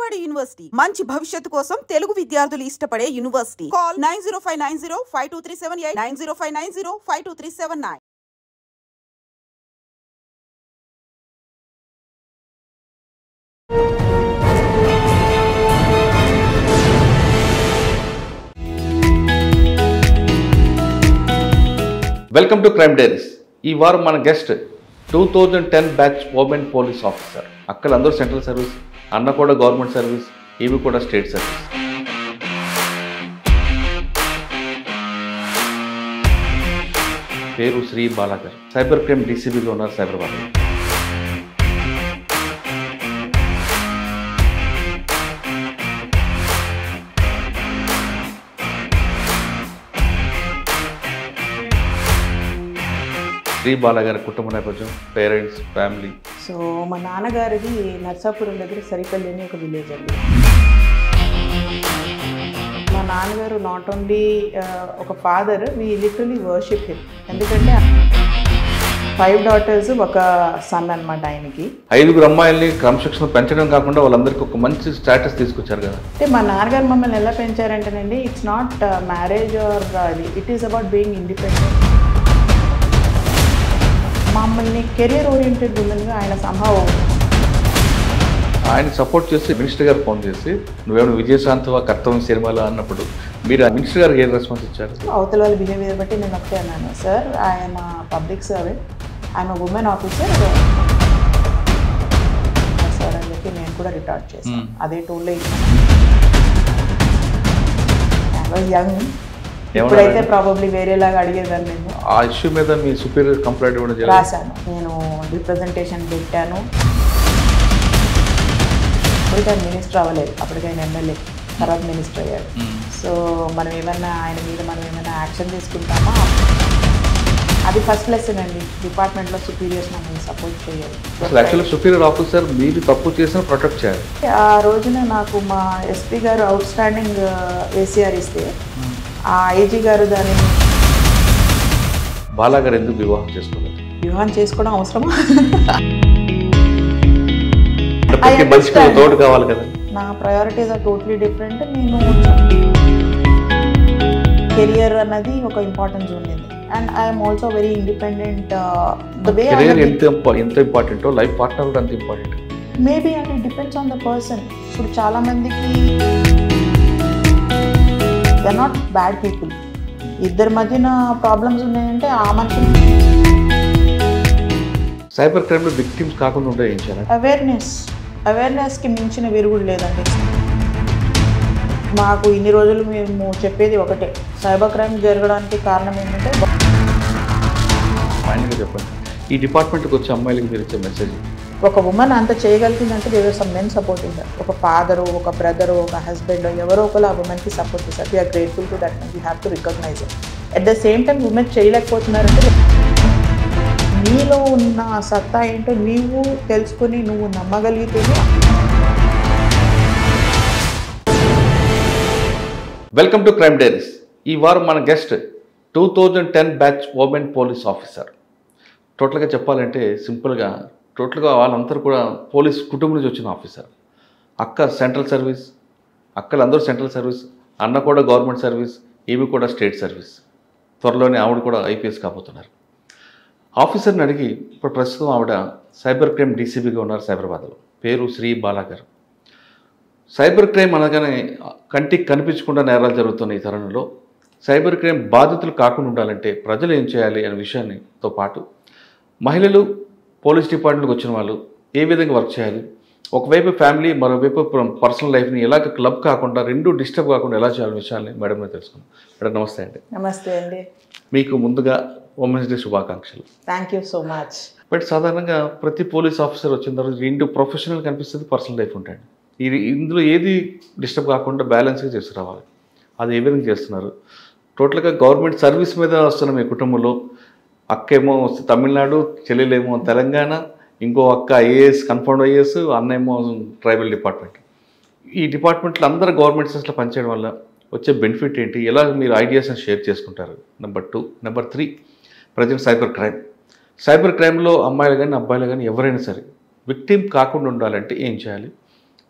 Vijayawada university మంచి భవిష్యత్తు కోసం తెలుగు విద్యార్థులు ఇష్టపడే university. Call 9059052378 9059052379. Welcome to crime diaries. ఈ వారం మన guest 2010 batch women police officer. అక్కలందరూ సెంట్రల్ సర్వీస్, అన్న కూడా గవర్నమెంట్ సర్వీస్, ఇవి కూడా స్టేట్ సర్వీస్. పేరు శ్రీ బాలాగర్. సైబర్ క్రైమ్ డీసీబీలో ఉన్నారు సైబరాబాద్. శ్రీ బాలాగారి కుటుంబ నేపథ్యం, పేరెంట్స్, ఫ్యామిలీ. సో మా నాన్నగారిది నర్సాపురం దగ్గర సరిపల్లి అని ఒక విలేజ్ అండి. మా నాన్నగారు నాట్ ఓన్లీ ఒక father, we literally worship him. ఎందుకంటే 5 daughters, ఒక సన్ అనమాట ఆయనకి. 5 అమ్మాయిల్ని క్రమశిక్షణ పెంచడం కాకుండా వాళ్ళందరికీ ఒక మంచి స్టేటస్ తీసుకొచ్చారు కదా. అంటే మా నాన్నగారు మమ్మల్ని ఎలా పెంచారంటేనండి, it's not marriage or it is about being independent. మమ్మల్ని కెరీర్ ఓరియంటెడ్ ఉమెన్గా ఆయన సంభావం. ఆయన సపోర్ట్ చేసి మినిస్టర్ గారు ఫోన్ చేసి నువ్వేమైనా విజయశాంతవా కర్తవ్యం సినిమాలో అన్నప్పుడు మీరు ఆ మినిస్టర్ గారికి ఏం రెస్పాన్స్ ఇచ్చారు? అవతల వాళ్ళ బిహేవియర్ బట్టి నేను ఒకటే అన్నాను, సార్ ఆయన పబ్లిక్ సర్వెంట్, ఆయన ఉమెన్ ఆఫీసర్ సార్ అని చెప్పి నేను కూడా రిటార్ట్ చేశాను. అదే టూల్లో యంగ్. ఇప్పుడైతే ప్రాబబ్లీ వేరేలాగా అడిగేదాన్ని. నేను ఆ ఇష్యూ మీద మీ సుపీరియర్ కంప్లైంట్ ఇవ్వడం జరిగింది. రాశాను, నేను రిప్రజెంటేషన్ పెట్టాను. అప్పటికి ఆయన మినిస్టర్ అవ్వలేదు, అప్పటికి ఆయన ఎమ్మెల్యే, తర్వాత మినిస్టర్ అయ్యాడు. సో మనం ఏమైనా ఆయన మీద మనం ఏమైనా యాక్షన్ తీసుకుంటామా? అది ఫస్ట్ లెసన్ అండి. డిపార్ట్మెంట్లో సుపీరియర్స్ మనల్ని సపోర్ట్ చేయాలి. యాక్చువల్లీ సుపీరియర్ ఆఫీసర్ మీరు తప్పు చేసిన ప్రొటెక్ట్ చేయాలి. ఆ రోజున నాకు మా ఎస్పీ గారు అవుట్ స్టాండింగ్ ఏసీఆర్ ఇస్తే ఆ ఐజీ గారు దాన్ని బాలాగారు ఎందుకు వివాహం చేసుకోలేదు? వివాహం చేసుకోవడం అవసరమా? తోడు కావాలి కదా. నా ప్రయారిటీస్ ఆర్ టోటలీ డిఫరెంట్. నేను కెరియర్ అన్నది ఒక ఇంపార్టెన్స్ ఉండేది. And I'm also very independent. Career ఎంత ఇంపార్టెంటో లైఫ్ పార్ట్నర్ కూడా అంత important. Maybe and it depends on the person. ఇప్పుడు చాలా మందికి they are not bad people. ఇద్దరి మధ్యన ప్రాబ్లమ్స్ ఉన్నాయంటే ఆ మనిషి సైబర్ క్రైమ్లో విక్టిమ్స్ కాకుండా ఉండే ఏం చేయాలి? అవేర్నెస్కి మించిన విరుగుడు లేదండి. మాకు ఇన్ని రోజులు మేము చెప్పేది ఒకటే, సైబర్ క్రైమ్ జరగడానికి కారణం ఏంటంటే. మైండ్గా చెప్పండి, ఈ డిపార్ట్మెంట్కి వచ్చే అమ్మాయిలకి మీరు ఇచ్చే మెసేజ్. ఒక ఉమెన్ అంత చేయగలిగిందంటే there are some men supporting that. ఒక ఫాదరు, ఒక బ్రదరు, ఒక హస్బెండ్, ఎవరో ఒకరు ఆ ఉమెన్కి సపోర్ట్ చేస్తారు. We are grateful to that. We have to recognise it. At the same time women చేయలేకపోతున్నారంటే నీలో ఉన్న సత్తా ఏంటో నీవు తెలుసుకొని నువ్వు నమ్మగలిగితేనే. Welcome to crime diaries. ఈ వారం మన guest 2010 batch women police officer. టోటల్గా చెప్పాలంటే సింపుల్గా వాళ్ళందరూ కూడా పోలీస్ కుటుంబం నుంచి వచ్చిన ఆఫీసర్. అక్క సెంట్రల్ సర్వీస్, అక్కలందరూ సెంట్రల్ సర్వీస్, అన్న కూడా గవర్నమెంట్ సర్వీస్, ఇవి కూడా స్టేట్ సర్వీస్. త్వరలోనే ఆవిడ కూడా ఐపీఎస్ కాబోతున్నారు. ఆఫీసర్ని అడిగి ఇప్పుడు ప్రస్తుతం ఆవిడ సైబర్ క్రైమ్ డీసీబీగా ఉన్నారు సైబరాబాద్లో. పేరు శ్రీ బాలాగర్. సైబర్ క్రైమ్ అనగానే కంటికి కనిపించకుండా నేరాలు జరుగుతున్న ఈ తరుణంలో సైబర్ క్రైమ్ బాధితులు కాకుండా ఉండాలంటే ప్రజలు ఏం చేయాలి అనే విషయాన్నితో పాటు మహిళలు పోలీస్ డిపార్ట్మెంట్కి వచ్చిన వాళ్ళు ఏ విధంగా వర్క్ చేయాలి, ఒకవైపు ఫ్యామిలీ, మరోవైపు పర్సనల్ లైఫ్ని ఎలాగ క్లబ్ కాకుండా రెండు డిస్టర్బ్ కాకుండా ఎలా చేయాలనే విషయాన్ని మేడం తెలుసుకున్నాం. మేడం నమస్తే అండి. నమస్తే అండి. మీకు ముందుగా ఉమెన్స్ డే శుభాకాంక్షలు. Thank you so much. But సాధారణంగా ప్రతి పోలీస్ ఆఫీసర్ వచ్చిన తర్వాత రెండు ప్రొఫెషనల్ కనిపిస్తుంది, పర్సనల్ లైఫ్ ఉంటాయి. ఇందులో ఏది డిస్టర్బ్ కాకుండా బ్యాలెన్స్గా చేసుకురావాలి. అది ఏ విధంగా చేస్తున్నారు? టోటల్గా గవర్నమెంట్ సర్వీస్ మీద వస్తున్న మీ కుటుంబంలో అక్క ఏమో తమిళనాడు, చెల్లెలేమో తెలంగాణ, ఇంకో అక్క ఐఏఎస్ కన్ఫర్మ్ ఐఏఎస్, అన్న ఏమో ట్రైబల్ డిపార్ట్మెంట్. ఈ డిపార్ట్మెంట్లో అందరూ గవర్నమెంట్ సర్వీస్లో పనిచేయడం వల్ల వచ్చే బెనిఫిట్ ఏంటి, ఎలా మీరు ఐడియాస్ని షేర్ చేసుకుంటారు? నెంబర్ 2. నెంబర్ 3, ప్రజెంట్ సైబర్ క్రైమ్లో అమ్మాయిలు కానీ అబ్బాయిలు కానీ ఎవరైనా సరే విక్టిమ్ కాకుండా ఉండాలంటే ఏం చేయాలి?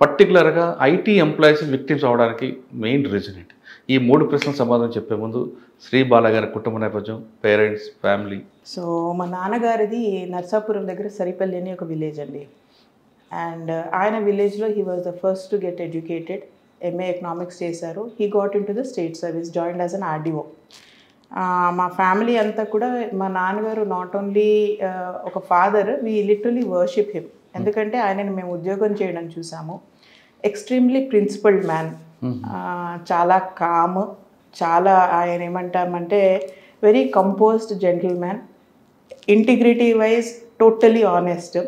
పర్టికులర్గా ఐటీ ఎంప్లాయీస్ విక్టిమ్స్ అవడానికి మెయిన్ రీజన్ ఏంటి? ఈ 3 ప్రశ్నల సమాధానం చెప్పే ముందు శ్రీ బాల గారి కుటుంబ నేపథ్యం, పేరెంట్స్, ఫ్యామిలీ. సో మా నాన్నగారిది నర్సాపురం దగ్గర సరిపల్లి అని ఒక విలేజ్ అండి. అండ్ ఆయన విలేజ్లో he was the first to get educated. MA economics చేశారు. He got into the state service, joined as an RDO. మా ఫ్యామిలీ అంతా కూడా మా నాన్నగారు నాట్ ఓన్లీ ఒక father, we literally worship him. ఎందుకంటే ఆయనని మేము ఉద్యోగం చేయడం చూసాము. ఎక్స్ట్రీమ్లీ ప్రిన్సిపల్డ్ మ్యాన్, చాలా కామ్, చాలా ఆయన ఏమంటామంటే very composed gentleman, integrity wise totally honest.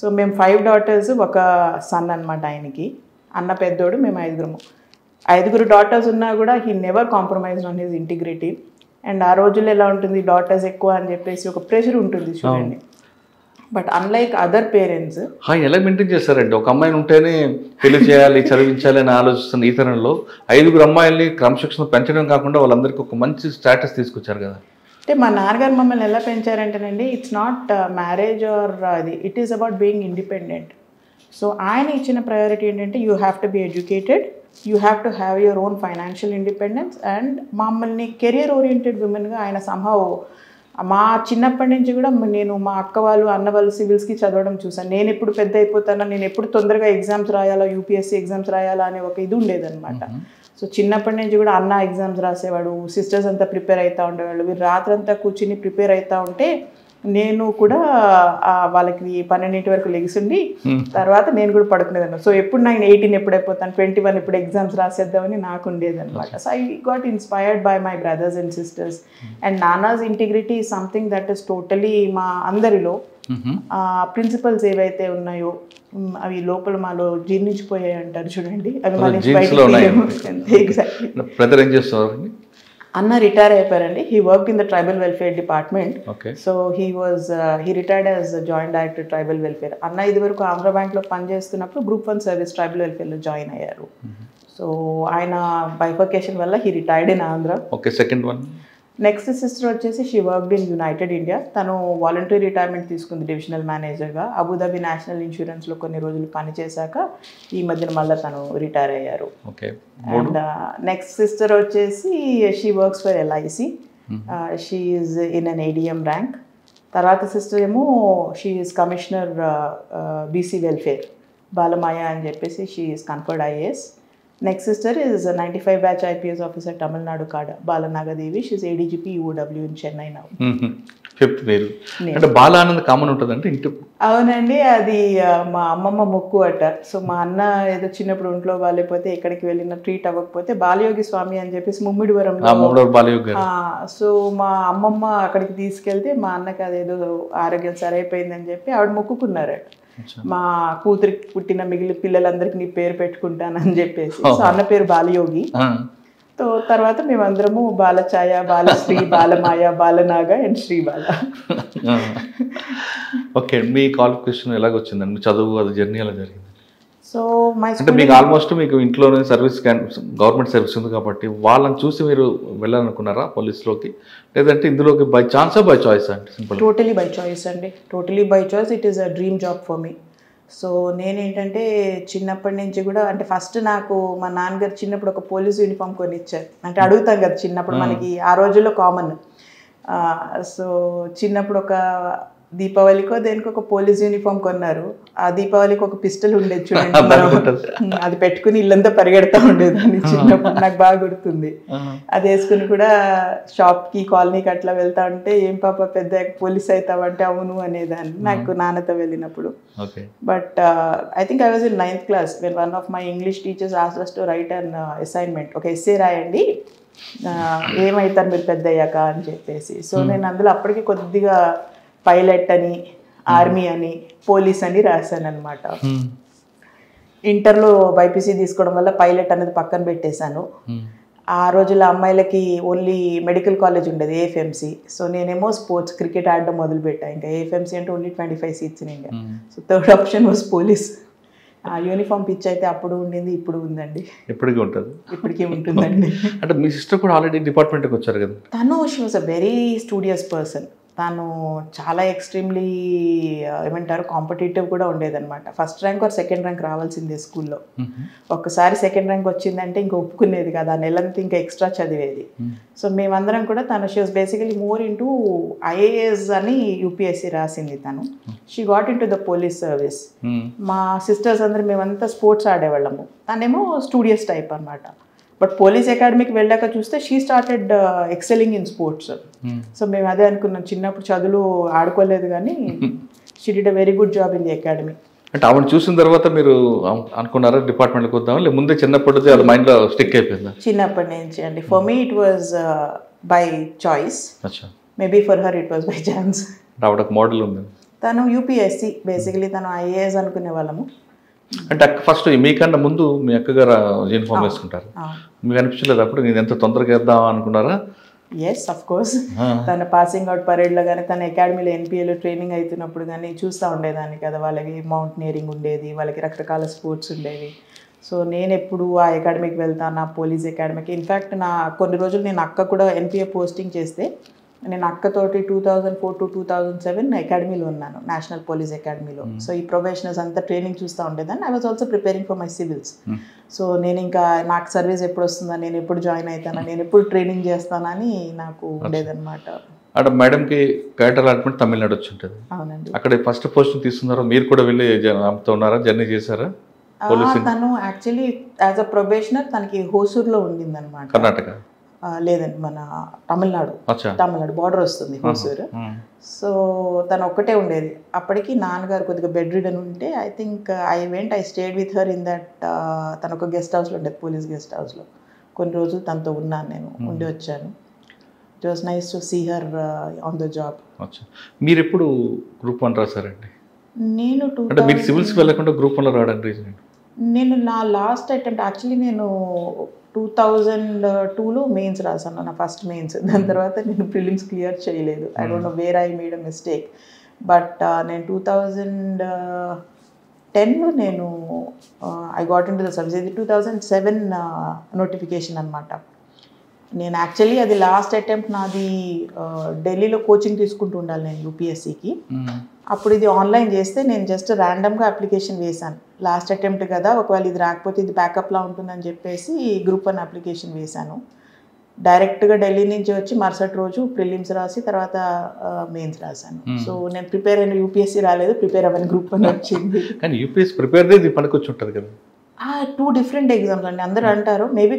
So మేము 5 daughters, ఒక సన్ అనమాట ఆయనకి. అన్న పెద్దోడు, మేము 5 daughters ఉన్నా కూడా he never compromise on his integrity. And ఆ రోజుల్లో ఎలా ఉంటుంది, డాటర్స్ ఎక్కువ అని చెప్పేసి ఒక ప్రెషర్ ఉంటుంది చూడండి. బట్ అన్లైక్ అదర్ పేరెంట్స్ ఎలా మెయింటైన్ చేస్తారండి? ఒక అమ్మాయిని ఉంటేనే పెళ్లి చేయాలి, చదివించాలి అని ఆలోచిస్తున్న ఈ తరంలో 5 అమ్మాయిల్ని క్రమశిక్షణ పెంచడం కాకుండా వాళ్ళందరికీ ఒక మంచి స్టేటస్ తీసుకొచ్చారు కదా. అంటే మా నాన్నగారు మమ్మల్ని ఎలా పెంచారంటేనండి, ఇట్స్ నాట్ మ్యారేజ్ ఆర్ అది, it is about being independent. So ఆయన ఇచ్చిన ప్రయారిటీ ఏంటంటే you have to be educated, you have to have your own financial independence. And మమ్మల్ని కెరియర్ ఓరియంటెడ్ విమెన్గా ఆయన సంహవ్, మా చిన్నప్పటి నుంచి కూడా నేను మా అక్క వాళ్ళు, అన్న వాళ్ళు సివిల్స్కి చదవడం చూసాను. నేను ఎప్పుడు పెద్ద అయిపోతానో, నేను ఎప్పుడు తొందరగా ఎగ్జామ్స్ రాయాలా, యూపీఎస్సీ ఎగ్జామ్స్ రాయాలా అనే ఒక ఇది ఉండేదన్నమాట. సో చిన్నప్పటి నుంచి కూడా అన్న ఎగ్జామ్స్ రాసేవాడు, సిస్టర్స్ అంతా ప్రిపేర్ అవుతూ ఉండేవాళ్ళు. వీరు రాత్రంతా కూర్చుని ప్రిపేర్ అవుతూ ఉంటే నేను కూడా వాళ్ళకి 12 వరకు లెగిసిండి తర్వాత నేను కూడా పడుకునేదాన్ని. సో ఎప్పుడు నేను 18 ఎప్పుడైపోతాను, 21 ఎప్పుడు ఎగ్జామ్స్ రాసేద్దామని నాకు ఉండేదన్నమాట. So I got inspired by my brothers and sisters. And nana's integrity is something that is totally మా అందరిలో ప్రిన్సిపల్స్ ఏవైతే ఉన్నాయో అవి లోపల మాలో జీర్ణించిపోయాయి అంటారు చూడండి, అవి ఎగ్జాక్ట్లీ. అన్న రిటైర్ అయిపోయారండి. He work in the tribal welfare department. So he retired as joint director tribal welfare. అన్న ఇదివరకు ఆంధ్ర బ్యాంక్లో పనిచేస్తున్నప్పుడు గ్రూప్ 1 సర్వీస్ ట్రైబల్ వెల్ఫేర్లో జాయిన్ అయ్యారు. సో ఆయన బైఫర్కేషన్ వల్ల he retired in Andhra. Second one, next sister వచ్చేసి she worked in United India. తను వాలంటరీ రిటైర్మెంట్ తీసుకుంది డివిజనల్ మేనేజర్గా. అబుదాబి నేషనల్ ఇన్సూరెన్స్లో కొన్ని రోజులు పనిచేశాక ఈ మధ్యన మళ్ళీ తను రిటైర్ అయ్యారు. అండ్ నెక్స్ట్ సిస్టర్ వచ్చేసి she works for LIC. She is in an ADM rank. తర్వాత సిస్టర్ ఏమో she is commissioner BC welfare, Balamaya అని చెప్పేసి she is conferred IAS. Next sister is a 95 batch IPS officer, Tamil Nadu Kada, Balanagadevi. She is ADGP UW in Chennai now. Fifth పేరు అంటే బాల Anand common ఉంటుంది అంటే ఇంటి. అవునండి, అది మా అమ్మమ్మ మొక్కు అట. సో మా అన్న ఏదో చిన్నప్పుడు ఒంట్లో బాగాలేకపోతే ఎక్కడికి వెళ్ళిన ట్రీట్ అవ్వకపోతే బాలయోగి స్వామి అని చెప్పేసి ముమ్మిడివరంలో బాలయోగి. సో మా అమ్మమ్మ అక్కడికి తీసుకెళ్తే మా అన్నకి అదేదో ఆరోగ్యం సరైపోయిందని చెప్పి ఆవిడ మొక్కుకున్నారట. మా కూతురికి పుట్టిన మిగిలిన పిల్లలందరికీ నీ పేరు పెట్టుకుంటానని చెప్పేసి. సో అన్న పేరు బాలయోగి. సో తర్వాత మేమందరము బాలఛాయ, బాలశ్రీ, బాలమాయ, బాలనాగ అండ్ శ్రీబాల. ఓకే, మీ క్వాలిఫికేషన్ ఎలాగొచ్చిందండి? మీ చదువు అది జర్నీ ఎలా జరిగింది? సో అంటే మీకు ఆల్మోస్ట్ మీకు ఇంట్లోనే సర్వీస్ గవర్నమెంట్ సర్వీస్ ఉంది కాబట్టి వాళ్ళని చూసి మీరు వెళ్ళాలనుకున్నారా పోలీస్లోకి, లేదంటే ఇందులోకి బై ఛాన్సా బై చాయిస్? అంటే సింపుల్ టోటలీ బై చాయిస్ అండి, totally by choice. It is a dream job for me. So నేనేంటంటే చిన్నప్పటి నుంచి కూడా అంటే ఫస్ట్ నాకు మా నాన్నగారు చిన్నప్పుడు ఒక పోలీస్ యూనిఫామ్ కొని ఇచ్చారు. అంటే అడుగుతాం కదా చిన్నప్పుడు, మనకి ఆ రోజుల్లో కామన్. సో చిన్నప్పుడు ఒక దీపావళికో దేనికి ఒక పోలీస్ యూనిఫామ్ కొన్నారు. ఆ దీపావళికి ఒక పిస్టల్ ఉండేది చూడండి, అది పెట్టుకుని ఇల్లంతా పరిగెడతా ఉండేదాన్ని చిన్నప్పుడు, నాకు బాగా గుర్తుంది. అది వేసుకుని కూడా షాప్కి, కాలనీకి అట్లా వెళ్తా ఉంటే ఏం పాప పెద్ద పోలీస్ అవుతావంటే అవును అనేదాన్ని నాకు నాన్నతో వెళ్ళినప్పుడు. But I think I was in 9th class when one of my English teachers asked us to write an assignment. ఒక ఎస్సే రాయండి ఏమవుతారు మీరు పెద్ద అయ్యాక అని చెప్పేసి. సో నేను అందులో అప్పటికి కొద్దిగా పైలట్ అని, ఆర్మీ అని, పోలీస్ అని రాశాను అనమాట. ఇంటర్లో బైపీసీ తీసుకోవడం వల్ల పైలట్ అనేది పక్కన పెట్టేశాను. ఆ రోజుల్లో అమ్మాయిలకి ఓన్లీ మెడికల్ కాలేజ్ ఉండేది, AFMC. సో నేనేమో స్పోర్ట్స్, క్రికెట్ ఆడడం మొదలుపెట్టాను. ఇంకా AFMC అంటే only 25 seats in India. So third option was police. ఆ యూనిఫామ్ పిచ్ అయితే అప్పుడు ఉండింది, ఇప్పుడు ఉందండి, ఇప్పటికీ ఉంటుంది, ఇప్పటికీ ఉంటుందండి. అంటే మీ సిస్టర్ కూడా ఆల్రెడీ డిపార్ట్మెంట్కి వచ్చారు కదా? తను she was a very studious person. తను చాలా ఎక్స్ట్రీమ్లీ ఏమంటారు కాంపిటేటివ్ కూడా ఉండేదన్నమాట. First rank are second rank రావాల్సిందే స్కూల్లో. ఒక్కసారి సెకండ్ ర్యాంక్ వచ్చిందంటే ఇంకా ఒప్పుకునేది కదా, ఆ నెలంతా ఇంకా ఎక్స్ట్రా చదివేది. సో మేమందరం కూడా తను she was basically more into IAS అని యూపీఎస్సీ రాసింది తను. She got into the police service. మా సిస్టర్స్ అందరూ మేమంతా స్పోర్ట్స్ ఆడేవాళ్ళము, తనేమో స్టూడియస్ టైప్ అనమాట. బట్ పోలీస్ అకాడమీకి వెళ్ళాక చూస్తే she started excelling in sports. So మేము అదే అనుకున్నాం, చిన్నప్పుడు చదువులు ఆడుకోలేదు కానీ she did a very good job in the academy. అంటే ఆవిడ చూసిన తర్వాత మీరు అనుకున్నారా డిపార్ట్మెంట్కి వద్దామా, లేదు ముందే చిన్నప్పటి వాళ్ళ మైండ్లో స్టిక్ అయిపోయిందా? చిన్నప్పటి నుంచి అండి. For me it was by choice, maybe for her it was by chance. ఆవిడ మోడల్ ఉంది. తను యూపీఎస్సీ, బేసికలీ తను ఐఏఎస్ అనుకునే వాళ్ళము. అంటే ఫస్ట్ మీకన్నా ముందు మీ అక్కగారు యూనిఫామ్ వేసుకుంటారు, మీకు అనిపించలేదు అప్పుడు నేను ఎంత తొందరగా వేద్దాం అనుకున్నారా? Yes, of course. తన పాసింగ్ అవుట్ పరేడ్లో కానీ తన అకాడమీలో ఎన్పిఏలో ట్రైనింగ్ అవుతున్నప్పుడు కానీ చూస్తూ ఉండేదాన్ని కదా. వాళ్ళకి మౌంటైనరింగ్ ఉండేది, వాళ్ళకి రకరకాల స్పోర్ట్స్ ఉండేవి. సో నేను ఎప్పుడు ఆ అకాడమీకి వెళ్తాను, నా పోలీస్ అకాడమీకి. ఇన్ఫ్యాక్ట్ నా కొన్ని రోజులు నేను అక్క కూడా ఎన్పిఏ పోస్టింగ్ చేస్తే నేను అక్కతోటి 2004 to 2007 అకాడమీలో ఉన్నాను, నేషనల్ పోలీస్ అకాడమీలో. సో ఈ ప్రొబేషనర్స్ అంతా ట్రైనింగ్ చూస్తూ ఉండేదాన్ని. I was also preparing for my civils. So నేను ఇంకా నాకు సర్వీస్ ఎప్పుడు వస్తుందా, నేను ఎప్పుడు జాయిన్ అవుతానా, నేను ఎప్పుడు ట్రైనింగ్ చేస్తానని నాకు ఉండేదన్నమాట. అక్కడ మేడంకి క్యారెక్టర్ అలాట్మెంట్ తమిళనాడు వచ్చి ఉంటుంది. అవునండి. అక్కడ ఫస్ట్ పోస్టింగ్ తీసుకున్నారా, మీరు కూడా వెళ్ళి ఆమెతో ఉన్నారా, జర్నీ చేశారా? తను యాక్చువల్లీ యాజ్ అ ప్రొబేషనర్ తనకి హోసూర్లో ఉండిందనమాట. కర్ణాటక లేదండి, మన తమిళనాడు బార్డర్ వస్తుంది హోసూర్. సో తను ఒక్కటే ఉండేది అప్పటికి. నాన్నగారు కొద్దిగా బెడ్ రిడన్ ఉంటే I think I stayed with her in that. తను ఒక గెస్ట్ హౌస్లో ఉండేది, పోలీస్ గెస్ట్ హౌస్లో. కొన్ని రోజులు తనతో ఉన్నాను, నేను ఉండి వచ్చాను. It was nice to see her on the job. మీరు ఎప్పుడు గ్రూప్ 1 రాసారండి? నేను మీరు సివిల్స్కి వెళ్ళకుండా గ్రూప్ 1లో రావడానికి రీజన్? నేను నా లాస్ట్ అటెంప్ట్ యాక్చువల్లీ నేను 2002లో మెయిన్స్ రాసాను, నా ఫస్ట్ మెయిన్స్. దాని తర్వాత నేను ప్రిలిమ్స్ క్లియర్ చేయలేదు. I don't know where I made a mistake. But నేను 2010లో నేను I got into the service. ఇది 2007 నోటిఫికేషన్ అనమాట. నేను యాక్చువల్లీ అది లాస్ట్ అటెంప్ట్ నాది. ఢిల్లీలో కోచింగ్ తీసుకుంటూ ఉండాలి నేను యూపీఎస్సీకి. అప్పుడు ఇది ఆన్లైన్ చేస్తే నేను జస్ట్ ర్యాండమ్గా అప్లికేషన్ వేశాను. లాస్ట్ అటెంప్ట్ కదా, ఒకవేళ ఇది రాకపోతే ఇది బ్యాకప్లా ఉంటుందని చెప్పేసి గ్రూప్ 1 అప్లికేషన్ వేశాను. డైరెక్ట్గా ఢిల్లీ నుంచి వచ్చి మరుసటి రోజు ప్రిలిమ్స్ రాసి తర్వాత మెయిన్స్ రాశాను. సో నేను ప్రిపేర్ అయిన యూపీఎస్సీ రాలేదు, ప్రిపేర్ అవ్వని గ్రూప్ 1 వచ్చింది. కానీ యూపీఎస్సీ ప్రిపేర్ అయితే పనికొచ్చి ఉంటుంది కదా. 2 డిఫరెంట్ ఎగ్జామ్స్ అండి. అందరూ అంటారు మేబీ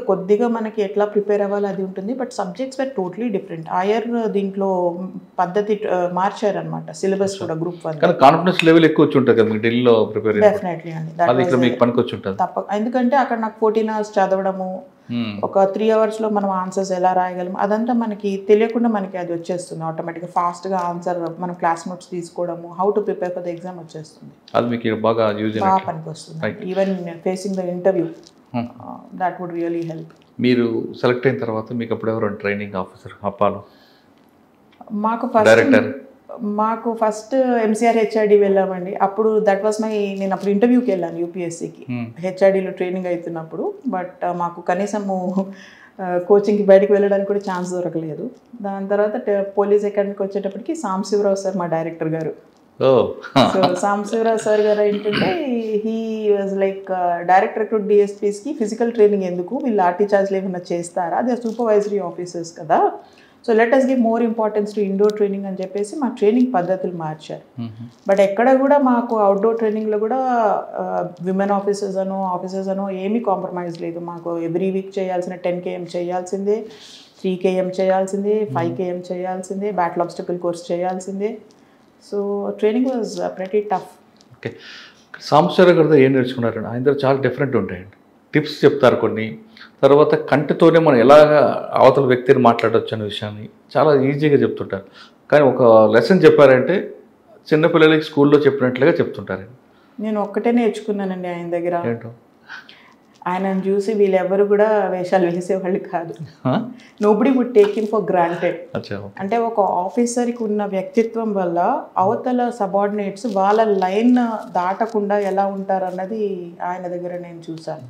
కొద్దిగా మనకి ఎట్లా ప్రిపేర్ అవ్వాలి అది ఉంటుంది. But subjects were totally different. ఆయర్ దీంట్లో పద్ధతి మార్చారనమాట, సిలబస్ కూడా గ్రూప్ 1. కానీ కాన్ఫిడెన్స్ లెవెల్ ఎక్కువ వచ్చి ఉంటుంది కదా ఢిల్లీలో ప్రిపేర్. డెఫినెట్లీ అండి, అది ఇక్కడ మీకు పనికొచ్చి ఉంటుంది తప్ప. ఎందుకంటే అక్కడ నాకు 14 hours చదవడము, ఒక 3 hours మనం ఆన్సర్స్ ఎలా రాయగలం అదంతా మనకి తెలియకుండా మనకి అది వచ్చేస్తుంది ఆటోమేటిక్గా. ఫాస్ట్గా ఆన్సర్ మనం క్లాస్ నోట్స్ తీసుకోవడము, how to prepare for the exam వచ్చేస్తుంది. అది మీకు బాగా పనికి వస్తుంది. Even facing the interview that would really help. మీరు సెలెక్ట్ అయిన తర్వాత మీకు అప్పుడు ఎవరు ట్రైనింగ్ ఆఫీసర్ అప్పాలో? మాకు ఫస్ట్ ఎంసీఆర్ హెచ్ఆర్డి వెళ్ళామండి. అప్పుడు దట్ వాస్ నేను అప్పుడు ఇంటర్వ్యూకి వెళ్ళాను యూపీఎస్సీకి, హెచ్ఆర్డీలో ట్రైనింగ్ అవుతున్నప్పుడు. బట్ మాకు కనీసము కోచింగ్కి బయటకు వెళ్ళడానికి కూడా ఛాన్స్ దొరకలేదు. దాని తర్వాత పోలీస్ అకాడమీకి వచ్చేటప్పటికి సాంబశివరావు సార్ మా డైరెక్టర్ గారు. సో సాంబశివరావు సార్ గారు ఏంటంటే he was like direct recruit డిఎస్పీస్కి ఫిజికల్ ట్రైనింగ్ ఎందుకు, వీళ్ళు లాఠీ చార్జ్లు ఏమైనా చేస్తారా, అదే సూపర్వైజరీ ఆఫీసర్స్ కదా, so let us give more importance to indoor training అని చెప్పేసి మా ట్రైనింగ్ పద్ధతులు మార్చారు. బట్ ఎక్కడ కూడా మాకు అవుట్డోర్ ట్రైనింగ్లో కూడా విమెన్ ఆఫీసర్స్ అనో ఏమీ కాంప్రమైజ్ లేదు. మాకు ఎవ్రీ వీక్ చేయాల్సిన 10 km చేయాల్సిందే, 3 km చేయాల్సిందే, 5 km చేయాల్సిందే, బ్యాటిల్ ఆబ్స్టకల్ కోర్స్ చేయాల్సిందే. So training was pretty tough. Okay, Sambasivarao గారితో ఏం నేర్చుకున్నారండి? ఆయన దగ్గర చాలా డిఫరెంట్ ఉంటాయండి, టిప్స్ చెప్తారు కొన్ని. తర్వాత కంటితోనే మనం ఎలాగ అవతల వ్యక్తిని మాట్లాడవచ్చు అనే విషయాన్ని చాలా ఈజీగా చెప్తుంటారు. కానీ ఒక లెసన్ చెప్పారంటే చిన్నపిల్లలకి స్కూల్లో చెప్పినట్లుగా చెప్తుంటారండి. నేను ఒక్కటే నేర్చుకున్నానండి ఆయన దగ్గర. ఆయనను చూసి వీళ్ళెవరు కూడా వేషాలు వేసేవాళ్ళు కాదు. Nobody would take him for granted. అంటే ఒక ఆఫీసర్కి ఉన్న వ్యక్తిత్వం వల్ల అవతల సబార్డినేట్స్ వాళ్ళ లైన్ దాటకుండా ఎలా ఉంటారు అన్నది ఆయన దగ్గర నేను చూసాను.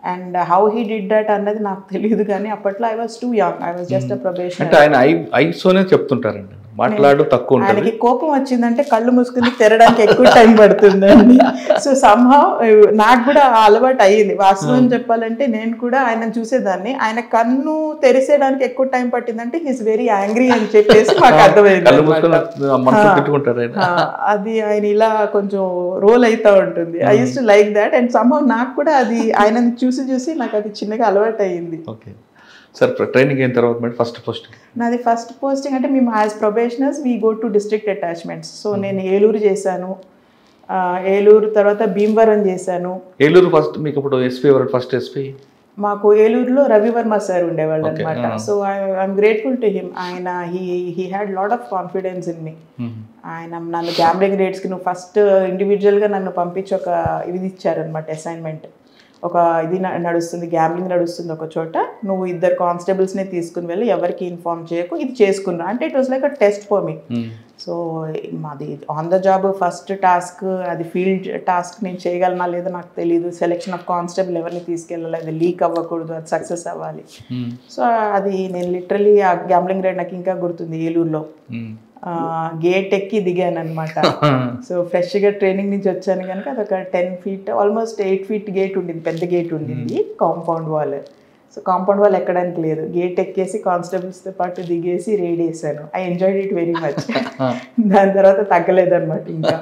And how he did that అన్నది నాకు తెలియదు, కానీ అప్పట్లో I was two young, I was just a probation. అంటే ఆయన ఐసోనే చెప్తుంటారండి, మాట్లాడు తక్కువ ఉంటుంది. ఆయనకి కోపం వచ్చిందంటే కళ్ళు మూసుకుని తెరడానికి ఎక్కువ టైం పడుతుందండి. సో సంహౌ నాకు కూడా అలవాటు అయ్యింది. వాస్తవం చెప్పాలంటే నేను కూడా ఆయన చూసేదాన్ని, ఆయన కన్ను తెరిసేయడానికి ఎక్కువ టైం పట్టిందంటే హీస్ వెరీ యాంగ్రీ అని చెప్పేసి మాకు అర్థమైంది. అది ఆయన ఇలా కొంచెం రోల్ అవుతా ఉంటుంది. I use to like that and somehow నాకు కూడా అది ఆయనని చూసి నాకు అది చిన్నగా అలవాటు అయ్యింది. సార్ ట్రైనింగ్ అయిన తర్వాత మేడం ఫస్ట్ పోస్టింగ్? నాది ఫస్ట్ పోస్టింగ్ అంటే మేము as probationers we go to district attachments. So నేను ఏలూరు చేశాను, ఏలూరు తర్వాత భీమవరం చేశాను. ఏలూరు ఫస్ట్ మీకు ఇప్పుడు ఎస్పీ ఎవరు? ఫస్ట్ ఎస్పీ మాకు ఏలూరులో రవివర్మ సార్ ఉండేవాళ్ళు అనమాట. So I'm grateful to him. ఆయన he had lot of confidence in me. ఆయన నన్ను గ్యాంబ్లింగ్ రేట్స్కి నువ్వు ఫస్ట్ ఇండివిజువల్గా నన్ను పంపించి ఒక ఇది ఇచ్చారనమాట, అసైన్మెంట్. ఒక ఇది నడుస్తుంది, గ్యాంబ్లింగ్ నడుస్తుంది ఒక చోట, నువ్వు 2 కానిస్టేబుల్స్ని తీసుకుని వెళ్ళి ఎవరికి ఇన్ఫార్మ్ చేయకు, ఇది చేసుకున్నా అంటే it was like a test for me. So మాది on the job first task, అది ఫీల్డ్ టాస్క్. నేను చేయగలనా లేదో నాకు తెలియదు. సెలెక్షన్ ఆఫ్ కానిస్టేబుల్ ఎవరిని తీసుకెళ్ళాలి, అది లీక్ అవ్వకూడదు, అది సక్సెస్ అవ్వాలి. సో అది నేను లిటరలీ ఆ గ్యాంబ్లింగ్ రేట్ నాకు ఇంకా గుర్తుంది. ఏలూరులో గేట్ ఎక్కి దిగాను అనమాట. సో ఫ్రెష్గా ట్రైనింగ్ నుంచి వచ్చాను కనుక అదొక 10 feet ఆల్మోస్ట్ 8 feet గేట్ ఉండింది, పెద్ద గేట్ ఉండింది, compound wall. So compound wall ఎక్కడానికి లేదు, గేట్ ఎక్కేసి కానిస్టేబుల్స్తో పాటు దిగేసి రైడ్ వేసాను. I enjoyed it very much. దాని తర్వాత తగ్గలేదన్నమాట ఇంకా.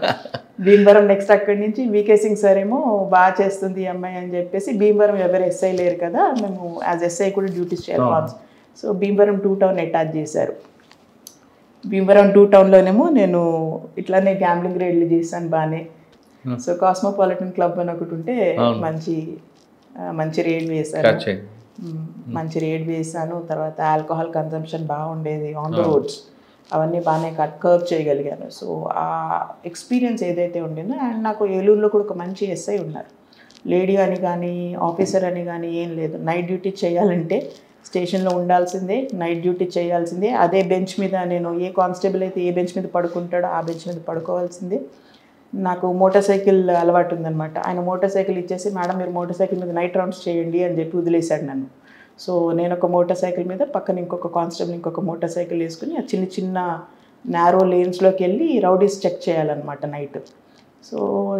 భీమవరం నెక్స్ట్ అక్కడి నుంచి వికే సింగ్ సార్ ఏమో బాగా చేస్తుంది ఈ అమ్మాయి అని చెప్పేసి, భీమవరం ఎవరు ఎస్ఐ లేరు కదా, మేము యాజ్ ఎస్ఐ కూడా డ్యూటీస్ చేయాలి. సో భీమవరం 2 Town అటాచ్ చేశారు. భీమవరం 2 Townలోనేమో నేను ఇట్లానే గ్యాంబ్లింగ్ రైడ్లు చేశాను బాగానే. సో కాస్మోపాలిటన్ క్లబ్ అని ఒకటి ఉంటే మంచి రైడ్ వేశాను, మంచి రైడ్ వేసాను. తర్వాత ఆల్కహాల్ కన్సంప్షన్ బాగుండేది ఆన్ ద రోడ్స్, అవన్నీ బాగానే కర్బ్ చేయగలిగాను. సో ఆ ఎక్స్పీరియన్స్ ఏదైతే ఉండిందో, అండ్ నాకు ఏలూరులో కూడా ఒక మంచి ఎస్ఐ ఉన్నారు. లేడీ అని కానీ ఆఫీసర్ అని కానీ ఏం లేదు. నైట్ డ్యూటీ చేయాలంటే స్టేషన్లో ఉండాల్సిందే, నైట్ డ్యూటీ చేయాల్సిందే. అదే బెంచ్ మీద నేను ఏ కానిస్టేబుల్ అయితే ఏ బెంచ్ మీద పడుకుంటాడో ఆ బెంచ్ మీద పడుకోవాల్సిందే. నాకు మోటార్ సైకిల్ అలవాటు ఉందన్నమాట. ఆయన మోటార్ సైకిల్ ఇచ్చేసి, మేడం మీరు మోటార్ సైకిల్ మీద నైట్ రౌండ్స్ చేయండి అని చెప్పి వదిలేశాడు నన్ను. సో నేను ఒక మోటార్ సైకిల్ మీద, పక్కన ఇంకొక కానిస్టేబుల్ ఇంకొక మోటార్ సైకిల్ వేసుకుని ఆ చిన్న చిన్న నారో లేన్స్లోకి వెళ్ళి రౌడీస్ చెక్ చేయాలన్నమాట night. So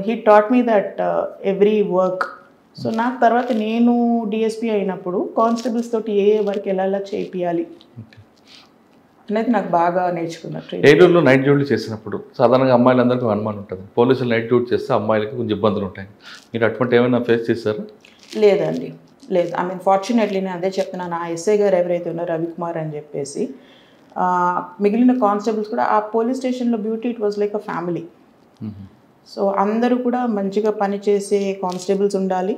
he taught me that every work. So నాకు తర్వాత నేను డిఎస్పీ అయినప్పుడు కానిస్టేబుల్స్ తోటి ఏ వర్క్ ఎలా చేయాలి అనేది నాకు బాగా నేర్చుకున్నట్టు. ఏలూరులో నైట్ డ్యూటీ చేసినప్పుడు సాధారణంగా అమ్మాయిలందరికీ అనుమానం ఉంటుంది, పోలీసులు నైట్ డ్యూటీ చేస్తే అమ్మాయిలకి కొంచెం ఇబ్బందులు ఉంటాయి. మీరు అటువంటి ఏమైనా ఫేస్ చేశారా? లేదండి, లేదు. ఐ మీన్ ఫార్చునేట్లీ నేను అదే చెప్తున్నాను, ఆ ఎస్ఐ గారు ఎవరైతే ఉన్నారో రవికుమార్ అని చెప్పేసి, మిగిలిన కానిస్టేబుల్స్ కూడా ఆ పోలీస్ స్టేషన్లో beauty it was like a family. So అందరూ కూడా మంచిగా పనిచేసే కానిస్టేబుల్స్ ఉండాలి.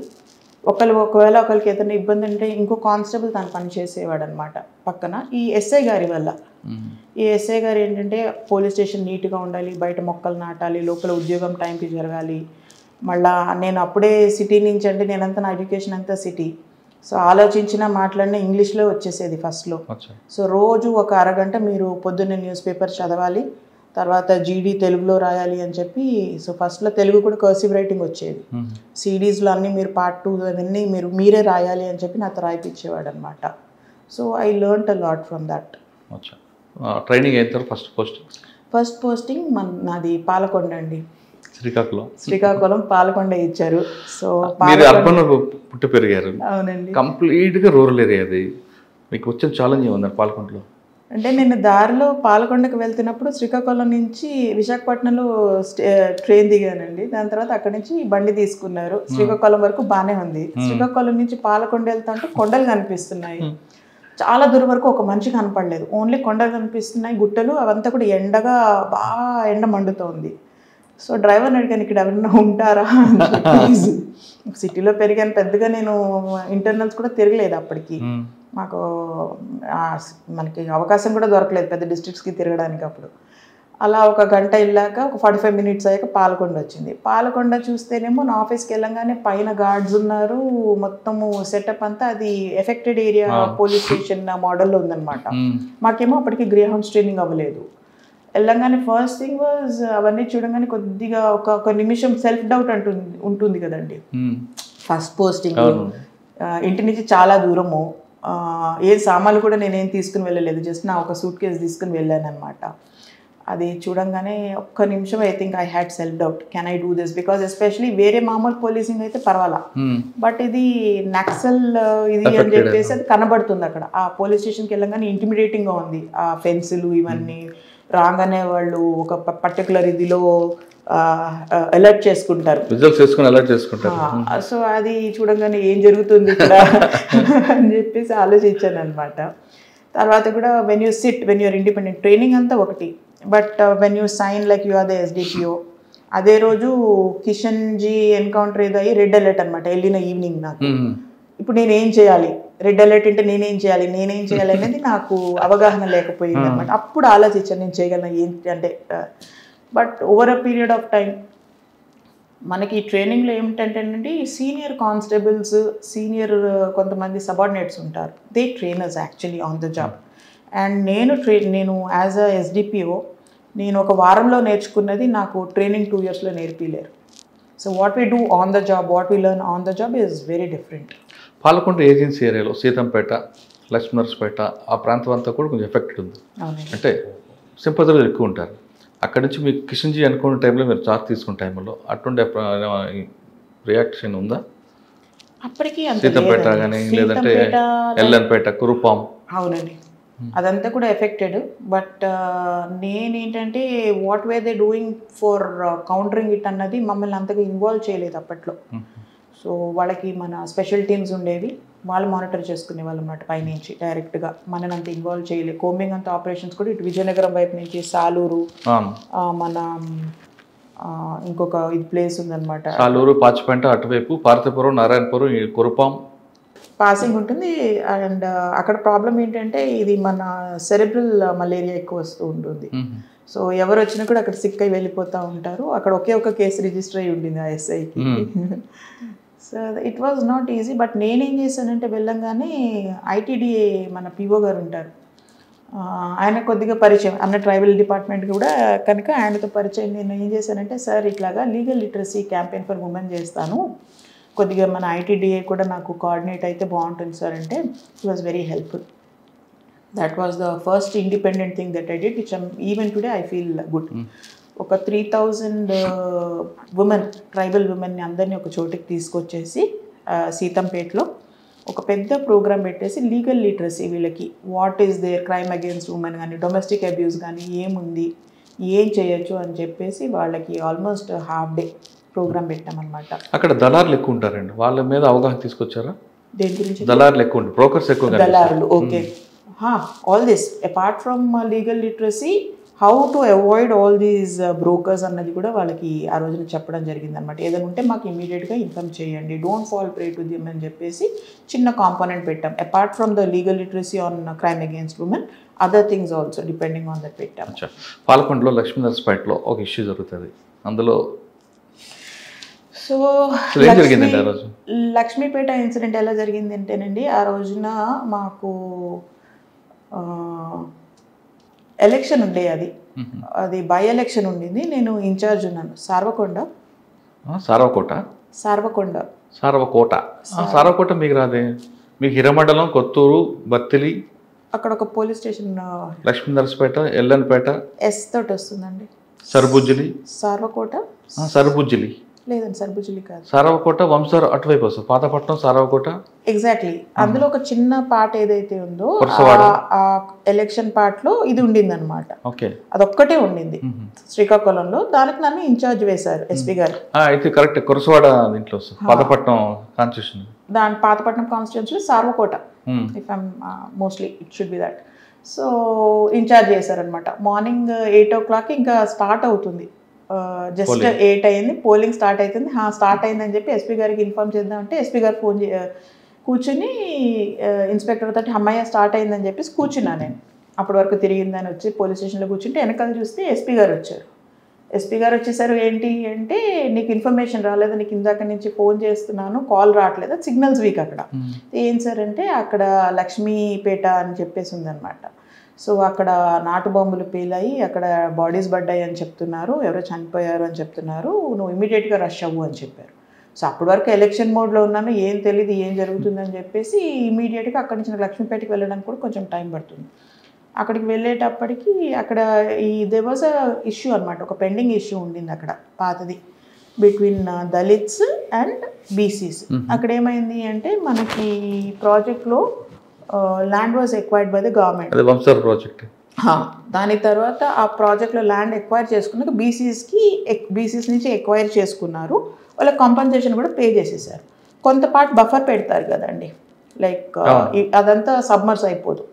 ఒకవేళ ఒకరికి ఏదైనా ఇబ్బంది అంటే ఇంకో కానిస్టేబుల్ తను పనిచేసేవాడు అనమాట పక్కన. ఈ ఎస్ఐ గారి వల్ల, ఈ ఎస్ఐ గారు ఏంటంటే పోలీస్ స్టేషన్ నీట్గా ఉండాలి, బయట మొక్కలు నాటాలి, లోపల ఉద్యోగం టైంకి జరగాలి. మళ్ళీ నేను అప్పుడే సిటీ నుంచి, అంటే నేనంతా నా ఎడ్యుకేషన్ అంతా సిటీ. సో ఆలోచించిన మాట్లాడిన ఇంగ్లీష్లో వచ్చేసేది ఫస్ట్లో. సో రోజు ఒక అరగంట మీరు పొద్దున్నే న్యూస్ పేపర్ చదవాలి, తర్వాత జీడీ తెలుగులో రాయాలి అని చెప్పి. సో ఫస్ట్లో తెలుగు కూడా కర్సివ్ రైటింగ్ వచ్చేది. సిడీస్లో అన్నీ మీరు Part 2 అవన్నీ మీరే రాయాలి అని చెప్పి నాతో రాయిపించేవాడు అనమాట. So I learned a lot from that. Training అయిన తర్వాత ఫస్ట్ పోస్టింగ్ నాది పాలకొండ అండి. శ్రీకాకుళం పాలకొండ ఇచ్చారు. సో పుట్టి పెరిగారు. అవునండి, కంప్లీట్గా రూరల్ ఏరియా. అది మీకు వచ్చిన ఛాలెంజ్ ఏమన్నారు పాలకొండలో? అంటే నేను దారిలో పాలకొండకు వెళ్తున్నప్పుడు శ్రీకాకుళం నుంచి విశాఖపట్నంలో ట్రైన్ దిగానండి. దాని తర్వాత అక్కడి నుంచి బండి తీసుకున్నారు. శ్రీకాకుళం వరకు బాగానే ఉంది. శ్రీకాకుళం నుంచి పాలకొండ వెళ్తా ఉంటే కొండలు కనిపిస్తున్నాయి. చాలా దూరం వరకు ఒక మనిషి కనపడలేదు, ఓన్లీ కొండలు కనిపిస్తున్నాయి, గుట్టలు, అవంతా కూడా ఎండగా బాగా ఎండ మండుతోంది. సో డ్రైవర్ని అడిగాను, ఇక్కడ ఎవరైనా ఉంటారా? సిటీలో పెరిగాను, పెద్దగా నేను ఇంటర్నల్స్ కూడా తిరగలేదు అప్పటికి. మనకి అవకాశం కూడా దొరకలేదు పెద్ద డిస్ట్రిక్ట్స్కి తిరగడానికి అప్పుడు. అలా ఒక గంట వెళ్ళాక ఒక 45 minutes అయ్యాక పాలకొండ వచ్చింది. పాలకొండ చూస్తేనేమో నా ఆఫీస్కి వెళ్ళంగానే పైన గార్డ్స్ ఉన్నారు, మొత్తము సెటప్ అంతా అది ఎఫెక్టెడ్ ఏరియా పోలీస్ స్టేషన్ మోడల్లో ఉందన్నమాట. మాకేమో అప్పటికి గ్రే హౌన్స్ ట్రైనింగ్ అవ్వలేదు. వెళ్ళంగానే ఫస్ట్ థింగ్ వాజ్ అవన్నీ చూడంగానే కొద్దిగా ఒక నిమిషం సెల్ఫ్ డౌట్ ఉంటుంది కదండి. ఫస్ట్ పోస్టింగ్, ఇంటి నుంచి చాలా దూరము, ఏ సామాన్లు కూడా నేనేం తీసుకుని వెళ్ళలేదు, జస్ట్ నా ఒక సూట్ కేసు తీసుకుని వెళ్ళాను అనమాట. అది చూడంగానే ఒక్క నిమిషం I think I had self doubt, can I do this, because especially వేరే మామూలు పోలీసింగ్ అయితే పర్వాలా, బట్ ఇది నక్సల్ ఇది అని చెప్పేసి అది కనబడుతుంది అక్కడ. ఆ పోలీస్ స్టేషన్కి వెళ్ళగానే ఇంటిమిడేటింగ్గా ఉంది, ఆ ఫెన్సులు ఇవన్నీ రాగానే వాళ్ళు ఒక పర్టికులర్ ఇదిలో అలర్ట్ చేసుకుంటారు. సో అది చూడంగానే ఏం జరుగుతుంది ఇక్కడ అని చెప్పేసి ఆలోచించాను అనమాట. తర్వాత కూడా when you sit, when you're independent, training అంతా ఒకటి, but when you sign like you are the SDPO, అదే రోజు కిషన్ జీ ఎన్కౌంటర్ ఏదో అయ్యి రెడ్ అలర్ట్ అనమాట వెళ్ళిన ఈవినింగ్ నాకు. ఇప్పుడు నేనేం చేయాలి, రెడ్ అలర్ట్ అంటే నేనేం చేయాలి అనేది నాకు అవగాహన లేకపోయింది అనమాట. అప్పుడు ఆలోచించాను నేను చేయగలను ఏంటి అంటే. But over a period of time మనకి ట్రైనింగ్లో ఏమిటంటేనండి, సీనియర్ కానిస్టేబుల్స్, సీనియర్ కొంతమంది సబార్డినేట్స్ ఉంటారు, they trainers actually on the job. And నేను యాజ్ అ SDPO నేను ఒక వారంలో నేర్చుకున్నది నాకు ట్రైనింగ్ 2 yearsలో నేర్పిలేరు. So what we do on the job, what we learn on the job is very different. Palakonda agency ఏరియాలో సీతంపేట, లక్ష్మీనరసపేట ఆ ప్రాంతం అంతా కూడా కొంచెం ఎఫెక్ట్ ఉంది, అంటే సింపతులు ఎక్కువ ఉంటారు. అక్కడి నుంచి మీకు కిషన్జీ అనుకున్న టైంలో మీరు చార్జ్ తీసుకున్న టైంలో అటువంటి రియాక్షన్ ఉందా? అప్పటికి సీతంపేట కానీ లేదంటే ఎల్ఎన్పేట, కురుపాం? అవునండి, అదంతా కూడా ఎఫెక్టెడ్. బట్ నేనేంటంటే what way they doing for countering it అన్నది మమ్మల్ని అంతగా ఇన్వాల్వ్ చేయలేదు అప్పట్లో. సో వాళ్ళకి మన స్పెషల్ టీమ్స్ ఉండేవి, వాళ్ళు మానిటర్ చేసుకునే వాళ్ళు అన్నమాట పైనుంచి డైరెక్ట్గా, మనని అంత ఇన్వాల్వ్ చేయలేదు. కోంబింగ్ అంత ఆపరేషన్స్ కూడా ఇటు విజయనగరం వైపు నుంచి సాలూరు, మన ఇంకొక ఇది ప్లేస్ ఉందన్నమాట, సాలూరు, పాచిపెంట అటువైపు, పార్తపురం, నారాయణపురం, కురుపాం పాసింగ్ ఉంటుంది. అండ్ అక్కడ ప్రాబ్లం ఏంటంటే ఇది మన సెరెబ్రల్ మలేరియా ఎక్కువ వస్తూ ఉంటుంది. సో ఎవరు వచ్చినా కూడా అక్కడ సిక్ అయి వెళ్ళిపోతూ ఉంటారు. అక్కడ ఒకే ఒక కేసు రిజిస్టర్ అయ్యి ఉండింది ఆ SIకి. So it was not easy. But నేనేం చేశానంటే వెళ్ళంగానే ITDA మన PO గారు ఉంటారు, ఆయన కొద్దిగా పరిచయం అన్న ట్రైబల్ డిపార్ట్మెంట్ కూడా కనుక ఆయనతో పరిచయం. నేను ఏం చేశానంటే, సార్ ఇట్లాగా legal literacy campaign for women చేస్తాను, కొద్దిగా మన ITDA కూడా నాకు కోఆర్డినేట్ అయితే బాగుంటుంది సార్ అంటే, he was very helpful. That was the first independent thing that I did, which even today I feel good. ఒక 3000 ఉమెన్, ట్రైబల్ ఉమెన్ని అందరినీ ఒక చోటికి తీసుకొచ్చేసి సీతంపేటలో ఒక పెద్ద ప్రోగ్రామ్ పెట్టేసి లీగల్ లిటరసీ, వీళ్ళకి what is there crime against women కానీ డొమెస్టిక్ అబ్యూస్ కానీ ఏముంది, ఏం చేయొచ్చు అని చెప్పేసి వాళ్ళకి ఆల్మోస్ట్ హాఫ్ డే ప్రోగ్రామ్ పెట్టామన్నమాట. అక్కడ దళారులు ఎక్కువ ఉంటారండి, వాళ్ళ మీద అవగాహన తీసుకొచ్చారా? దేని గురించి? దళారులు ఎక్కువ ఉంటారు, బ్రోకర్స్ ఎక్కువ. దళారులు, okay. All this apart from legal literacy, how to avoid all these brokers అన్నది కూడా వాళ్ళకి ఆ రోజున చెప్పడం జరిగింది అనమాట. ఏదైనా ఉంటే మాకు ఇమీడియట్గా ఇన్ఫార్మ్ చేయండి, డోంట్ ఫాల్ ప్రే టు దిమ్ అని చెప్పేసి చిన్న కాంపోనెంట్ పెట్టాం. Apart from the legal literacy on crime against women, other things also depending on that పెట్టాం. పాలకొండలో లక్ష్మీనరసపేటలో ఒక ఇష్యూ జరుగుతుంది, అందులో సో లక్ష్మీపేట ఇన్సిడెంట్ ఎలా జరిగింది అంటేనండి, ఆ రోజున మాకు ఎలక్షన్ ఉండే, అది బై ఎలక్షన్ ఉండింది. నేను ఇన్ఛార్జ్ ఉన్నాను, సార్వకోట మీకు రాదే? మీకు హిరమండలం, కొత్తూరు, బత్తిలి, అక్కడ ఒక పోలీస్ స్టేషన్, లక్ష్మీనరసపేట, ఎల్ఎన్పేట S తోటి వస్తుందండి. సర్బుజ్జిలి, సర్బుజ్జిలి లేదండి, సర్బుజ్జిలి కాదు, సారవకోట, వంశర్ అటువైపు వస్తుంది, పాతపట్నం, సారవకోట. ఎగ్జాక్ట్లీ. అందులో ఒక చిన్న పార్ట్ ఏదైతే ఉందో ఆ ఎలక్షన్ పార్ట్ లో ఇది ఉండింది అనమాట. అదొక్కటే ఉండింది శ్రీకాకుళంలో. దానికి నన్ను ఇన్ఛార్జ్ వేశారు SP గారు. అయితే కరెక్ట్, కురసవాడ దీంట్లో పాతపట్నం కాన్స్టిట్యూషన్, దాని Pathapatnam constituency Saravakota, if I'm mostly it should be that. So in charge చేశారనమాట. మార్నింగ్ 8 o'clock ఇంకా స్టార్ట్ అవుతుంది, జస్ట్ 8 అయింది, పోలింగ్ స్టార్ట్ అవుతుంది. స్టార్ట్ అయిందని చెప్పి SP గారికి ఇన్ఫార్మ్ చేద్దామంటే SP గారు ఫోన్ కూర్చుని ఇన్స్పెక్టర్ తోటి అమ్మాయి స్టార్ట్ అయిందని చెప్పేసి కూర్చున్నా నేను. అప్పటి వరకు తిరిగిందని వచ్చి పోలీస్ స్టేషన్లో కూర్చుంటే వెనకాల చూస్తే SP గారు వచ్చారు. SP గారు వచ్చేసారు, ఏంటి అంటే నీకు ఇన్ఫర్మేషన్ రాలేదు, నీకు ఇందాక నుంచి ఫోన్ చేస్తున్నాను, కాల్ రావట్లేదు, సిగ్నల్స్ వీక్ అక్కడ. ఏం సార్ అంటే అక్కడ లక్ష్మీపేట అని చెప్పేసి ఉందన్నమాట. సో అక్కడ నాటు బాంబులు పేలాయి, అక్కడ బాడీస్ పడ్డాయి అని చెప్తున్నారు, ఎవరో చనిపోయారు అని చెప్తున్నారు, నువ్వు ఇమీడియట్గా రష్ అవ్వు అని చెప్పారు. సో అప్పటి వరకు ఎలక్షన్ మోడ్లో ఉన్నాను, ఏం తెలియదు ఏం జరుగుతుందని చెప్పేసి ఇమీడియట్గా అక్కడి నుంచి లక్ష్మీపేటకి వెళ్ళడానికి కూడా కొంచెం టైం పడుతుంది. అక్కడికి వెళ్ళేటప్పటికి అక్కడ దే వాజ్ అ ఇష్యూ అనమాట, ఒక పెండింగ్ ఇష్యూ ఉండింది అక్కడ పాతది బిట్వీన్ దళిత్స్ అండ్ బీసీస్. అక్కడ ఏమైంది అంటే మనకి ప్రాజెక్ట్లో land was acquired by the government, Vamshar project. దాని తర్వాత ఆ ప్రాజెక్ట్లో ల్యాండ్ ఎక్వైర్ చేసుకున్నాక బీసీస్ నుంచి ఎక్వైర్ చేసుకున్నారు, వాళ్ళకి కాంపన్సేషన్ కూడా పే చేసేసారు. కొంత పార్ట్ బఫర్ పెడతారు కదండి, లైక్ అదంతా సబ్మర్స్ అయిపోదు.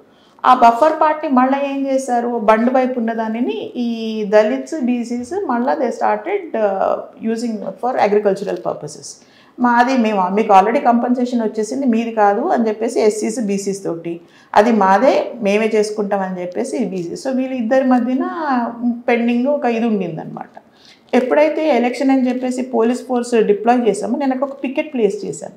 ఆ బఫర్ పార్ట్ని మళ్ళీ ఏం చేశారు, బండ్ వైపు ఉన్న దానిని ఈ దళిత్స్ బీసీస్ మళ్ళీ they started using for agricultural purposes. మీకు ఆల్రెడీ కంపన్సేషన్ వచ్చేసింది, మీది కాదు అని చెప్పేసి ఎస్సీస్ బీసీస్ తోటి, అది మాదే మేమే చేసుకుంటామని చెప్పేసి బీసీ. సో వీళ్ళిద్దరి మధ్యన పెండింగ్ ఒక ఇది ఉండిందనమాట. ఎప్పుడైతే ఎలక్షన్ అని చెప్పేసి పోలీస్ ఫోర్స్ డిప్లాయ్ చేసామో నేను అక్కడ ఒక పికెట్ ప్లేస్ చేశాను.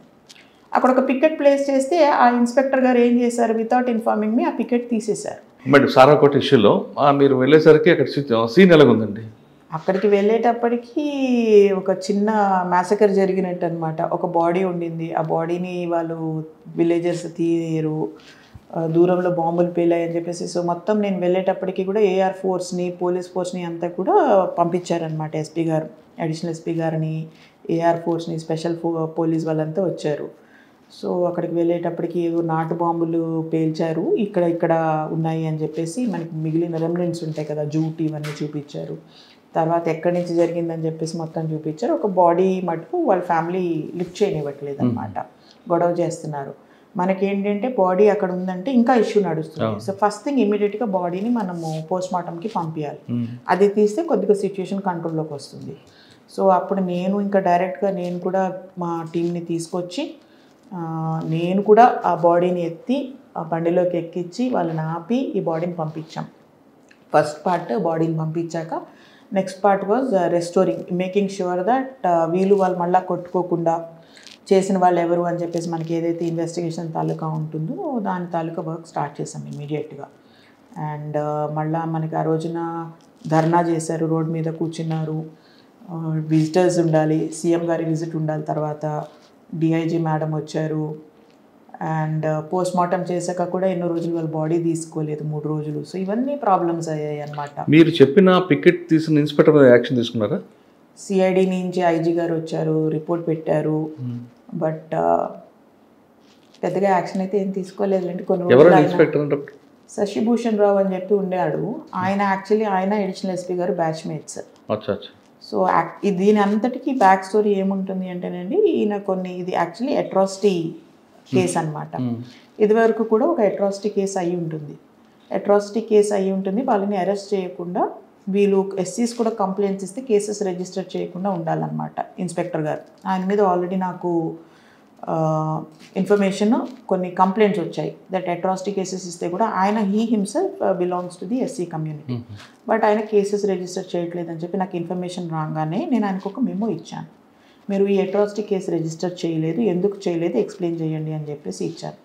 అక్కడ ఒక పికెట్ ప్లేస్ చేస్తే ఆ ఇన్స్పెక్టర్ గారు ఏం చేశారు, వితౌట్ ఇన్ఫార్మింగ్ మీ ఆ పికెట్ తీసేశారు. బట్ సారాకోట ఇష్యూలో మీరు వెళ్ళేసరికి అక్కడ సీన్ ఎలాగుందండి? అక్కడికి వెళ్ళేటప్పటికి ఒక చిన్న మ్యాసకర్ జరిగినట్టు అనమాట. ఒక బాడీ ఉండింది, ఆ బాడీని వాళ్ళు విలేజర్స్ తీయరు, దూరంలో బాంబులు పేలాయని చెప్పేసి. సో మొత్తం నేను వెళ్ళేటప్పటికి కూడా ఏఆర్ ఫోర్స్ని పోలీస్ ఫోర్స్ని అంతా కూడా పంపించారనమాట. ఎస్పీ గారు, అడిషనల్ ఎస్పీ గారిని, ఏఆర్ ఫోర్స్ని, స్పెషల్ పోలీస్ వాళ్ళంతా వచ్చారు. సో అక్కడికి వెళ్ళేటప్పటికి ఏదో నాటు బాంబులు పేల్చారు, ఇక్కడ ఉన్నాయి అని చెప్పేసి మనకి మిగిలిన రెమినెంట్స్ ఉంటాయి కదా, జూట్ ఇవన్నీ చూపించారు. తర్వాత ఎక్కడి నుంచి జరిగిందని చెప్పేసి మొత్తం చూపించారు. ఒక బాడీ మటుకు వాళ్ళ ఫ్యామిలీ లిఫ్ట్ చేయనివ్వట్లేదు అనమాట, గొడవ చేస్తున్నారు. మనకేంటంటే బాడీ అక్కడ ఉందంటే ఇంకా ఇష్యూ నడుస్తుంది. సో ఫస్ట్ థింగ్ ఇమీడియట్గా బాడీని మనము పోస్ట్ మార్టంకి పంపించాలి, అది తీస్తే కొద్దిగా సిచ్యుయేషన్ కంట్రోల్లోకి వస్తుంది. సో అప్పుడు ఇంకా డైరెక్ట్గా నేను కూడా మా టీంని తీసుకొచ్చి నేను కూడా ఆ బాడీని ఎత్తి ఆ బండిలోకి ఎక్కించి వాళ్ళని ఆపి ఈ బాడీని పంపించాం. ఫస్ట్ పార్ట్ బాడీని పంపించాక next part was restoring, making sure that వాళ్ళు మళ్ళీ కొట్టుకోకుండా చేసిన వాళ్ళు ఎవరు అని చెప్పేసి మనకి ఏదైతే ఇన్వెస్టిగేషన్ తాలూకా ఉంటుందో దాని తాలూకా వర్క్ స్టార్ట్ చేసాం ఇమీడియట్గా. అండ్ మళ్ళీ మనకి ఆ రోజున ధర్నా చేశారు, రోడ్ మీద కూర్చున్నారు, విజిటర్స్ ఉండాలి, సీఎం గారి విజిట్ ఉండాలి, తర్వాత డిఐజీ మేడం వచ్చారు. అండ్ పోస్ట్ మార్టం చేశాక కూడా ఎన్నో రోజులు వాళ్ళ బాడీ తీసుకోలేదు, 3 రోజులు. సో ఇవన్నీ ప్రాబ్లమ్స్ అయ్యాయి అన్నమాట. మీరు చెప్పిన పికెట్ తీసిన ఇన్స్పెక్టర్ మీద యాక్షన్ తీసుకున్నారా? సిఐడి నుంచి ఐజీ గారు వచ్చారు, రిపోర్ట్ పెట్టారు, బట్ పెద్దగా యాక్షన్ అయితే ఏం తీసుకోలేదండి. కొన్ని రోజులు శశిభూషణ్ రావు అని చెప్పి ఉండేవాడు, ఆయన అడిషనల్ ఎస్పీ గారు బ్యాచ్మేట్స్. సో దీని అంతటికీ బ్యాక్ స్టోరీ ఏముంటుంది అంటేనండి, ఇది యాక్చువల్లీ అట్రాసిటీ కేసు అనమాట. ఇదివరకు కూడా ఒక అట్రాసిటీ కేసు అయి ఉంటుంది. వాళ్ళని అరెస్ట్ చేయకుండా వీళ్ళు ఎస్సీస్ కూడా కంప్లైంట్స్ ఇస్తే కేసెస్ రిజిస్టర్ చేయకుండా ఉండాలన్నమాట ఇన్స్పెక్టర్ గారు. ఆయన మీద ఆల్రెడీ నాకు ఇన్ఫర్మేషన్, కొన్ని కంప్లైంట్స్ వచ్చాయి దట్ అట్రాసిటీ కేసెస్ ఇస్తే కూడా he himself belongs to the SC community, but ఆయన కేసెస్ రిజిస్టర్ చేయట్లేదని చెప్పి నాకు ఇన్ఫర్మేషన్ రాగానే నేను ఆయనకు ఒక మెమో ఇచ్చాను. మీరు ఈ అట్రాసిటీ కేసు రిజిస్టర్ చేయలేదు, ఎందుకు చేయలేదు ఎక్స్ప్లెయిన్ చేయండి అని చెప్పేసి ఇచ్చాను.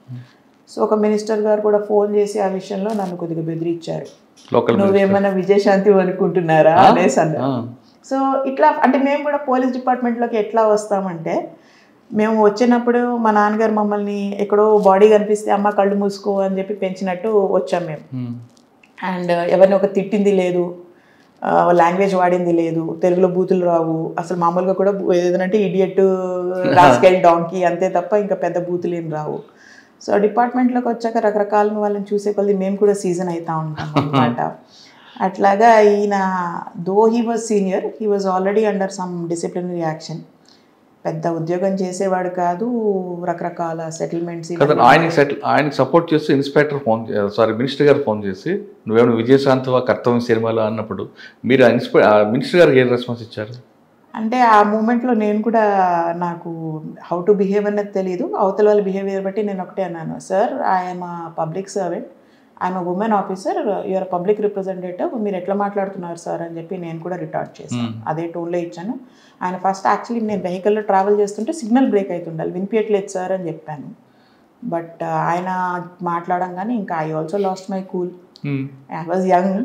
సో ఒక మినిస్టర్ గారు కూడా ఫోన్ చేసి ఆ విషయంలో నన్ను కొద్దిగా బెదిరించారు, నువ్వేమైనా విజయశాంతి అనుకుంటున్నారా అనేసి అన్నారు. సో ఇట్లా అంటే మేము కూడా పోలీస్ డిపార్ట్మెంట్లోకి ఎట్లా వస్తామంటే, మేము వచ్చినప్పుడు మా నాన్నగారు మమ్మల్ని ఎక్కడో బాడీ కనిపిస్తే అమ్మ కళ్ళు మూసుకో అని చెప్పి పెంచినట్టు వచ్చాం మేము. అండ్ ఎవరిని ఒక తిట్టింది లేదు, లాంగ్వేజ్ వాడింది లేదు, తెలుగులో బూతులు రావు అసలు, మామూలుగా కూడా ఏదంటే ఇడియట్, రాస్కెల్, డాంకీ అంతే తప్ప ఇంకా పెద్ద బూతులు ఏం రావు. సో డిపార్ట్మెంట్లోకి వచ్చాక రకరకాల వాళ్ళని చూసే కొద్ది మేము కూడా సీజన్ అవుతూ ఉంటాం అనమాట. అట్లాగా ఈయన though he was senior, he was already under some disciplinary action. పెద్ద ఉద్యోగం చేసేవాడు కాదు, రకరకాల సెటిల్మెంట్స్. ఆయనకి సపోర్ట్ చేస్తూ మినిస్టర్ గారు ఫోన్ చేసి నువ్వేమైనా విజయశాంతి కర్తవ్యం సినిమాలో అన్నప్పుడు మీరు మినిస్టర్ గారికి ఏం రెస్పాన్స్ ఇచ్చారు? అంటే ఆ మూమెంట్లో నేను కూడా నాకు హౌ టు బిహేవ్ అనేది తెలియదు, అవతల వాళ్ళ బిహేవియర్ బట్టి నేను ఒకటే అన్నాను, sir I'm public servant, I'm woman officer, you're public representative, మీరు ఎట్లా మాట్లాడుతున్నారు సార్ అని చెప్పి నేను కూడా రిటార్ట్ చేశాను, అదే టోన్లో ఇచ్చాను. ఆయన ఫస్ట్ యాక్చువల్లీ నేను వెహికల్లో ట్రావెల్ చేస్తుంటే సిగ్నల్ బ్రేక్ అవుతుండాలి, వినిపించట్లేదు సార్ అని చెప్పాను. బట్ ఆయన మాట్లాడంగానే ఇంకా I also lost my cool, I was young,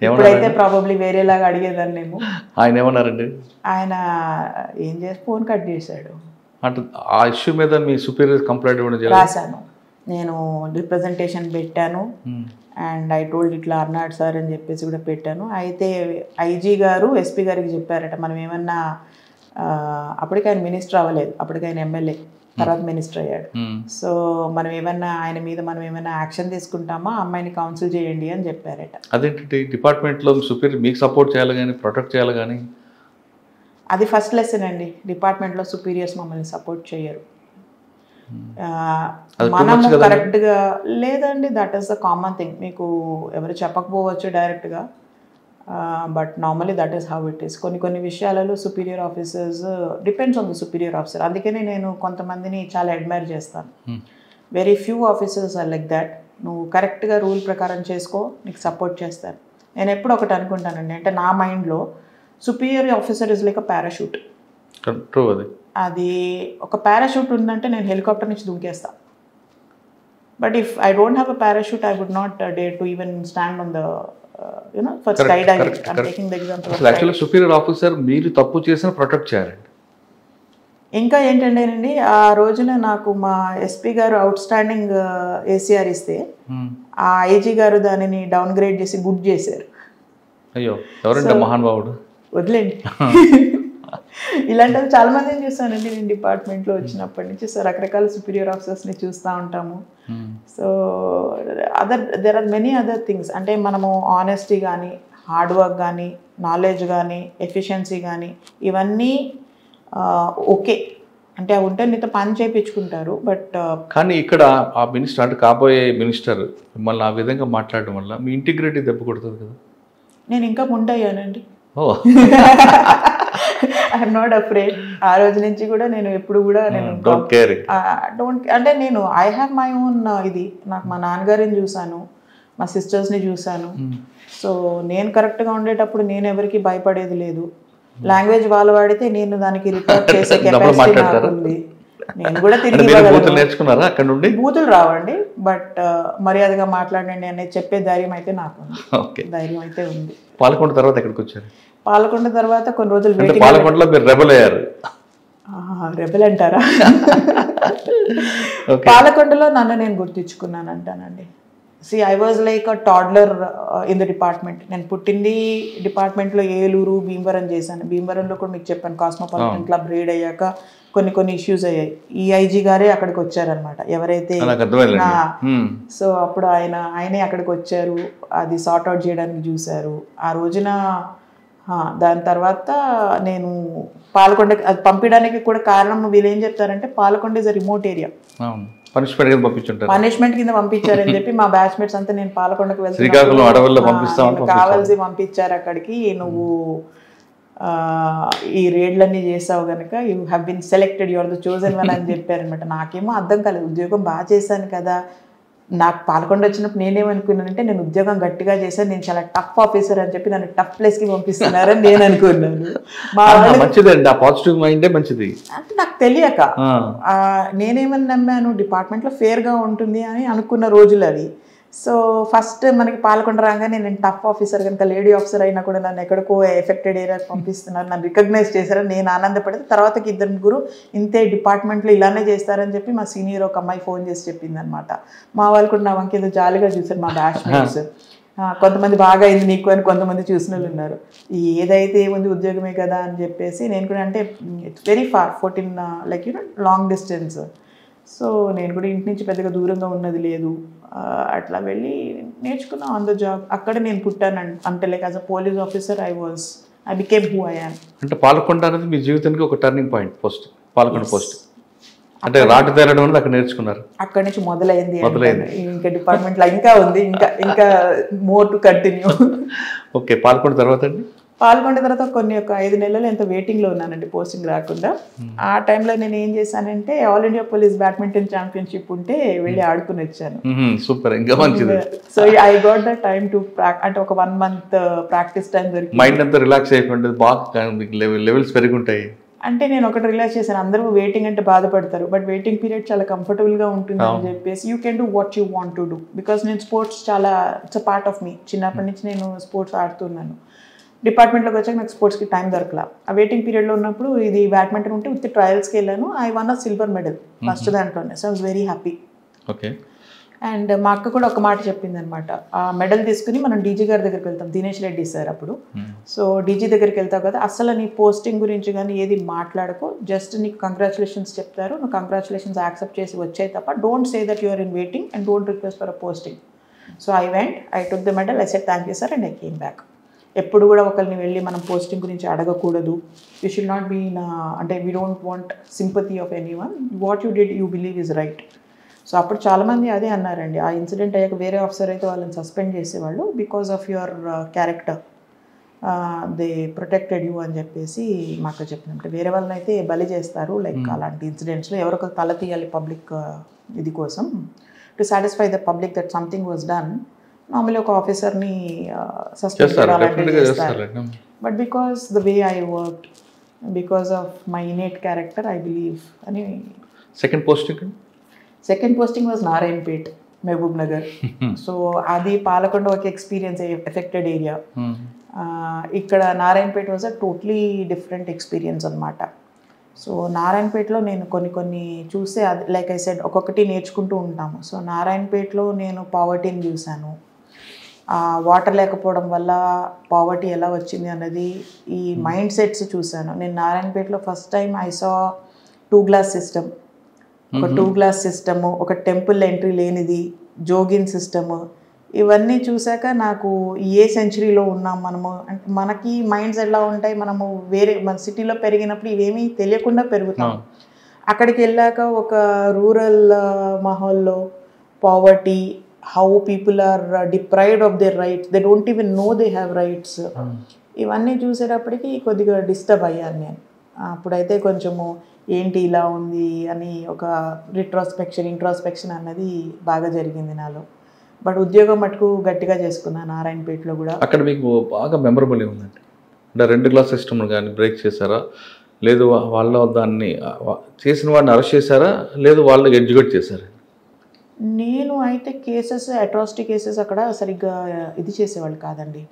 ఇప్పుడైతే ప్రాబబ్లీ వేరేలాగా అడిగేదాన్నేమో. ఆయన ఏమన్నారండి? ఆయన ఏం చేసి ఫోన్ కట్ చేశాడు. అంటే ఆ ఇష్యూ మీద మీ సుపీరియర్ కంప్లైంట్ ఇవ్వడం రాశాను, నేను రిప్రజెంటేషన్ పెట్టాను. అండ్ ఐ టోల్డ్ ఇట్లా అన్నాడు సార్ అని చెప్పేసి కూడా పెట్టాను. అయితే ఐజీ గారు ఎస్పీ గారికి చెప్పారట, మనం ఏమన్నా అప్పటికి ఆయన మినిస్టర్ అవ్వలేదు, అప్పటికి ఆయన ఎమ్మెల్యే, తర్వాత మినిస్టర్ అయ్యాడు. సో మనం ఏమైనా యాక్షన్ తీసుకుంటామా, అమ్మాయిని కౌన్సిల్ చేయండి అని చెప్పారట. అదేంటి డిపార్ట్మెంట్లో సుపీరియర్ మీకు సపోర్ట్ చేయాలి కానీ ప్రొటెక్ట్ చేయాలి కానీ? అది ఫస్ట్ లెసన్ అండి, డిపార్ట్మెంట్లో సుపీరియర్స్ మమ్మల్ని సపోర్ట్ చేయరు. మనము కరెక్ట్గా లేదండి, that is the common thing. మీకు ఎవరు చెప్పకపోవచ్చు డైరెక్ట్గా, but normally that is how it is. కొన్ని విషయాలలో superior officers depends on the superior officer. అందుకనే నేను కొంతమందిని చాలా అడ్మైర్ చేస్తాను. Very few officers are like that. నువ్వు కరెక్ట్గా రూల్ ప్రకారం చేసుకో, నీకు సపోర్ట్ చేస్తారు. నేను ఎప్పుడు ఒకటి అనుకుంటానండి, అంటే నా మైండ్లో superior officer is like a parachute. అది ఒక పారాషూట్ ఉందంటే నేను హెలికాప్టర్ నుంచి దూకేస్తా. But if I don't have a parachute I would not dare to even stand on the for sky diving. I am taking the example. Actually superior officer మీరు తప్పు చేసిన protect చేయాలండి. ఇంకా ఏంటంటేనండి, ఆ రోజున నాకు మా ఎస్పీ గారు అవుట్ స్టాండింగ్ ఏసీఆర్ ఇస్తే ఆ ఐజీ గారు దానిని డౌన్ గ్రేడ్ చేసి గుడ్ చేశారు. అయ్యో, ఎవరంటే మహానుభావుడు. వదిలేండి. ఇలాంటివి చాలా మందిని చూస్తానండి నేను డిపార్ట్మెంట్లో వచ్చినప్పటి నుంచి. సో రకరకాల సుపీరియర్ ఆఫీసర్స్ని చూస్తూ ఉంటాము. So there are many other things. అంటే మనము ఆనెస్టీ కానీ, హార్డ్ వర్క్ కానీ, నాలెడ్జ్ కానీ, ఎఫిషియన్సీ కానీ, ఇవన్నీ ఓకే అంటే అవి ఉంటే నీతో పని చేయించుకుంటారు. బట్ కానీ ఇక్కడ ఆ మినిస్టర్ అంటే కాబోయే మినిస్టర్ మిమ్మల్ని ఆ విధంగా మాట్లాడడం వల్ల మీ ఇంటిగ్రిటీ దెబ్బ కొడుతుంది కదా. నేను ఇంకా ముండయ్యానండి. I'm not afraid. ఆ రోజు నుంచి కూడా నేను ఎప్పుడు కూడా నేను అంటే నేను ఐ హ్యావ్ మై ఓన్ ఇది. నాకు మా నాన్నగారిని చూశాను, మా సిస్టర్స్ని చూశాను. సో నేను కరెక్ట్గా ఉండేటప్పుడు నేను ఎవరికి భయపడేది లేదు. లాంగ్వేజ్ వాళ్ళు వాడితే నేను దానికి రిపోర్ట్ చేసే కెపాసిటీ నాకు ఉంది. నేను కూడా తిరిగి నేర్చుకున్నారా అక్కడ నుండి? బూతులు రావండి, బట్ మర్యాదగా మాట్లాడండి అనేది చెప్పే ధైర్యం అయితే నాకు ఉంది. ధైర్యం అయితే ఉంది. పాలకొండ తర్వాత ఎక్కడికి వచ్చారు? పాలకొండ తర్వాత కొన్ని రోజులు పాలకొండలో మీరు రెబెల్ అయ్యారు. రెబెల్ అంటారా? పాలకొండలో నన్ను నేను గుర్తించుకున్నాను అంటానండి. I was like a toddler in the department. నేను పుట్టింది డిపార్ట్మెంట్లో ఏలూరు, భీమవరం చేశాను. భీమవరంలో కూడా మీకు చెప్పాను, కాస్మోపాలిటన్ క్లబ్ రేడ్ అయ్యాక కొన్ని ఇష్యూస్ అయ్యాయి. ఈ ఐజీ గారే అక్కడికి వచ్చారనమాట, ఎవరైతే. సో అప్పుడు ఆయనే అక్కడికి వచ్చారు, అది సార్ట్ అవుట్ చేయడానికి చూశారు. ఆ రోజున దాని తర్వాత నేను పాలకొండ అది పంపించడానికి కూడా కారణం వీళ్ళు ఏం చెప్తారంటే, Palakonda is a remote area, punishment కింద పంపించారని చెప్పి మా బ్యాచ్మేట్స్ అంతా నేను పాలకొండకు వెళ్తాను కావాల్సి పంపించారు అక్కడికి. నువ్వు ఈ రేడ్లన్నీ చేసావు కనుక you have been selected, you are the chosen one అని చెప్పారనమాట. నాకేమో అర్థం కాలేదు, ఉద్యోగం బాగా చేశాను కదా. నాకు పాలకొండ వచ్చినప్పుడు నేనేమనుకున్నానంటే, నేను ఉద్యోగం గట్టిగా చేశాను, నేను చాలా టఫ్ ఆఫీసర్ అని చెప్పి నన్ను టఫ్ ప్లేస్కి పంపిస్తున్నారని నేను అనుకున్నాను. అంటే నాకు తెలియక నేనేమని నమ్మాను, డిపార్ట్మెంట్లో ఫేర్గా ఉంటుంది అని అనుకున్న రోజులు అవి. సో ఫస్ట్ మనకి పాలకొండ రాగానే నేను టఫ్ ఆఫీసర్ కనుక లేడీ ఆఫీసర్ అయినా కూడా నన్ను ఎక్కడికో ఎఫెక్టెడ్ ఏరియాకి పంపిస్తున్నారు, నన్ను రికగ్నైజ్ చేశారని నేను ఆనందపడితే, తర్వాతకి ఇద్దరు ముగ్గురు ఇంతే డిపార్ట్మెంట్లో ఇలానే చేస్తారని చెప్పి మా సీనియర్ ఒక అమ్మాయి ఫోన్ చేసి చెప్పింది అనమాట. మా వాళ్ళు కూడా నా వంక ఏదో జాలీగా చూశారు మా బ్యాచ్మేట్స్. కొంతమంది బాగా అయింది నీకు అని కొంతమంది చూసిన వాళ్ళు ఉన్నారు. ఏదైతే ఏముంది ఉద్యోగమే కదా అని చెప్పేసి నేను కూడా, అంటే it's very far 14 like long distance. So నేను కూడా ఇంటి నుంచి పెద్దగా దూరంగా ఉన్నది లేదు, అట్లా వెళ్ళి నేర్చుకున్నా ఆన్ ద జాబ్. అక్కడ నేను పుట్టాను అంటే like as a police officer I became who I am. అంటే పాలకొండ అనేది మీ జీవితానికి ఒక turning point. Post Palakonda post అంటే రాటు తేలడం అనేది అక్కడ నేర్చుకున్నారు. అక్కడి నుంచి మొదలైంది. ఇంకా డిపార్ట్మెంట్లో ఇంకా ఉంది, ఇంకా more to continue. Okay, Palakonda తర్వాత అండి? పాల్గొన్న తర్వాత ఒక 5 నెలలు ఎంత వెయిటింగ్లో ఉన్నానండి పోస్టింగ్ రాకుండా. ఆ టైంలో నేను ఏం చేశానంటే, all India police badminton championship ఉంటే వెళ్ళి ఆడుకుని వచ్చాను. సూపర్, ఇంకా మంచిది. So I got the time to అంటే ఒక 1 month ప్రాక్టీస్ టైం దొరికి మైండ్ అంతా రిలాక్స్ అయిపోయింది, బాగా లెవెల్స్ పెరుగుంటాయి. అంటే నేను ఒకటి రిలాక్స్ చేశాను. అందరూ వెయిటింగ్ అంటే బాధపడతారు, బట్ వెయిటింగ్ పీరియడ్ చాలా కంఫర్టబుల్గా ఉంటుంది అని చెప్పేసి you can do what you want to do. Because నేను స్పోర్ట్స్ చాలా ఇట్స్ అ పార్ట్ ఆఫ్ మీ. చిన్నప్పటి నుంచి నేను స్పోర్ట్స్ ఆడుతున్నాను. డిపార్ట్మెంట్లోకి వచ్చాక నాకు స్పోర్ట్స్కి టైం దొరకలా. ఆ వెయిటింగ్ పీరియడ్లో ఉన్నప్పుడు ఇది బ్యాడ్మింటన్ ఉంటే విత్ ట్రయల్స్కి వెళ్ళాను. I won a silver medal first దాంట్లోనే. So I was very happy. Okay, and మా అక్క కూడా ఒక మాట చెప్పింది అనమాట, ఆ మెడల్ తీసుకుని మనం డీజీ గారి దగ్గరికి వెళ్తాం, దినేష్ రెడ్డి సార్ అప్పుడు. సో డీజీ దగ్గరికి వెళ్తావు కదా, అసలు నీ పోస్టింగ్ గురించి కానీ ఏది మాట్లాడకు, జస్ట్ నీకు కంగ్రాచులేషన్స్ చెప్తారు, నువ్వు కంగ్రాచులేషన్స్ యాక్సెప్ట్ చేసి వచ్చాయి తప్ప don't say that you're in waiting and don't request for a posting. So I went, I took the medal, I said thank you sir and I came back. ఎప్పుడు కూడా ఒకరిని వెళ్ళి మనం పోస్టింగ్ గురించి అడగకూడదు. యూ షుడ్ నాట్ బీ అంటే we don't want sympathy of anyone, what you did you believe is right. So అప్పుడు చాలామంది అదే అన్నారండి, ఆ ఇన్సిడెంట్ అయ్యాక వేరే ఆఫీసర్ అయితే వాళ్ళని సస్పెండ్ చేసేవాళ్ళు, because of your character they protected you అని చెప్పేసి మాకు చెప్పినట్టు. వేరే వాళ్ళని అయితే బలి చేస్తారు లైక్ అలాంటి ఇన్సిడెంట్స్లో, ఎవరికొక తల తీయాలి పబ్లిక్ ఇది కోసం, to satisfy the public that something was done. Normally ఒక ఆఫీసర్ని సస్పెండ్ చేస్తారు, but because the way I work, because of my innate character I believe అని. Second posting was Narayanpet, Mahabubnagar. So అది పాలకొండ ఒక ఎక్స్పీరియన్స్ ఎఫెక్టెడ్ ఏరియా. ఇక్కడ Narayanpet was a totally different experience అనమాట. So నారాయణపేటలో నేను కొన్ని చూస్తే అది లైక్ ఐ సెడ్ ఒక్కొక్కటి నేర్చుకుంటూ ఉంటాము. సో నారాయణపేటలో నేను పావర్టీని చూశాను, వాటర్ లేకపోవడం వల్ల పావర్టీ ఎలా వచ్చింది అన్నది, ఈ మైండ్ సెట్స్ చూశాను. నేను నారాయణపేటలో first time I saw 2 glass system, ఒక 2 glass సిస్టము, ఒక టెంపుల్ ఎంట్రీ లేనిది, జోగిన్ సిస్టము, ఇవన్నీ చూశాక నాకు ఏ సెంచరీలో ఉన్నాం మనము, అంటే మనకి మైండ్స్ ఎలా ఉంటాయి, మనము వేరే మన సిటీలో పెరిగినప్పుడు ఇవేమీ తెలియకుండా పెరుగుతాం. అక్కడికి వెళ్ళాక ఒక రూరల్ మాహోల్లో poverty, how people are deprived of their rights, they don't even know they have rights, ఇవన్నీ చూసేటప్పటికి కొద్దిగా డిస్టర్బ్ అయ్యాను నేను. అప్పుడైతే కొంచెము ఏంటి ఇలా ఉంది అని ఒక ఇంట్రాస్పెక్షన్ అన్నది బాగా జరిగింది నాలో. బట్ ఉద్యోగం మటుకు గట్టిగా చేసుకున్నాను నారాయణపేటలో కూడా. అక్కడ మీకు బాగా మెమరబుల్ ఏముందండి? అంటే 2 glass సిస్టమ్ కానీ బ్రేక్ చేశారా, లేదు వాళ్ళ దాన్ని చేసిన వాడిని అరెస్ట్ చేశారా, లేదు వాళ్ళు ఎడ్యుకేట్ చేశారా? నేను అయితే కేసెస్, అట్రాసిటీ కేసెస్ అక్కడ సరిగ్గా ఇది చేసేవాళ్ళు కాదండి,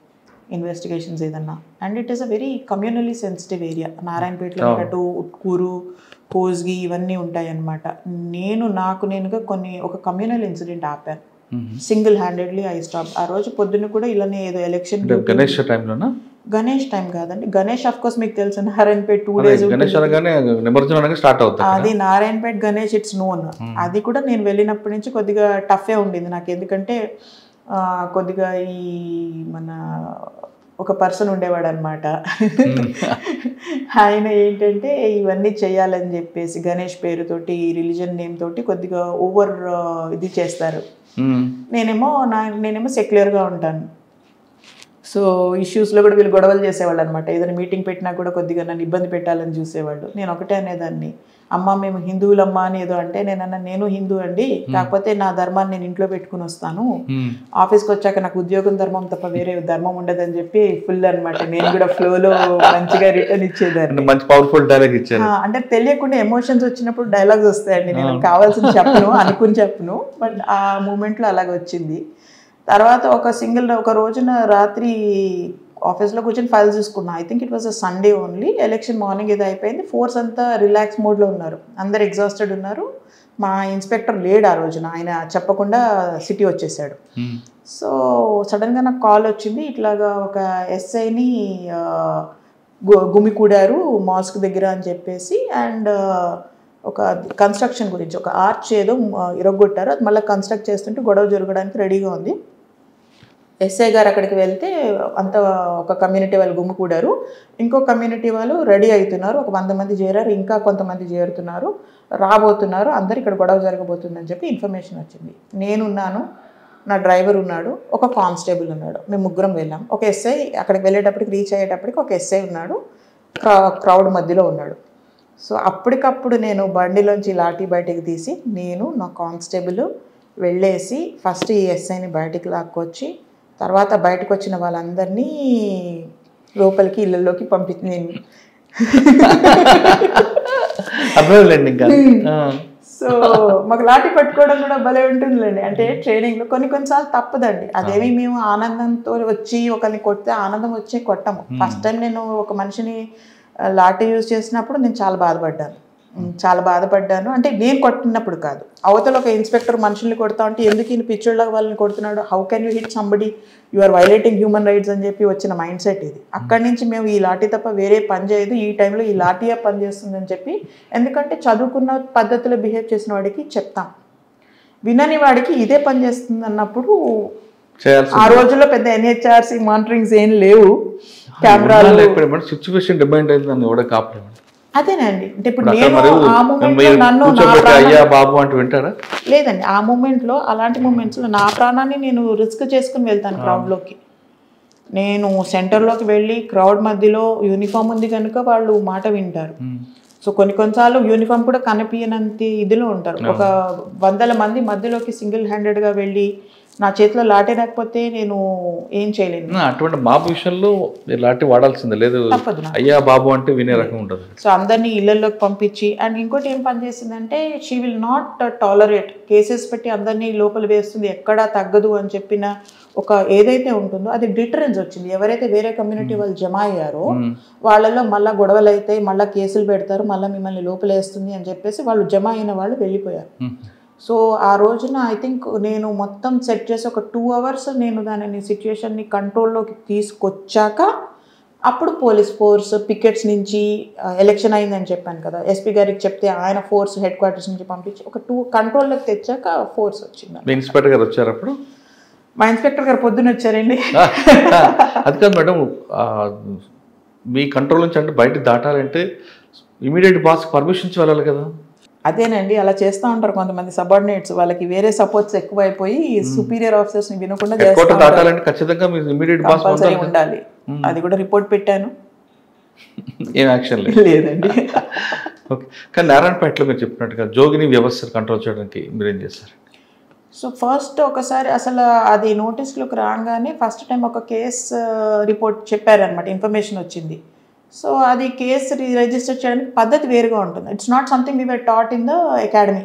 ఇన్వెస్టిగేషన్స్ ఏదన్నా. And it is a very communally sensitive area. నారాయణపేటలో అటు ఉట్కూరు, కోస్గి ఇవన్నీ ఉంటాయి అన్నమాట. నేనుగా ఒక కమ్యూనల్ ఇన్సిడెంట్ ఆపాను, సింగిల్ హ్యాండెడ్లీ ఐ స్టాప్. ఆ రోజు పొద్దున్న కూడా ఇలానే ఏదో ఎలక్షన్, గణేష్ టైం కాదండి, గణేష్ ఆఫ్ కోర్స్ మీకు తెలుసు నారాయణపేట 2 days అది నారాయణపేట గణేష్ ఇట్స్ నోన్. అది కూడా నేను వెళ్ళినప్పటి నుంచి కొద్దిగా టఫే ఉండింది నాకు, ఎందుకంటే కొద్దిగా ఈ మన ఒక పర్సన్ ఉండేవాడు అనమాట, ఆయన ఏంటంటే ఇవన్నీ చేయాలని చెప్పేసి గణేష్ పేరుతోటి, రిలీజన్ నేమ్ తోటి కొద్దిగా ఓవర్ ఇది చేస్తారు. నేనేమో సెక్యులర్గా ఉంటాను. సో ఇష్యూస్లో కూడా వీళ్ళు గొడవలు చేసేవాళ్ళు అనమాట. ఏదైనా మీటింగ్ పెట్టినా కూడా కొద్దిగా నన్ను ఇబ్బంది పెట్టాలని చూసేవాళ్ళు. నేను ఒకటే అనేదాన్ని, అమ్మ మేము హిందువులమ్మా అని ఏదో అంటే నేను హిందూ అండి, కాకపోతే నా ధర్మాన్ని నేను ఇంట్లో పెట్టుకుని వస్తాను, ఆఫీస్కి వచ్చాక నాకు ఉద్యోగం ధర్మం తప్ప వేరే ధర్మం ఉండదని చెప్పి ఫుల్ అనమాట. నేను కూడా ఫ్లోలో మంచిగా రిటర్న్ ఇచ్చేదాన్ని, మంచి పవర్ఫుల్ డైలాగ్ ఇచ్చాను. అంటే తెలియకుండా ఎమోషన్స్ వచ్చినప్పుడు డైలాగ్స్ వస్తాయండి, నేను కావాల్సింది చెప్పను, అనుకుని చెప్పను, బట్ ఆ మూమెంట్లో అలాగ వచ్చింది. తర్వాత ఒక రోజున రాత్రి ఆఫీస్లో కూర్చొని ఫైల్స్ చూసుకున్నా. I think it was a Sunday only. Election morning ఏదో అయిపోయింది, ఫోర్స్ అంతా రిలాక్స్ మోడ్లో ఉన్నారు, అందరు ఎగ్జాస్టెడ్ ఉన్నారు. మా ఇన్స్పెక్టర్ లేడు ఆ రోజున, ఆయన చెప్పకుండా సిటీ వచ్చేసాడు. సో సడన్గా నాకు కాల్ వచ్చింది, ఇట్లాగా ఒక ఎస్ఐని గుమికూడారు మాస్క్ దగ్గర అని చెప్పేసి, అండ్ ఒక కన్స్ట్రక్షన్ గురించి ఒక ఆర్చ్ ఏదో ఇరగొట్టారు, అది మళ్ళీ కన్స్ట్రక్ట్ చేస్తుంటే గొడవ జరగడానికి రెడీగా ఉంది. ఎస్ఐ గారు అక్కడికి వెళ్తే అంత ఒక కమ్యూనిటీ వాళ్ళు గుమ్మికూడారు, ఇంకో కమ్యూనిటీ వాళ్ళు రెడీ అవుతున్నారు, ఒక 100 మంది చేరారు, ఇంకా కొంతమంది చేరుతున్నారు, రాబోతున్నారు, అందరు ఇక్కడ గొడవ జరగబోతుందని చెప్పి ఇన్ఫర్మేషన్ వచ్చింది. నేనున్నాను, నా డ్రైవర్ ఉన్నాడు, ఒక కానిస్టేబుల్ ఉన్నాడు, మేము ముగ్గురం వెళ్ళాం. ఒక ఎస్ఐ అక్కడికి వెళ్ళేటప్పటికి రీచ్ అయ్యేటప్పటికి ఒక ఎస్ఐ ఉన్నాడు, క్రౌడ్ మధ్యలో ఉన్నాడు. సో అప్పటికప్పుడు నేను బండిలోంచి లాఠీ బయటికి తీసి నేను నా కానిస్టేబుల్ వెళ్ళేసి ఫస్ట్ ఈ ఎస్ఐని బయటికి లాక్కొచ్చి, తర్వాత బయటకు వచ్చిన వాళ్ళందరినీ లోపలికి ఇళ్ళల్లోకి పంపించింది. సో మాకు లాఠీ పట్టుకోవడం కూడా భలే ఉంటుందిలేండి. అంటే ట్రైనింగ్లో కొన్నిసార్లు తప్పదండి, అదేమి మేము ఆనందంతో వచ్చి ఒకరిని కొడితే ఆనందం వచ్చి కొట్టము. ఫస్ట్ టైం నేను ఒక మనిషిని లాఠీ యూజ్ చేసినప్పుడు నేను చాలా బాధపడ్డాను. చాలా బాధపడ్డాను. అంటే నేను కొట్టినప్పుడు కాదు, అవతల ఒక ఇన్స్పెక్టర్ మనుషుల్ని కొడతా ఉంటే ఎందుకు ఈయన పిచ్చోళ్ళగా వాళ్ళని కొడుతున్నాడు, how can you hit somebody, you are violating human rights అని చెప్పి వచ్చిన మైండ్ సెట్ ఇది. అక్కడి నుంచి మేము ఈ లాఠీ తప్ప వేరే పని చేయదు, ఈ టైంలో ఈ లాఠీయే పని చేస్తుందని చెప్పి, ఎందుకంటే చదువుకున్న పద్ధతిలో బిహేవ్ చేసిన వాడికి చెప్తాం, వినని వాడికి ఇదే పని చేస్తుంది అన్నప్పుడు. ఆ రోజుల్లో పెద్ద ఎన్హెచ్ఆర్సీ మానిటరింగ్స్ ఏం లేవు, కెమెరాలు, సిచ్యువేషన్ డిమాండ్ అయింది, దాన్ని ఎవడో కాపలేదు. అదేనండి. అంటే ఇప్పుడు నేను ఆ మూమెంట్ లో నన్ను బాబు అంటూ వింటారా? లేదండి, ఆ మూమెంట్ లో అలాంటి మూమెంట్స్ లో నా ప్రాణాన్ని నేను రిస్క్ చేసుకుని వెళ్తాను క్రౌడ్ లోకి. నేను సెంటర్లోకి వెళ్ళి క్రౌడ్ మధ్యలో యూనిఫామ్ ఉంది కనుక వాళ్ళు మాట వింటారు. సో కొన్నిసార్లు యూనిఫామ్ కూడా కనిపించనంత ఇదిలో ఉంటారు. ఒక 100 మంది మధ్యలోకి సింగిల్ హ్యాండెడ్గా వెళ్ళి నా చేతిలో లాఠీ లేకపోతే నేను ఏం చేయలేను. అటువంటి బాబు విషయంలో లాఠీ వాడాల్సిందే, లేదు అయ్యా బాబు అంటే వినే రకం ఉంటుంది. సో అందరినీ ఇళ్లలోకి పంపించి, అండ్ ఇంకోటి ఏం పని చేసిందంటే she will not tolerate, cases పెట్టి అందరినీ లోపల వేస్తుంది, ఎక్కడా తగ్గదు అని చెప్పిన ఒక ఏదైతే ఉంటుందో అది డిటరెన్స్ వచ్చింది. ఎవరైతే వేరే కమ్యూనిటీ వాళ్ళు జమ అయ్యారో వాళ్ళలో మళ్ళీ గొడవలు అయితే మళ్ళీ కేసులు పెడతారు, మళ్ళీ మిమ్మల్ని లోపలేస్తుంది అని చెప్పేసి వాళ్ళు జమ అయిన వాళ్ళు వెళ్ళిపోయారు. సో ఆ రోజున ఐ థింక్ నేను మొత్తం సెట్ చేసి ఒక 2 hours నేను దానిని సిచ్యుయేషన్ని కంట్రోల్లోకి తీసుకొచ్చాక అప్పుడు పోలీస్ ఫోర్స్ పికెట్స్ నుంచి, ఎలక్షన్ అయిందని చెప్పాను కదా, ఎస్పీ గారికి చెప్తే ఆయన ఫోర్స్ హెడ్ క్వార్టర్స్ నుంచి పంపించి ఒక 2 కంట్రోల్లోకి తెచ్చాక ఫోర్స్ వచ్చింది. ఇన్స్పెక్టర్ గారు వచ్చారు అప్పుడు? మా ఇన్స్పెక్టర్ గారు పొద్దున్న వచ్చారండి. అది కాదు మేడం, మీ కంట్రోల్ నుంచి అంటే బయట దాటాలంటే ఇమీడియట్ బాస్ పర్మిషన్స్ వెళ్ళాలి కదా? అదేనండి, అలా చేస్తూ ఉంటారు కొంతమంది సబార్డినేట్స్, వాళ్ళకి వేరే సపోర్ట్స్ ఎక్కువైపోయి సుపీరియర్ ఆఫీసర్స్ ని వినకుండా కంపల్సరీ ఉండాలి. అది కూడా రిపోర్ట్ పెట్టాను, ఏం యాక్షన్ లేదండి. ఓకే, కానీ నారాయణపేటలో మీరు చెప్పినట్టుగా జోగిని వ్యవస్థ కంట్రోల్ చేయడానికి మీరు ఏం చేస్తారు? సో ఫస్ట్ ఒకసారి అసలు అది నోటీస్లోకి రాగానే ఫస్ట్ టైం ఒక కేస్ రిపోర్ట్ చెప్పారనమాట, ఇన్ఫర్మేషన్ వచ్చింది. సో అది కేసు రిజిస్టర్ చేయడానికి పద్ధతి వేరుగా ఉంటుంది. It's not something we were taught in the academy.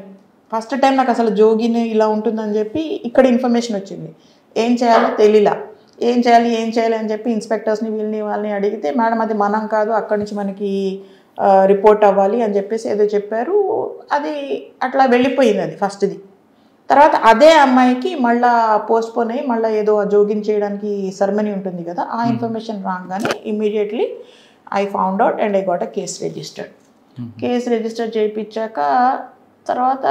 First time నాకు అసలు జోగిని ఇలా ఉంటుందని చెప్పి ఇక్కడ ఇన్ఫర్మేషన్ వచ్చింది. ఏం చేయాలో తెలియలా, ఏం చేయాలి అని చెప్పి ఇన్స్పెక్టర్స్ని వీళ్ళని వాళ్ళని అడిగితే, మేడం అది మనం కాదు, అక్కడి నుంచి మనకి రిపోర్ట్ అవ్వాలి అని చెప్పేసి ఏదో చెప్పారు. అది అట్లా వెళ్ళిపోయింది అది ఫస్ట్ది. తర్వాత అదే అమ్మాయికి మళ్ళీ పోస్ట్పోన్ అయ్యి మళ్ళీ ఏదో జోగిన్ చేయడానికి సెరమనీ ఉంటుంది కదా, ఆ ఇన్ఫర్మేషన్ రాగానే immediately I found out and I got a case registered. Case register చేయించాక తర్వాత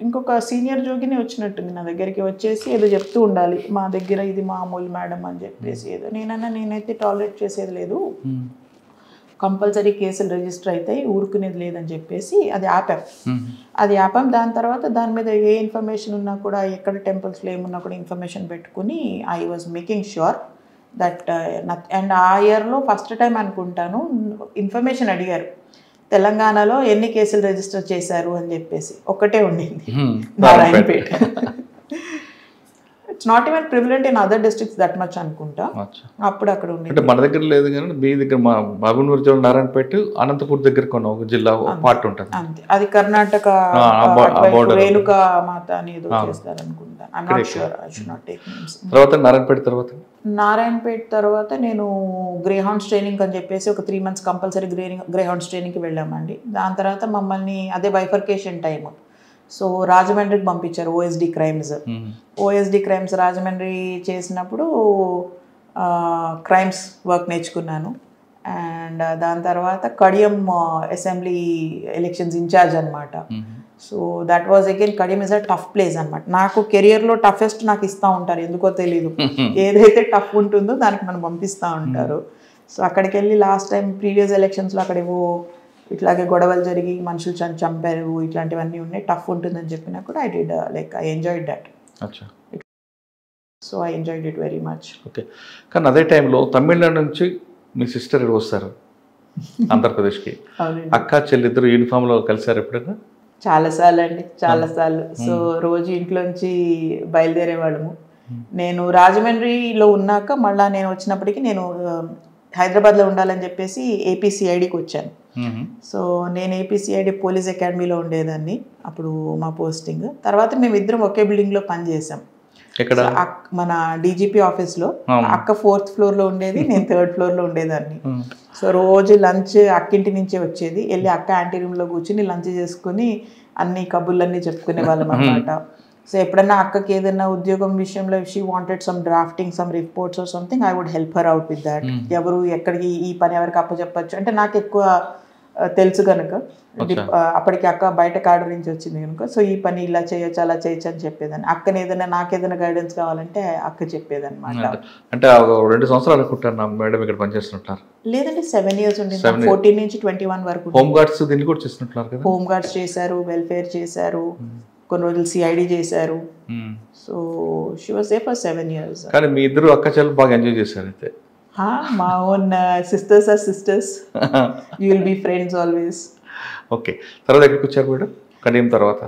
ఇంకొక సీనియర్ జోగిని వచ్చినట్టుంది నా దగ్గరికి, వచ్చేసి ఏదో చెప్తూ ఉండాలి, మా దగ్గర ఇది మామూలు మేడం అని చెప్పేసి ఏదో. నేనైతే టాలరేట్ చేసేది లేదు, కంపల్సరీ కేసులు రిజిస్టర్ అవుతాయి, ఊరుకునేది లేదని చెప్పేసి అది ఆపాం. దాని తర్వాత దాని మీద ఏ ఇన్ఫర్మేషన్ ఉన్నా కూడా, ఎక్కడ టెంపుల్స్లో ఏమున్నా కూడా ఇన్ఫర్మేషన్ పెట్టుకుని I was making sure that and ఆ ఇయర్లో ఫస్ట్ టైం అనుకుంటాను ఇన్ఫర్మేషన్ అడిగారు, తెలంగాణలో ఎన్ని కేసులు రిజిస్టర్ చేశారు అని చెప్పేసి. ఒక్కటే ఉండింది, Narayanpet. It's not even prevalent in other districts that much అనుకుంటా, అప్పుడు అక్కడ ఉంది. మన దగ్గర లేదు కానీ మీ దగ్గర మా బాబునూరు జిల్లా నారాయణపేట, అనంతపూర్ దగ్గర కొన్ని ఒక జిల్లా పార్ట్ ఉంటుంది అంతే. అది కర్ణాటక రేణుకా మాత అని ఏదో చేస్తారు అనుకుంటా. I'm not sure, I should not take names. తర్వాత నారాయణపేట తర్వాత నేను గ్రేహౌండ్స్ ట్రైనింగ్ అని చెప్పేసి ఒక 3 months కంపల్సరీ గ్రేహౌండ్స్ ట్రైనింగ్కి వెళ్ళామండి. దాని తర్వాత మమ్మల్ని అదే బైఫర్కేషన్ టైం, సో రాజమండ్రికి పంపించారు. ఓఎస్డి క్రైమ్స్ రాజమండ్రి చేసినప్పుడు క్రైమ్స్ వర్క్ నేర్చుకున్నాను. అండ్ దాని తర్వాత కడియం అసెంబ్లీ ఎలక్షన్స్ ఇన్ఛార్జ్ అనమాట. So that was again, Kadiyam is a tough place అనమాట. నాకు కెరియర్లో టఫెస్ట్ నాకు ఇస్తూ ఉంటారు, ఎందుకో తెలీదు, ఏదైతే టఫ్ ఉంటుందో దానికి మనం పంపిస్తూ ఉంటారు. సో అక్కడికి వెళ్ళి లాస్ట్ టైం ప్రీవియస్ ఎలక్షన్స్లో అక్కడేవో ఇట్లాగే గొడవలు జరిగి మనుషులు చంపారు, ఇట్లాంటివన్నీ ఉన్నాయి, టఫ్ ఉంటుందని చెప్పినా కూడా I did I enjoyed that. So I enjoyed it very much. Okay, కానీ అదే టైంలో తమిళనాడు నుంచి మీ సిస్టర్ వస్తారు ఆంధ్రప్రదేశ్కి, అక్క చెల్లిద్దరు యూనిఫామ్లో కలిసారు ఎప్పుడైనా? చాలాసార్లు అండి, చాలాసార్లు. సో రోజు ఇంట్లోంచి బయలుదేరేవాళ్ళము. నేను రాజమండ్రిలో ఉన్నాక మళ్ళీ నేను వచ్చినప్పటికీ నేను హైదరాబాద్లో ఉండాలని చెప్పేసి ఏపీసీఐడికి వచ్చాను. సో నేను ఏపీసీఐడి పోలీస్ అకాడమీలో ఉండేదాన్ని అప్పుడు మా పోస్టింగ్. తర్వాత మేము ఇద్దరం ఒకే బిల్డింగ్లో పనిచేసాం. ఎక్కడ మన డీజీపీ ఆఫీస్లో. అక్క 4th ఫ్లోర్లో ఉండేది, నేను 3rd ఫ్లోర్లో ఉండేదాన్ని. సో రోజు లంచ్ అక్కింటి నుంచే వచ్చేది, వెళ్ళి అక్క యాంటీ రూమ్లో కూర్చుని లంచ్ చేసుకుని అన్ని కబుర్లన్నీ చెప్పుకునే వాళ్ళం అనమాట. సో ఎప్పుడన్నా అక్కకి ఏదైనా ఉద్యోగం విషయంలో she wanted some drafting some reports or something, I would help her out with that. ఎవరు ఎక్కడికి ఈ పని ఎవరికి అప్పచెప్పచ్చు అంటే నాకు ఎక్కువ తెలుసు కనుక, అప్పటికి అక్క బయట కాడ నుంచి వచ్చింది కనుక, సో ఈ పని ఇలా చేయొచ్చు అలా చేయొచ్చు అని చెప్పేదాన్ని. అక్కని ఏదైనా నాకేదైనా గైడెన్స్ కావాలంటే అక్క చెప్పేదన్నమాట. అంటే 2 సంవత్సరాలు అనుకుంటాను మేడం ఇక్కడ పనిచేస్తున్నారు. లేదంటే 7 years ఉండింది, 14 నుంచి 21 వరకు. హోమ్ గార్డ్స్ దీన్ని కూడా చేస్తున్నారు కదా? హోమ్ గార్డ్స్ చేశారు, వెల్ఫేర్ చేశారు, కొన్ని రోజులు సిఐడి చేశారు. So she was there for 7 years. కానీ మీ ఇద్దరు అక్క చెల్లెలు బాగా ఎంజాయ్ చేశారు అయితే. మా own sisters or sisters, you will be friends always. Okay, తర్వాత ఎక్కడికి వచ్చారు మేడం కడియం తర్వాత?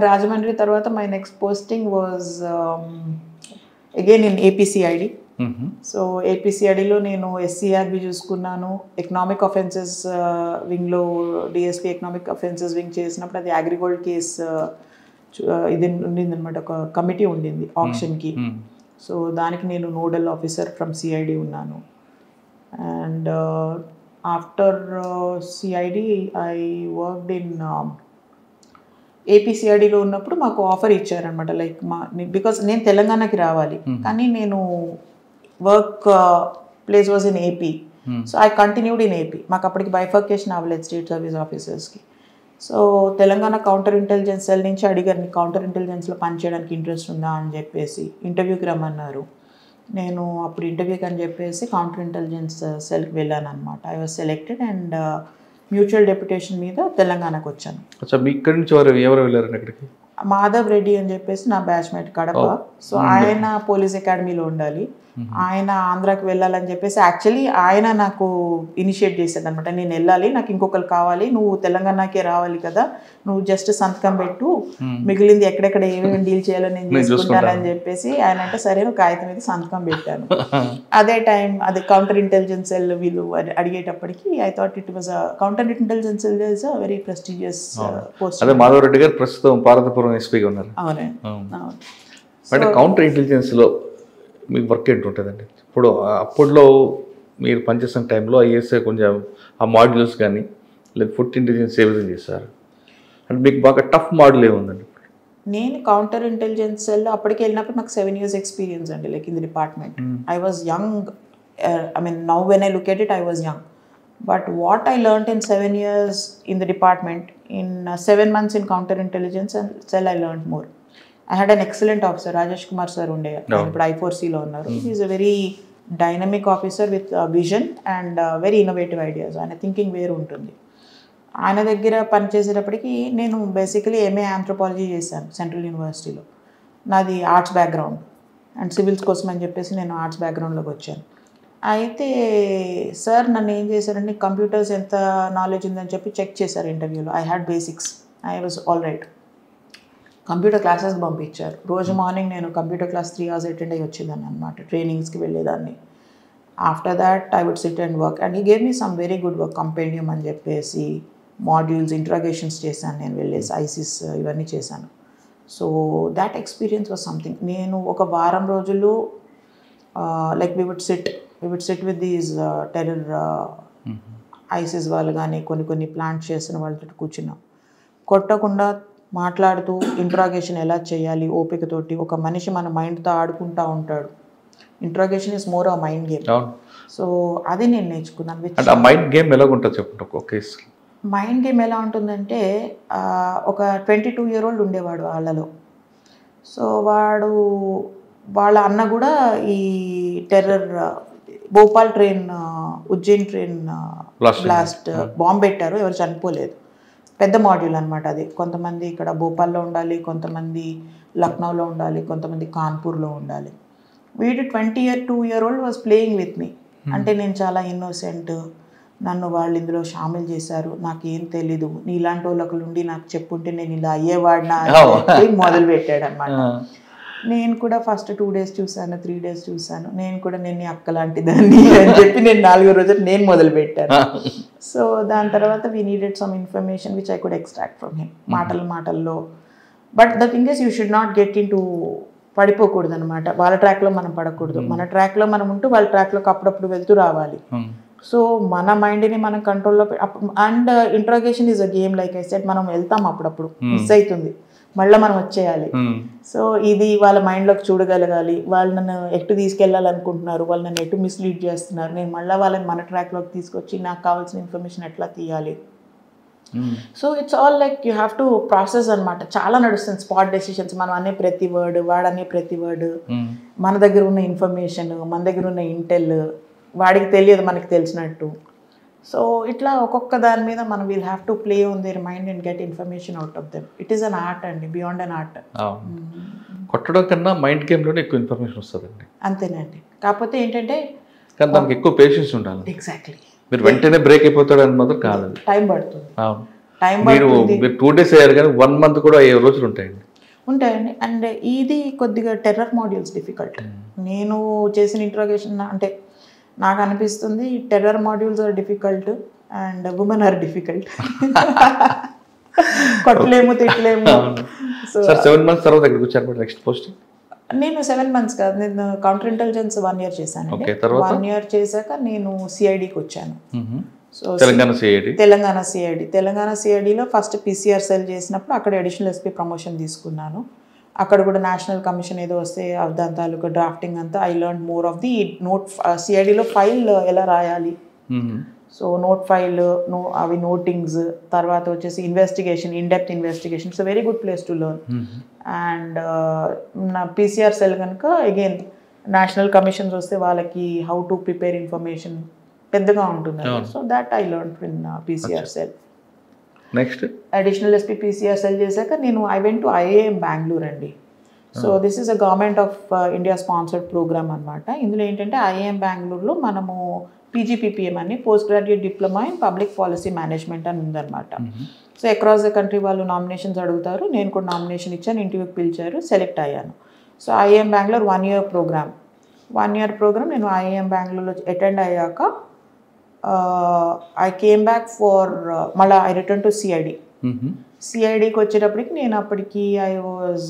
రాజమండ్రి తర్వాత my next posting was again in APCID. So ఏపీసీఐడిలో నేను ఎస్సీఆర్బి చూసుకున్నాను. ఎకనామిక్ అఫెన్సెస్ వింగ్లో డిఎస్పీ ఎకనామిక్ అఫెన్సెస్ వింగ్ చేసినప్పుడు అది అగ్రిగోల్డ్ కేస్ ఇది ఉండిందనమాట, ఒక కమిటీ ఉండింది ఆప్షన్కి. సో దానికి నేను నోడల్ ఆఫీసర్ ఫ్రమ్ సిఐడి ఉన్నాను. And after CID I worked in ఏపీసీఐడిలో ఉన్నప్పుడు మాకు ఆఫర్ ఇచ్చారనమాట, లైక్ బికాస్ నేను తెలంగాణకి రావాలి కానీ నేను work place was in AP. So I continued in AP. మాకు అప్పటికి బైఫర్కేషన్ అవ్వలేదు స్టేట్ సర్వీస్ ఆఫీసర్స్కి. So Telangana counter intelligence cell నుంచి అడిగారు, నీకు కౌంటర్ ఇంటెలిజెన్స్లో పనిచేయడానికి ఇంట్రెస్ట్ ఉందా అని చెప్పేసి ఇంటర్వ్యూకి రమ్మన్నారు. నేను అప్పుడు ఇంటర్వ్యూకి అని చెప్పేసి కౌంటర్ ఇంటెలిజెన్స్ సెల్కి వెళ్ళాను అనమాట. I was selected and mutual deputation మీద తెలంగాణకు వచ్చాను. ఇక్కడి నుంచి ఎవరు వెళ్ళారు అక్కడికి? మాధవ్ రెడ్డి అని చెప్పేసి నా బ్యాచ్మేట్ కడప. సో ఆయన పోలీస్ అకాడమీలో ఉండాలి, ఆయన ఆంధ్రాకి వెళ్ళాలని చెప్పేసి యాక్చువల్లీ ఆయన నాకు ఇనిషియేట్ చేసేది అనమాట. నేను వెళ్ళాలి, నాకు ఇంకొకరు కావాలి, నువ్వు తెలంగాణకే రావాలి కదా, నువ్వు జస్ట్ సంతకం పెట్టు, మిగిలింది ఎక్కడెక్కడ ఏమేమి డీల్ చేయాలో నేను చేసుకుంటానని చెప్పేసి ఆయన అంటే సరే నువ్వు కాగితం మీద సంతకం పెట్టాను. అదే టైం అది కౌంటర్ ఇంటెలిజెన్స్ సెల్ వీళ్ళు అడిగేటప్పటికి I thought it was counter intelligence cell is a very prestigious post. అదే మాధవ్ రెడ్డి గారు ప్రస్తుతం పార్వతీపురం ఎస్పీగా ఉన్నారు. అవునండి. అంటే కౌంటర్ ఇంటెలిజెన్స్లో మీకు వర్క్ ఏంటి ఉంటుందండి? ఇప్పుడు అప్పట్లో మీరు పనిచేసిన టైంలో ఐఎస్ఐ కొంచెం ఆ మాడ్యూల్స్ కానీ లేదా ఫుడ్ ఇంటెలిజెన్స్ ఏ విధంగా చేశారు అంటే మీకు బాగా టఫ్ మాడ్యూల్ ఏముందండి? నేను కౌంటర్ ఇంటెలిజెన్స్ సెల్ అప్పటికి వెళ్ళినప్పుడు నాకు 7 years ఎక్స్పీరియన్స్ అండి, like in the department. I was young, I mean now when I look at it I was young, but what I learned in 7 years in the department, in 7 months in counter intelligence sell I learned more. I had an excellent officer, Rajesh Kumar sir unde. ఇప్పుడు I4Cలో ఉన్నారు. He is a very dynamic officer with vision and very innovative ideas. ఆయన thinking వేరు ఉంటుంది. ఆయన దగ్గర పనిచేసేటప్పటికి నేను basically MA anthropology చేశాను central యూనివర్సిటీలో. నాది ఆర్ట్స్ బ్యాక్గ్రౌండ్ అండ్ సివిల్స్ కోసం అని చెప్పేసి నేను ఆర్ట్స్ బ్యాక్గ్రౌండ్లోకి వచ్చాను. అయితే సార్ నన్ను ఏం చేశారంటే కంప్యూటర్స్ ఎంత నాలెడ్జ్ ఉందని చెప్పి చెక్ చేశారు ఇంటర్వ్యూలో. I had basics, I was all right. Computer క్లాసెస్కి పంపించారు. రోజు మార్నింగ్ నేను కంప్యూటర్ క్లాస్ 3 hours అటెండ్ అయ్యి వచ్చేదాన్ని అనమాట, ట్రైనింగ్స్కి వెళ్ళేదాన్ని. After that I would sit and work and he gave me some very good work, compendium అని చెప్పేసి మాడ్యూల్స్ ఇంట్రాగేషన్స్ చేశాను నేను వెళ్ళేసి, ఐసిస్ ఇవన్నీ చేశాను. So that experience was something. నేను ఒక వారం రోజులు like we would sit with these terror ISIS వాళ్ళు కానీ కొన్ని ప్లాంట్ చేసిన వాళ్ళతో కూర్చున్నాం, కొట్టకుండా మాట్లాడుతూ ఇంట్రాగేషన్ ఎలా చేయాలి ఓపికతోటి. ఒక మనిషి మన మైండ్తో ఆడుకుంటూ ఉంటాడు. ఇంట్రాగేషన్ ఇస్ మోర్ ఆ మైండ్ గేమ్. సో అది నేను నేర్చుకున్నాను. మైండ్ గేమ్ ఎలా ఉంటుంది చెప్పండి? మైండ్ గేమ్ ఎలా ఉంటుందంటే ఒక 22-year-old ఉండేవాడు వాళ్ళలో. సో వాళ్ళ అన్న కూడా ఈ terror Bhopal train Ujjain train blast bomb పెట్టారు, ఎవరు చనిపోలేదు. పెద్ద మాడ్యూల్ అనమాట అది. కొంతమంది ఇక్కడ భోపాల్లో ఉండాలి, కొంతమంది లక్నోలో ఉండాలి, కొంతమంది కాన్పూర్లో ఉండాలి. వీడు 22-year-old was playing with me. అంటే నేను చాలా ఇన్నోసెంట్, నన్ను వాళ్ళు ఇందులో షామిల్ చేశారు, నాకేం తెలీదు, నీ ఇలాంటి వాళ్ళకు ఉండి నాకు చెప్పుంటే నేను ఇలా అయ్యేవాడినా అని మొదలు పెట్టాడు అనమాట. నేను కూడా ఫస్ట్ 2 days చూసాను, 3 days చూసాను, నేను కూడా నేను అక్క లాంటి దాన్ని అని చెప్పి నేను 4వ రోజు నేను మొదలు పెట్టాను. సో దాని తర్వాత we needed some information which I could extract from him మాటల్లో. But the thing is you should not get into పడిపోకూడదు అనమాట. వాళ్ళ ట్రాక్లో మనం పడకూడదు, మన ట్రాక్లో మనం ఉంటూ వాళ్ళ ట్రాక్లోకి అప్పుడప్పుడు వెళ్తూ రావాలి. సో మన మైండ్ని మనం కంట్రోల్లో and interrogation is a game. Like I said, మనం వెళ్తాం అప్పుడప్పుడు మిస్ అవుతుంది, మళ్ళీ మనం వచ్చేయాలి. సో ఇది వాళ్ళ మైండ్లోకి చూడగలగాలి. వాళ్ళు నన్ను ఎటు తీసుకెళ్ళాలనుకుంటున్నారు, వాళ్ళు నన్ను ఎటు మిస్లీడ్ చేస్తున్నారు, నేను మళ్ళీ వాళ్ళని మన ట్రాక్లోకి తీసుకొచ్చి నాకు కావాల్సిన ఇన్ఫర్మేషన్ ఎట్లా తీయాలి. So it's all like you have to process అనమాట. చాలా నడుస్తుంది స్పాట్ డెసిషన్స్. మనం అనే ప్రతి వర్డ్, వాడనే ప్రతి వర్డ్, మన దగ్గర ఉన్న ఇన్ఫర్మేషన్, మన దగ్గర ఉన్న ఇంటెల్ వాడికి తెలియదు మనకి తెలిసినట్టు. సో ఇట్లా ఒక్కొక్క దాని మీద మనం will have to play on their mind and get information out of them. It is an art అండి, బియాండ్ అన్ ఆర్ట్. కొట్టడం కన్నా మైండ్ గేమ్లోనే ఎక్కువ ఇన్ఫర్మేషన్ వస్తుందండి. అంతేనండి. కాకపోతే ఏంటంటే కానీ దానికి ఎక్కువ పేషెన్స్ ఉండాలి. ఎగ్జాక్ట్లీ. మీరు వెంటనే బ్రేక్ అయిపోతాడు అని మాత్రం కాదు, టైం పడుతుంది. మీరు 2 days అయ్యారు కానీ 1 month కూడా అయ్యే రోజులు ఉంటాయండి. ఉంటాయండి. అండ్ ఇది కొద్దిగా టెర్రర్ మాడ్యూల్స్ డిఫికల్ట్. నేను చేసిన ఇంట్రాగేషన్ అంటే నాకు అనిపిస్తుంది terror modules are difficult and women are difficult. కొట్టలేము, తిట్టలేము. సో 7 months తర్వాత ఎక్కడికి వచ్చారు నెక్స్ట్ పోస్ట్? నేను 7 months కాదు, నేను కౌంటర్ ఇంటెలిజెన్స్ 1 year చేశాను. 1 year చేశాక నేను సిఐడికి వచ్చాను. సో తెలంగాణ సిఐడిలో ఫస్ట్ పిసిఆర్ సెల్ చేసినప్పుడు అక్కడ అడిషనల్ ఎస్పీ ప్రమోషన్ తీసుకున్నాను. అక్కడ కూడా నేషనల్ కమిషన్ ఏదో వస్తే దాని తాలూకా డ్రాఫ్టింగ్ అంతా I learn more of the note. సిఐడిలో ఫైల్ ఎలా రాయాలి, సో నోట్ ఫైల్, అవి నోటింగ్స్, తర్వాత వచ్చేసి investigation, in depth investigation. It's very good place to learn. And నా పీసీఆర్ సెల్ కనుక అగైన్ నేషనల్ కమిషన్స్ వస్తే వాళ్ళకి హౌ టు ప్రిపేర్ ఇన్ఫర్మేషన్ పెద్దగా ఉంటుంది. So that I learn in PCR cell. Next additional SP PCR cell చేశాక నేను I went to IIM Bengaluru అండి. So this is a government of India sponsored program అనమాట. ఇందులో ఏంటంటే ఐఏఎం బెంగళూరులో మనము పీజీపీపీఎం అని post graduate diploma in public policy management అని ఉందన్నమాట. సో అక్రాస్ ద కంట్రీ వాళ్ళు నామినేషన్స్ అడుగుతారు. నేను కూడా నామినేషన్ ఇచ్చాను, ఇంటర్వ్యూకి పిలిచారు, సెలెక్ట్ అయ్యాను. So IIM Bangalore 1 year program. 1 year program నేను ఐఏఎం బెంగళూరులో అటెండ్ అయ్యాక ఐ కేమ్ బ్యాక్ ఫర్ మళ్ళీ ఐ రిటర్న్ టు సిఐడి. సిఐడికి వచ్చేటప్పటికి నేను అప్పటికి I was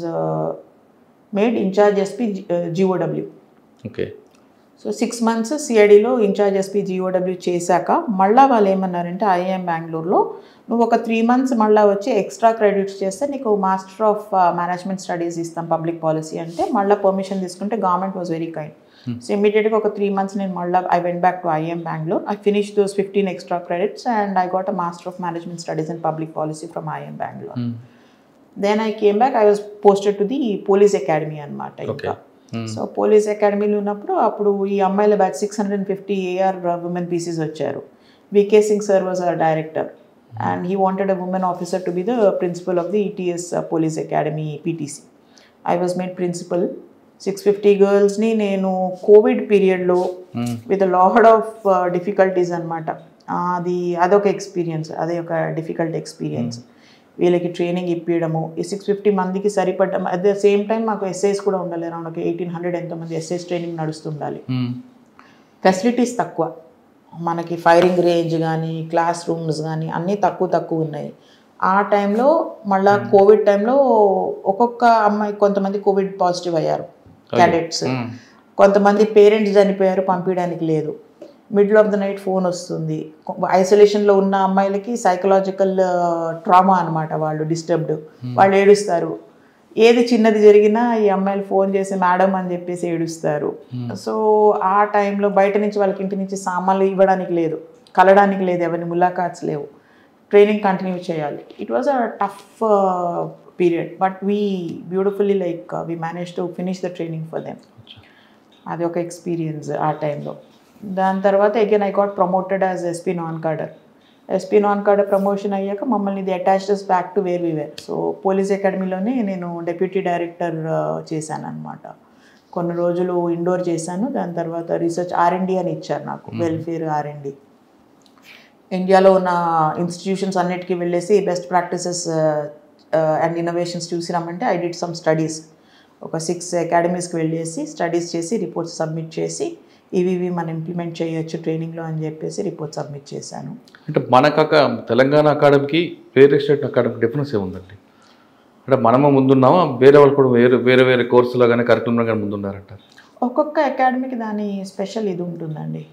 made in charge SP GOW. Okay. So 6 months సిఐడిలో ఇన్ఛార్జ్ ఎస్పీ జిఓడబ్ల్యూ చేశాక మళ్ళీ వాళ్ళు ఏమన్నారంటే ఐఏఎం బెంగళూరులో నువ్వు ఒక 3 months మళ్ళీ వచ్చి ఎక్స్ట్రా క్రెడిట్స్ చేస్తే నీకు మాస్టర్ ఆఫ్ మేనేజ్మెంట్ స్టడీస్ ఇస్తాం పబ్లిక్ పాలసీ అంటే మళ్ళీ పర్మిషన్ తీసుకుంటే government was very kind. So ఇమీడియట్గా ఒక 3 months నేను మళ్ళీ I went back to IIM Bengaluru. I finish those 15 extra credits and I got a master of management studies in public policy from IIM Bangalore. Then I came back, I was posted to the police academy అనమాట. ఇంకా so police అకాడమీలో ఉన్నప్పుడు అప్పుడు ఈ అమ్మాయిల batch 650 AR women PCs వచ్చారు. VK Singh sir was our director and he wanted a woman officer to be the principal of the ETS police academy PTC. I was made principal. 650 girls-ని నేను Covid పీరియడ్లో with lot of difficulties అనమాట. అదొక experience, అదే ఒక difficult experience. వీళ్ళకి training ఇప్పించడము, ఈ 650 మందికి సరిపడ్డ. At the same time మాకు ఎస్ఐస్ కూడా ఉండాలి, అరౌండ్ ఒక 1800 ఎంతోమంది ఎస్ఐస్ ట్రైనింగ్ నడుస్తుండాలి. ఫెసిలిటీస్ తక్కువ మనకి, ఫైరింగ్ రేంజ్ కానీ క్లాస్ రూమ్స్ కానీ అన్నీ తక్కువ ఉన్నాయి. ఆ టైంలో మళ్ళీ కోవిడ్ టైంలో ఒక్కొక్క అమ్మాయి, కొంతమంది కోవిడ్ పాజిటివ్ అయ్యారు క్యాడెట్స్, కొంతమంది పేరెంట్స్ చనిపోయారు, పంపించడానికి లేదు. Middle of the night phone వస్తుంది. ఐసోలేషన్లో ఉన్న అమ్మాయిలకి సైకలాజికల్ ట్రామా అనమాట, వాళ్ళు డిస్టర్బ్డ్, వాళ్ళు ఏడుస్తారు. ఏది చిన్నది జరిగినా ఈ అమ్మాయిలు ఫోన్ చేసి మేడం అని చెప్పేసి ఏడుస్తారు. సో ఆ టైంలో బయట నుంచి వాళ్ళకి ఇంటి నుంచి సామాన్లు ఇవ్వడానికి లేదు, కలడానికి లేదు, ఎవరిని ములాఖాట్స్ లేవు, ట్రైనింగ్ కంటిన్యూ చేయాలి. It was a tough period but we beautifully like we manage to finish the training for them. అది ఒక ఎక్స్పీరియన్స్ ఆ టైంలో. దాని తర్వాత again I got promoted as SP non cadre. SP non cadre promotion అయ్యాక మమ్మల్ని ఇది attached back to where we were. So police అకాడమీలోనే నేను డెప్యూటీ డైరెక్టర్ చేశాను అనమాట. కొన్ని రోజులు ఇండోర్ చేశాను. దాని తర్వాత రీసెర్చ్ R&D అని ఇచ్చారు నాకు, వెల్ఫేర్ R&D. ఇండియాలో ఉన్న ఇన్స్టిట్యూషన్స్ అన్నిటికీ వెళ్ళేసి బెస్ట్ ప్రాక్టీసెస్ అండ్ ఇన్నోవేషన్స్ చూసి రమ్మంటే ఐ డిడ్ సమ్ స్టడీస్. ఒక 6 అకాడమీస్కి వెళ్ళేసి స్టడీస్ చేసి రిపోర్ట్స్ సబ్మిట్ చేసి ఇవి మనం ఇంప్లిమెంట్ చేయొచ్చు ట్రైనింగ్లో అని చెప్పేసి రిపోర్ట్ సబ్మిట్ చేశాను. అంటే మన తెలంగాణ అకాడమీకి వేరే స్టేట్ అకాడమీ డిఫరెన్స్ ఏముందండి? అంటే మనము ముందున్నామా, వేరే వాళ్ళు కూడా వేరే వేరే కోర్సులో కానీ కరికులంలో కానీ ముందున్నారంటారు? ఒక్కొక్క అకాడమీకి దాని స్పెషల్ ఇది ఉంటుందండి.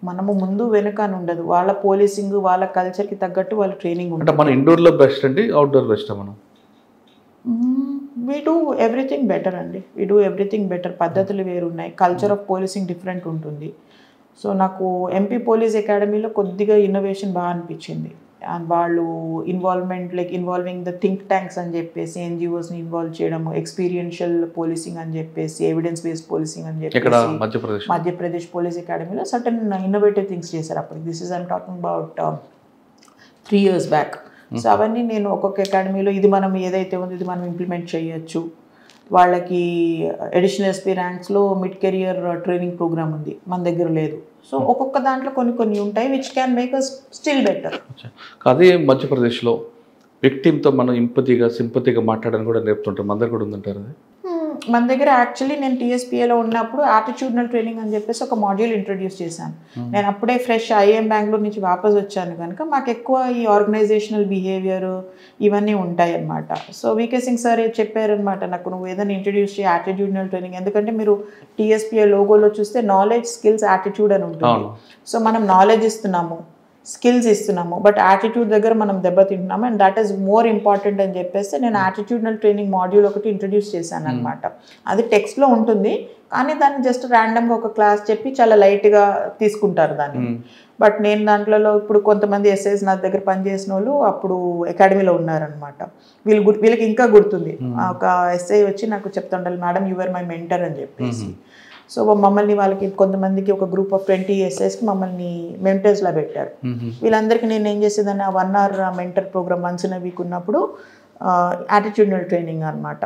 మనము ముందు వెనుక అని ఉండదు. వాళ్ళ పోలీసింగ్ వాళ్ళ కల్చర్కి తగ్గట్టు వాళ్ళ ట్రైనింగ్ అంటే ఉంటుంది. మన ఇండోర్లో బెస్ట్ అండి, అవుట్డోర్ బెస్ట్ మనం? వీ డూ ఎవ్రీథింగ్ బెటర్ అండి. We do everything better. పద్ధతులు వేరు ఉన్నాయి, కల్చర్ ఆఫ్ పోలీసింగ్ డిఫరెంట్ ఉంటుంది. సో నాకు ఎంపీ పోలీస్ అకాడమీలో కొద్దిగా ఇన్నోవేషన్ బాగా అనిపించింది. అండ్ వాళ్ళు ఇన్వాల్వింగ్ ద థింక్ ట్యాంక్స్ అని చెప్పేసి ఎన్జిఓస్ని ఇన్వాల్వ్ చేయడం, ఎక్స్పీరియన్షియల్ పోలీసింగ్ అని చెప్పేసి, ఎవిడెన్స్ బేస్డ్ పోలీసింగ్ అని చెప్పేసి మధ్యప్రదేశ్ పోలీస్ అకాడమీలో సర్టన్ ఇన్నోవేటివ్ థింగ్స్ చేశారు అప్పటికి. This is I'm talking about 3 years back. So అవన్నీ నేను ఒక్కొక్క అకాడమీలో ఇది మనం ఏదైతే ఉందో ఇది మనం ఇంప్లిమెంట్ చేయొచ్చు. వాళ్ళకి అడిషనల్ ఎస్పీ ర్యాంక్స్లో మిడ్ కెరియర్ ట్రైనింగ్ ప్రోగ్రామ్ ఉంది, మన దగ్గర లేదు. సో ఒక్కొక్క దాంట్లో కొన్ని ఉంటాయి which can make us still better. అదే మధ్యప్రదేశ్లో విక్టిమ్తో మనం సింపతిగా మాట్లాడని కూడా నేర్పుతుంటాం, మన దగ్గర కూడా ఉందంటారు అది? మన దగ్గర యాక్చువల్లీ నేను టీఎస్పీఏలో ఉన్నప్పుడు యాటిట్యూడ్నల్ ట్రైనింగ్ అని చెప్పేసి ఒక మాడ్యూల్ ఇంట్రడ్యూస్ చేశాను. నేను అప్పుడే ఫ్రెష్ ఐఎం బెంగళూరు నుంచి వాపస్ వచ్చాను కనుక మాకు ఎక్కువ ఈ ఆర్గనైజేషనల్ బిహేవియర్ ఇవన్నీ ఉంటాయి అన్నమాట. సో వికే సింగ్ సార్ చెప్పారనమాట, నాకు నువ్వు ఏదైనా ఇంట్రడ్యూస్ చేయి యాటిట్యూడ్నల్ ట్రైనింగ్. ఎందుకంటే మీరు టీఎస్పీఏ లోగోలో చూస్తే నాలెడ్జ్, స్కిల్స్, యాటిట్యూడ్ అని ఉంటుంది. సో మనం నాలెడ్జ్ ఇస్తున్నాము, స్కిల్స్ ఇస్తున్నాము, బట్ యాటిట్యూడ్ దగ్గర మనం దెబ్బతింటున్నాము. And that is more important అని చెప్పేసి నేను యాటిట్యూడ్నల్ ట్రైనింగ్ మాడ్యూల్ ఒకటి ఇంట్రడ్యూస్ చేశాను అనమాట. అది టెక్స్ట్లో ఉంటుంది, కానీ దాన్ని జస్ట్ ర్యాండమ్గా ఒక క్లాస్ చెప్పి చాలా లైట్గా తీసుకుంటారు దాన్ని. బట్ నేను దాంట్లో ఇప్పుడు కొంతమంది ఎస్ఐస్ నా దగ్గర పనిచేసిన వాళ్ళు అప్పుడు అకాడమీలో ఉన్నారనమాట. వీళ్ళకి ఇంకా గుర్తుంది, ఒక ఎస్ఐ వచ్చి నాకు చెప్తుండాలి, madam you are my mentor అని చెప్పేసి. సో మమ్మల్ని వాళ్ళకి కొంతమందికి ఒక గ్రూప్ ఆఫ్ 20 ఎస్ఐస్కి మమ్మల్ని మెంటర్స్లా పెట్టారు. వీళ్ళందరికీ నేను ఏం చేసేదాన్ని, 1 hour mentor program once in a week ఉన్నప్పుడు యాటిట్యూడ్నల్ ట్రైనింగ్ అనమాట.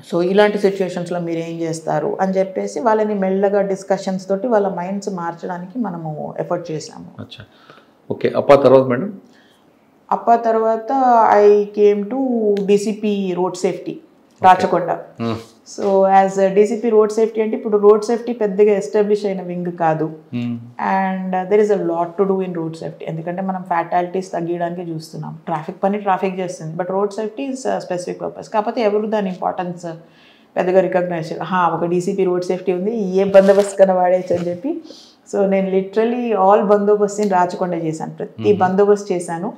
సో ఇలాంటి సిచ్యువేషన్స్లో మీరు ఏం చేస్తారు అని చెప్పేసి వాళ్ళని మెల్లగా డిస్కషన్స్ తోటి వాళ్ళ మైండ్స్ మార్చడానికి మనము ఎఫర్ట్ చేసాము. ఓకే, తర్వాత మేడం? తర్వాత I came to DCP road safety Rachakonda. So as DCP road safety అంటే ఇప్పుడు రోడ్ సేఫ్టీ పెద్దగా ఎస్టాబ్లిష్ అయిన వింగ్ కాదు. And there is a lot to do in road safety. ఎందుకంటే మనం ఫ్యాటాలిటీస్ తగ్గించడానికి చూస్తున్నాం. ట్రాఫిక్ చేస్తుంది, but road safety is specific purpose. కాకపోతే ఎవరు దాని ఇంపార్టెన్స్ పెద్దగా రికగ్నైజ్ చేయాలి. ఒక డీసీపీ రోడ్ సేఫ్టీ ఉంది, ఏ బందోబస్తు కన్నా వాడేయచ్చు అని చెప్పి. సో నేను లిటరలీ ఆల్ బందోబస్తుని రాచకొండ చేశాను, ప్రతి బందోబస్తు చేశాను.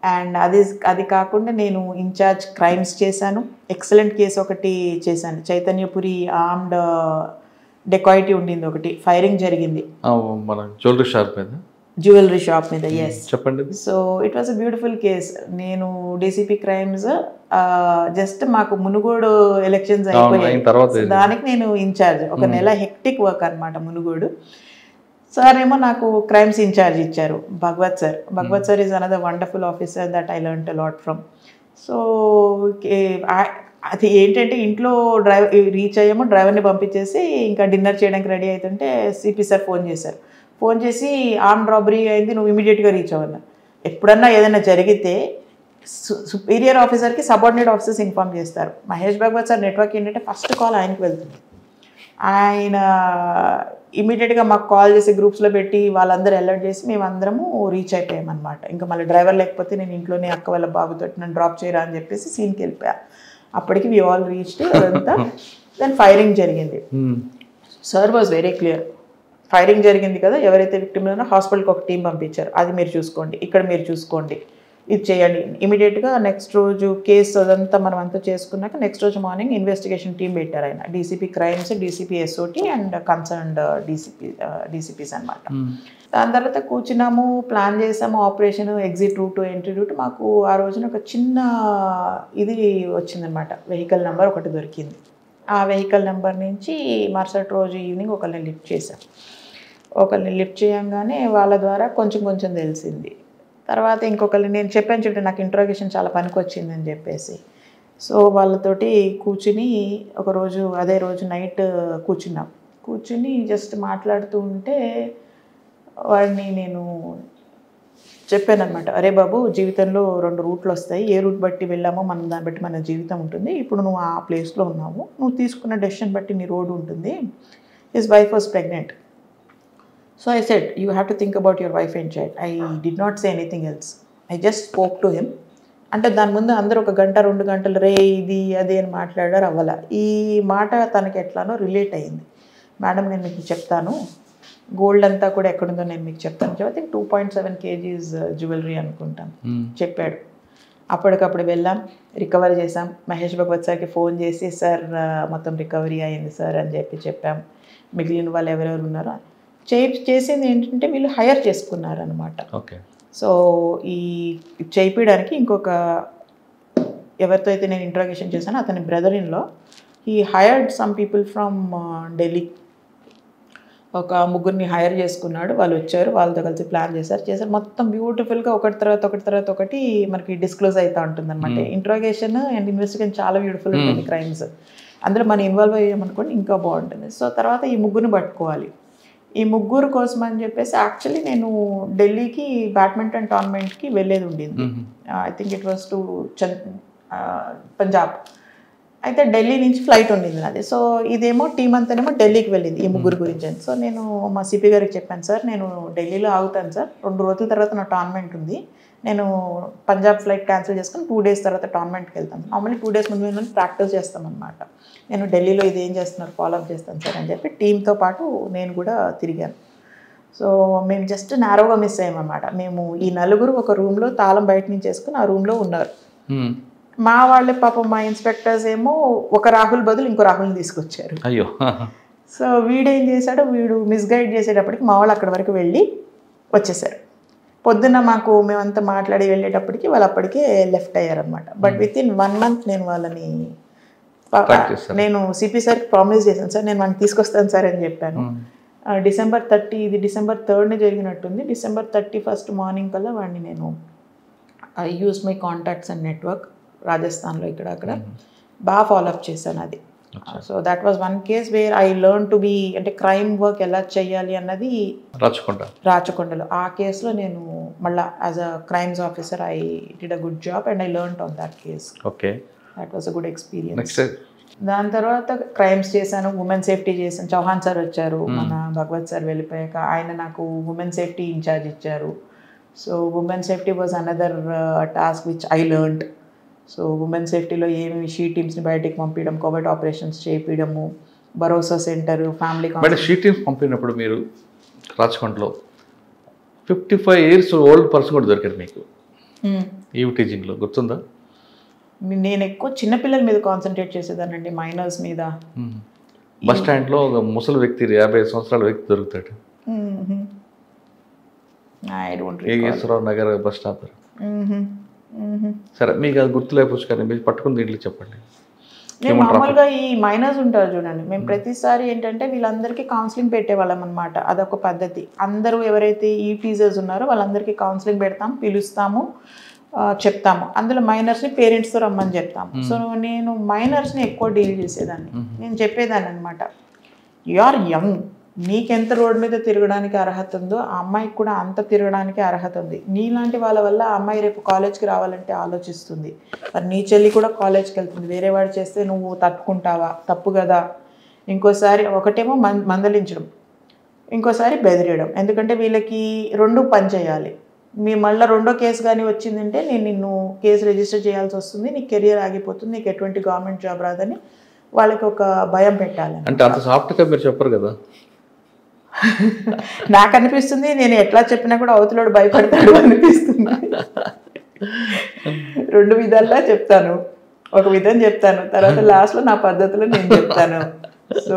అండ్ అది కాకుండా నేను ఇన్ఛార్జ్ క్రైమ్స్ చేశాను. ఎక్సలెంట్ కేసు ఒకటి చేశాను, చైతన్యపురి ఆర్మ్డ్ డెకాయిటీ ఉండింది, ఒకటి ఫైరింగ్ జరిగింది మన జ్యువెలరీ షాప్ మీద. ఎస్, చెప్పండి. So it was a beautiful case. నేను డీసీపీ క్రైమ్స్ జస్ట్ మాకు మునుగోడు ఎలక్షన్స్ అయిపోయాయి, దానికి నేను ఇన్ఛార్జ్. ఒక నెల హెక్టిక్ వర్క్ అనమాట మునుగోడు. సార్ ఏమో నాకు క్రైమ్స్ ఇన్ఛార్జ్ ఇచ్చారు, Bhagwat sir is another wonderful officer that I learned a lot from. So అది ఏంటంటే ఇంట్లో రీచ్ అయ్యాము, డ్రైవర్ని పంపించేసి ఇంకా డిన్నర్ చేయడానికి రెడీ అవుతుంటే సిపి సార్ ఫోన్ చేసి ఆర్మ్డ్ రాబరీ అయింది, నువ్వు ఇమీడియట్గా రీచ్ అవ్వన్నా. ఎప్పుడన్నా ఏదైనా జరిగితే సుపీరియర్ ఆఫీసర్కి సబార్డినేట్ ఆఫీసర్స్ ఇన్ఫార్మ్ చేస్తారు. మహేష్ భగవత్ సార్ నెట్వర్క్ ఏంటంటే ఫస్ట్ కాల్ ఆయనకి వెళ్తుంది. ఆయన ఇమీడియట్గా మాకు కాల్ చేసి గ్రూప్స్లో పెట్టి వాళ్ళందరూ అలర్ట్ చేసి మేమందరము రీచ్ అయిపోయామన్నమాట. ఇంకా మళ్ళీ డ్రైవర్ లేకపోతే నేను ఇంట్లోనే అక్క వాళ్ళ బాబుతో నన్ను డ్రాప్ చేయరా అని చెప్పేసి సీన్కి వెళ్ళిపోయా. అప్పటికి వి ఆల్ రీచ్డ్ అదంతా. దెన్ ఫైరింగ్ జరిగింది. Sir was very clear, firing జరిగింది కదా, ఎవరైతే విక్టిమ్ ఉన్నారో హాస్పిటల్కి ఒక టీం పంపించారు, అది మీరు చూసుకోండి, ఇక్కడ మీరు చూసుకోండి, ఇది చేయండి. ఇమీడియట్గా నెక్స్ట్ రోజు కేసు అదంతా మనం అంతా చేసుకున్నాక నెక్స్ట్ రోజు మార్నింగ్ ఇన్వెస్టిగేషన్ టీం పెట్టారు ఆయన, DCP crimes, DCP SOT and concerned DCPs అనమాట. దాని తర్వాత కూర్చున్నాము, ప్లాన్ చేసాము, operation, exit route, entry route. మాకు ఆ రోజున ఒక చిన్న ఇది వచ్చిందనమాట, వెహికల్ నెంబర్ ఒకటి దొరికింది. ఆ వెహికల్ నెంబర్ నుంచి మరుసటి రోజు ఈవినింగ్ ఒకరిని లిఫ్ట్ చేయంగానే వాళ్ళ ద్వారా కొంచెం తెలిసింది. తర్వాత ఇంకొకరిని నేను చెప్పాను నాకు ఇంట్రోగేషన్ చాలా పనికి వచ్చిందని చెప్పేసి. సో వాళ్ళతోటి కూర్చుని ఒకరోజు అదే రోజు నైట్ కూర్చుని జస్ట్ మాట్లాడుతూ ఉంటే వాడిని నేను చెప్పానమాట, అరే బాబు జీవితంలో 2 రూట్లు వస్తాయి, ఏ రూట్ బట్టి వెళ్ళామో మనం దాన్ని బట్టి మన జీవితం ఉంటుంది. ఇప్పుడు నువ్వు ఆ ప్లేస్లో ఉన్నావు, నువ్వు తీసుకున్న డెసిషన్ బట్టి నీ రోడ్ ఉంటుంది. His wife was pregnant. So I said, you have to think about your wife and child. I did not say anything else. I just spoke to him అంటే దాని ముందు అందరూ 1 గంట 2 గంటలు రే ఇది అది అని మాట్లాడారు అవ్వాల. ఈ మాట తనకి ఎట్లానో రిలేట్ అయ్యింది. మేడం నేను మీకు చెప్తాను, గోల్డ్ అంతా కూడా ఎక్కడుందో నేను మీకు చెప్తాను. ఐ థింక్ 2.7 kgs జ్యువెలరీ అనుకుంటాను చెప్పాడు. అప్పటికప్పుడు వెళ్ళాం, రికవరీ చేసాం. మహేష్ భగవత్ సార్కి ఫోన్ చేసి సార్ మొత్తం రికవరీ అయింది సార్ అని చెప్పాం. మిగిలిన వాళ్ళు ఎవరెవరు ఉన్నారో చేసింది ఏంటంటే వీళ్ళు హైర్ చేసుకున్నారనమాట. ఓకే. సో ఈ చేయించడానికి ఇంకొక ఎవరితో అయితే నేను ఇంట్రాగేషన్ చేశానో అతని బ్రదర్ ఇన్లో he hired some people from Delhi. ఒక 3 హైర్ చేసుకున్నాడు. వాళ్ళు వచ్చారు, వాళ్ళతో కలిసి ప్లాన్ చేశారు. మొత్తం బ్యూటిఫుల్గా ఒకటి తర్వాత ఒకటి మనకి డిస్క్లోజ్ అవుతూ ఉంటుంది అనమాట. ఇంట్రాగేషన్ అండ్ ఇన్వెస్టిగేషన్ చాలా బ్యూటిఫుల్ ఉంటుంది క్రైమ్స్. అందులో మనం ఇన్వాల్వ్ అయ్యామనుకోండి ఇంకా బాగుంటుంది. సో తర్వాత ఈ 3 పట్టుకోవాలి. ఈ 3 కోసం అని చెప్పేసి యాక్చువల్లీ నేను ఢిల్లీకి బ్యాడ్మింటన్ టోర్నమెంట్కి వెళ్ళేది ఉండింది. I think it was to Punjab. అయితే ఢిల్లీ నుంచి ఫ్లైట్ ఉండింది నాది. సో ఇదేమో టీం అంతానేమో ఢిల్లీకి వెళ్ళింది ఈ 3 గురించి అని. సో నేను మా సిపి గారికి చెప్పాను, సార్ నేను ఢిల్లీలో ఆగుతాను సార్, 2 రోజుల తర్వాత నా టోర్నమెంట్ ఉంది, నేను పంజాబ్ ఫ్లైట్ క్యాన్సిల్ చేసుకుని 2 days తర్వాత టోర్నమెంట్కి వెళ్తాను. నార్మల్లీ 2 days ముందు మేము ప్రాక్టీస్ చేస్తామన్నమాట. నేను ఢిల్లీలో ఇది ఏం చేస్తున్నారు ఫాలోఅప్ చేస్తాను సార్ అని చెప్పి టీంతో పాటు నేను కూడా తిరిగాను. సో మేము జస్ట్ నారోగా మిస్ అయ్యామన్నమాట. మేము ఈ 4 ఒక రూమ్లో తాళం బయట నుంచి వేసుకుని ఆ రూమ్లో ఉన్నారు. మా వాళ్ళే పాపం మా ఇన్స్పెక్టర్స్ ఏమో ఒక రాహుల్ బదులు ఇంకో రాహుల్ని తీసుకొచ్చారు. అయ్యో. సో వీడేం చేశాడో, వీడు మిస్గైడ్ చేసేటప్పటికి మా వాళ్ళు అక్కడి వరకు వెళ్ళి వచ్చేసారు. పొద్దున్న మేమంతా మాట్లాడి వెళ్ళేటప్పటికి వాళ్ళు అప్పటికే లెఫ్ట్ అయ్యారనమాట. బట్ విత్ ఇన్ 1 month నేను వాళ్ళని నేను సిపి సార్కి ప్రామిస్ చేశాను, సార్ నేను వాడిని తీసుకొస్తాను సార్ అని చెప్పాను. December 30 ఇది December 3 జరిగినట్టుంది. December 31 మార్నింగ్ కల్లా వాడిని నేను I use my contacts and network రాజస్థాన్లో ఇక్కడ అక్కడ బాగా ఫాలోఅప్ చేశాను అది. So that was 1 case where I learn to be, అంటే క్రైమ్ వర్క్ ఎలా చేయాలి అన్నది రాచకొండలో. ఆ కేసులో నేను మళ్ళీ as a crimes officer I did a good job and I learn on that case. Okay. That was a good experience. దాని తర్వాత క్రైమ్స్ చేశాను, ఉమెన్ సేఫ్టీ చేశాను. చౌహాన్ సార్ వచ్చారు, మన భగవత్ సార్ వెళ్ళిపోయాక ఆయన నాకు ఉమెన్ సేఫ్టీ ఇన్ఛార్జ్ ఇచ్చారు. So women safety was another task which I learned. So women సేఫ్టీలో ఏమి షీ టీమ్స్ని బయటికి పంపించడం, Covid operations చేయించడము, Bharosa centre, family she teams పంపినప్పుడు మీరు రాచకొండలో 55 years ఓల్డ్ పర్సన్ కూడా దొరికారు మీకు ఈవిటీజింగ్లో, గుర్తుందా? నేను ఎక్కువ చిన్నపిల్లల మీద కాన్సన్ట్రేట్ చేసేదానండి, మైనర్స్ మీద. బస్ స్టాండ్లో ఒక ముసలి వ్యక్తి 50 సంవత్సరాల వ్యక్తి దొరుకుతాడు. ఏగేశ్వరరావు నగర్ బస్ స్టాప్. సరే మీకు అది గుర్తులేకపోవచ్చు కానీ మీరు పట్టుకుని దీంట్లో చెప్పండి. నేను మామూలుగా ఈ మైనర్స్ ఉంటారు చూడండి, మేము ప్రతిసారి ఏంటంటే వీళ్ళందరికీ కౌన్సిలింగ్ పెట్టేవాళ్ళం అనమాట. అదొక పద్ధతి. అందరూ ఎవరైతే ఈ టీజర్స్ ఉన్నారో వాళ్ళందరికీ కౌన్సిలింగ్ పెడతాం, పిలుస్తాము, చెప్తాము. అందులో మైనర్స్ని పేరెంట్స్తో రమ్మని చెప్తాము. సో నేను మైనర్స్ని ఎక్కువ డీల్ చేసేదాన్ని. నేను చెప్పేదాన్ని అనమాట, యు ఆర్ యంగ్, నీకెంత రోడ్డు మీద తిరగడానికి అర్హత ఉందో ఆ అమ్మాయికి కూడా అంత తిరగడానికి అర్హత ఉంది. నీలాంటి వాళ్ళ వల్ల ఆ అమ్మాయి రేపు కాలేజ్కి రావాలంటే ఆలోచిస్తుంది. మరి నీ చెల్లి కూడా కాలేజ్కి వెళ్తుంది, వేరే వాడు చేస్తే నువ్వు తట్టుకుంటావా? తప్పు కదా. ఇంకోసారి ఒకటేమో మందలించడం, ఇంకోసారి బెదిరియడం. ఎందుకంటే వీళ్ళకి 2 పని చేయాలి. మీ మళ్ళీ 2వ కేసు కానీ వచ్చిందంటే నేను నిన్ను కేసు రిజిస్టర్ చేయాల్సి వస్తుంది, నీ కెరియర్ ఆగిపోతుంది, నీకు ఎటువంటి గవర్నమెంట్ జాబ్ రాదని వాళ్ళకి ఒక భయం పెట్టాలి. అంటే అంత సాఫ్ట్గా మీరు చెప్పరు కదా. నాకు అనిపిస్తుంది నేను ఎట్లా చెప్పినా కూడా అవతలోడు భయపడతాడు అనిపిస్తుంది. 2 విధాలుగా చెప్తాను. ఒక విధం చెప్తాను, తర్వాత లాస్ట్లో నా పద్ధతిలో నేను చెప్తాను. So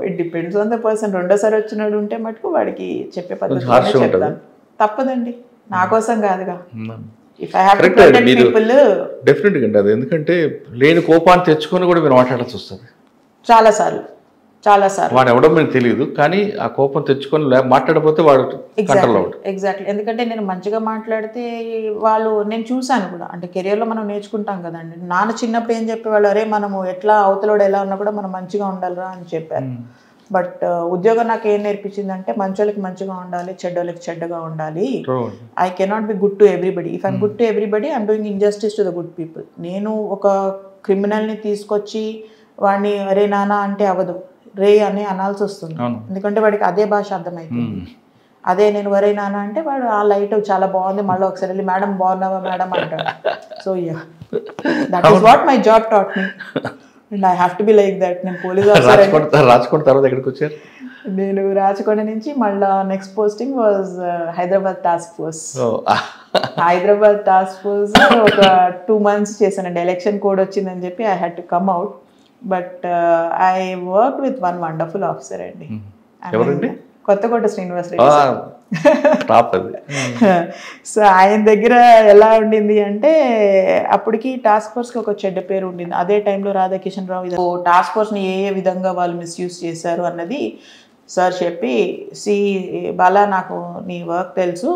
it depends on the person. రెండోసారి వచ్చినాడు ఉంటే మటుకు వాడికి చెప్పే పద్ధతిలోనే చెప్తాను. తప్పదండి, నా కోసం కాదుగా. డెఫినెట్గా అండి అది. ఎందుకంటే లేని కోపాన్ని తెచ్చుకొని కూడా మీరు మాట్లాడాల్సి వస్తుంది చాలాసార్లు. వాడు ఎవడో మీకు తెలియదు, కానీ ఆ కోపం తెచ్చుకొని మాట్లాడకపోతే వాడు ఎగ్జాక్ట్లీ. ఎందుకంటే నేను మంచిగా మాట్లాడితే వాళ్ళు, నేను చూశాను కూడా, అంటే కెరియర్లో మనం నేర్చుకుంటాం కదండి. నాన్న చిన్నప్పుడు ఏం చెప్పేవాళ్ళు, అరే మనము ఎట్లా అవతలోడు ఎలా ఉన్నా కూడా మనం మంచిగా ఉండాలిరా అని చెప్పారు. బట్ ఉద్యోగం నాకు ఏం నేర్పించిందంటే మంచోళ్ళకి మంచిగా ఉండాలి, చెడ్డోళ్ళకి చెడ్డగా ఉండాలి. I cannot be good to everybody. If I'm good to everybody I'm doing injustice to the good people. నేను ఒక క్రిమినల్ని తీసుకొచ్చి వాడిని అరే నాన్న అంటే అవ్వదు, రే అని అనాల్సి వస్తుంది. ఎందుకంటే వాడికి అదే భాష అర్థమవుతుంది. అదే నేను వరే నాన్న అంటే వాడు ఆ లైట్ చాలా బాగుంది, మళ్ళీ ఒకసారి వెళ్ళి మేడం బాగున్నావా మేడం అంటాడు. So that is what my job taught me and I have to be like that. నేను పోలీస్ ఆఫీసర్. రాజకోట తర్వాత ఎక్కడికి వచ్చారు? నేను రాచకొండ నుంచి మళ్ళీ next posting was Hyderabad task force. Hyderabad task force ఒక 2 months చేశానండి. ఎలక్షన్ కోడ్ వచ్చిందని చెప్పి I had to come out. But I work with one wonderful officer అండి, కొత్తకోట శ్రీనివాస్ రెడ్డి. సో ఆయన దగ్గర ఎలా ఉండింది అంటే అప్పటికి టాస్క్ ఫోర్స్కి ఒక చెడ్డ పేరు ఉండింది. అదే టైంలో రాధాకిషన్ రావు టాస్క్ ఫోర్స్ని ఏ విధంగా వాళ్ళు మిస్యూజ్ చేశారు అన్నది సార్ చెప్పి, బాలా నాకు నీ వర్క్ తెలుసు,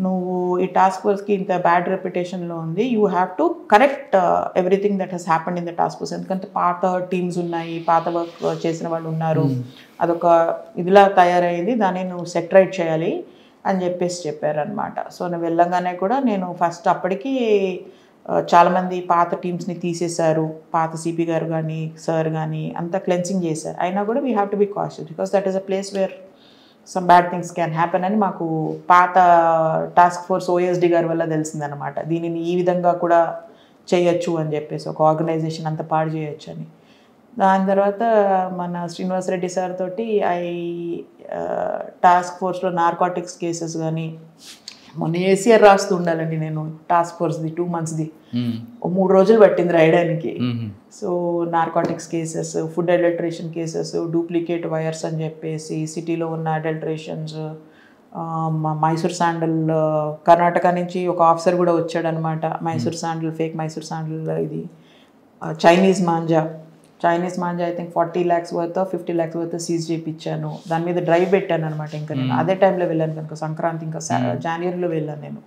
నువ్వు ఈ టాస్క్ ఫోర్స్కి ఇంత బ్యాడ్ రెప్యుటేషన్లో ఉంది, you have to correct everything that he's happened in the task force. ఎందుకంటే పాత టీమ్స్ ఉన్నాయి, పాత వర్క్ చేసిన వాళ్ళు ఉన్నారు, అదొక ఇదిలా తయారైంది, దాన్ని నువ్వు సెట్ రైట్ చేయాలి అని చెప్పారనమాట. సో నేను వెళ్ళంగానే కూడా నేను ఫస్ట్ అప్పటికి చాలామంది పాత టీమ్స్ని తీసేశారు, పాత సిపి గారు కానీ సార్ కానీ అంతా క్లెన్సింగ్ చేశారు. అయినా కూడా we have to be cautious because that is a place where some bad things can happen అని మాకు పాత టాస్క్ ఫోర్స్ ఓఎస్డి గారి వల్ల తెలిసిందనమాట. దీనిని ఈ విధంగా కూడా చేయొచ్చు అని చెప్పేసి, ఒక ఆర్గనైజేషన్ అంతా పాడు చేయొచ్చు అని. దాని తర్వాత మన శ్రీనివాస్ రెడ్డి సార్ తోటి టాస్క్ ఫోర్స్లో నార్కాటిక్స్ కేసెస్ కానీ, మొన్న ఏసీఆర్ రాస్తూ ఉండాలండి నేను టాస్క్ ఫోర్స్ది 2 monthsది, 3 రోజులు పట్టింది రాయడానికి. So narcotics cases, food adulteration cases, duplicate wires అని చెప్పేసి, సిటీలో ఉన్న అడల్టరేషన్స్, మైసూర్ శాండల్, కర్ణాటక నుంచి ఒక ఆఫీసర్ కూడా వచ్చాడనమాట, Mysore sandal, fake Mysore sandal, ఇది Chinese manja I think 40 lakhs worth 50 lakhs worth seize చేయించాను. దాని మీద డ్రైవ్ పెట్టాను అనమాట. ఇంకా నేను అదే టైంలో వెళ్ళాను కనుక, సంక్రాంతి ఇంకా జనవరిలో వెళ్ళాను నేను.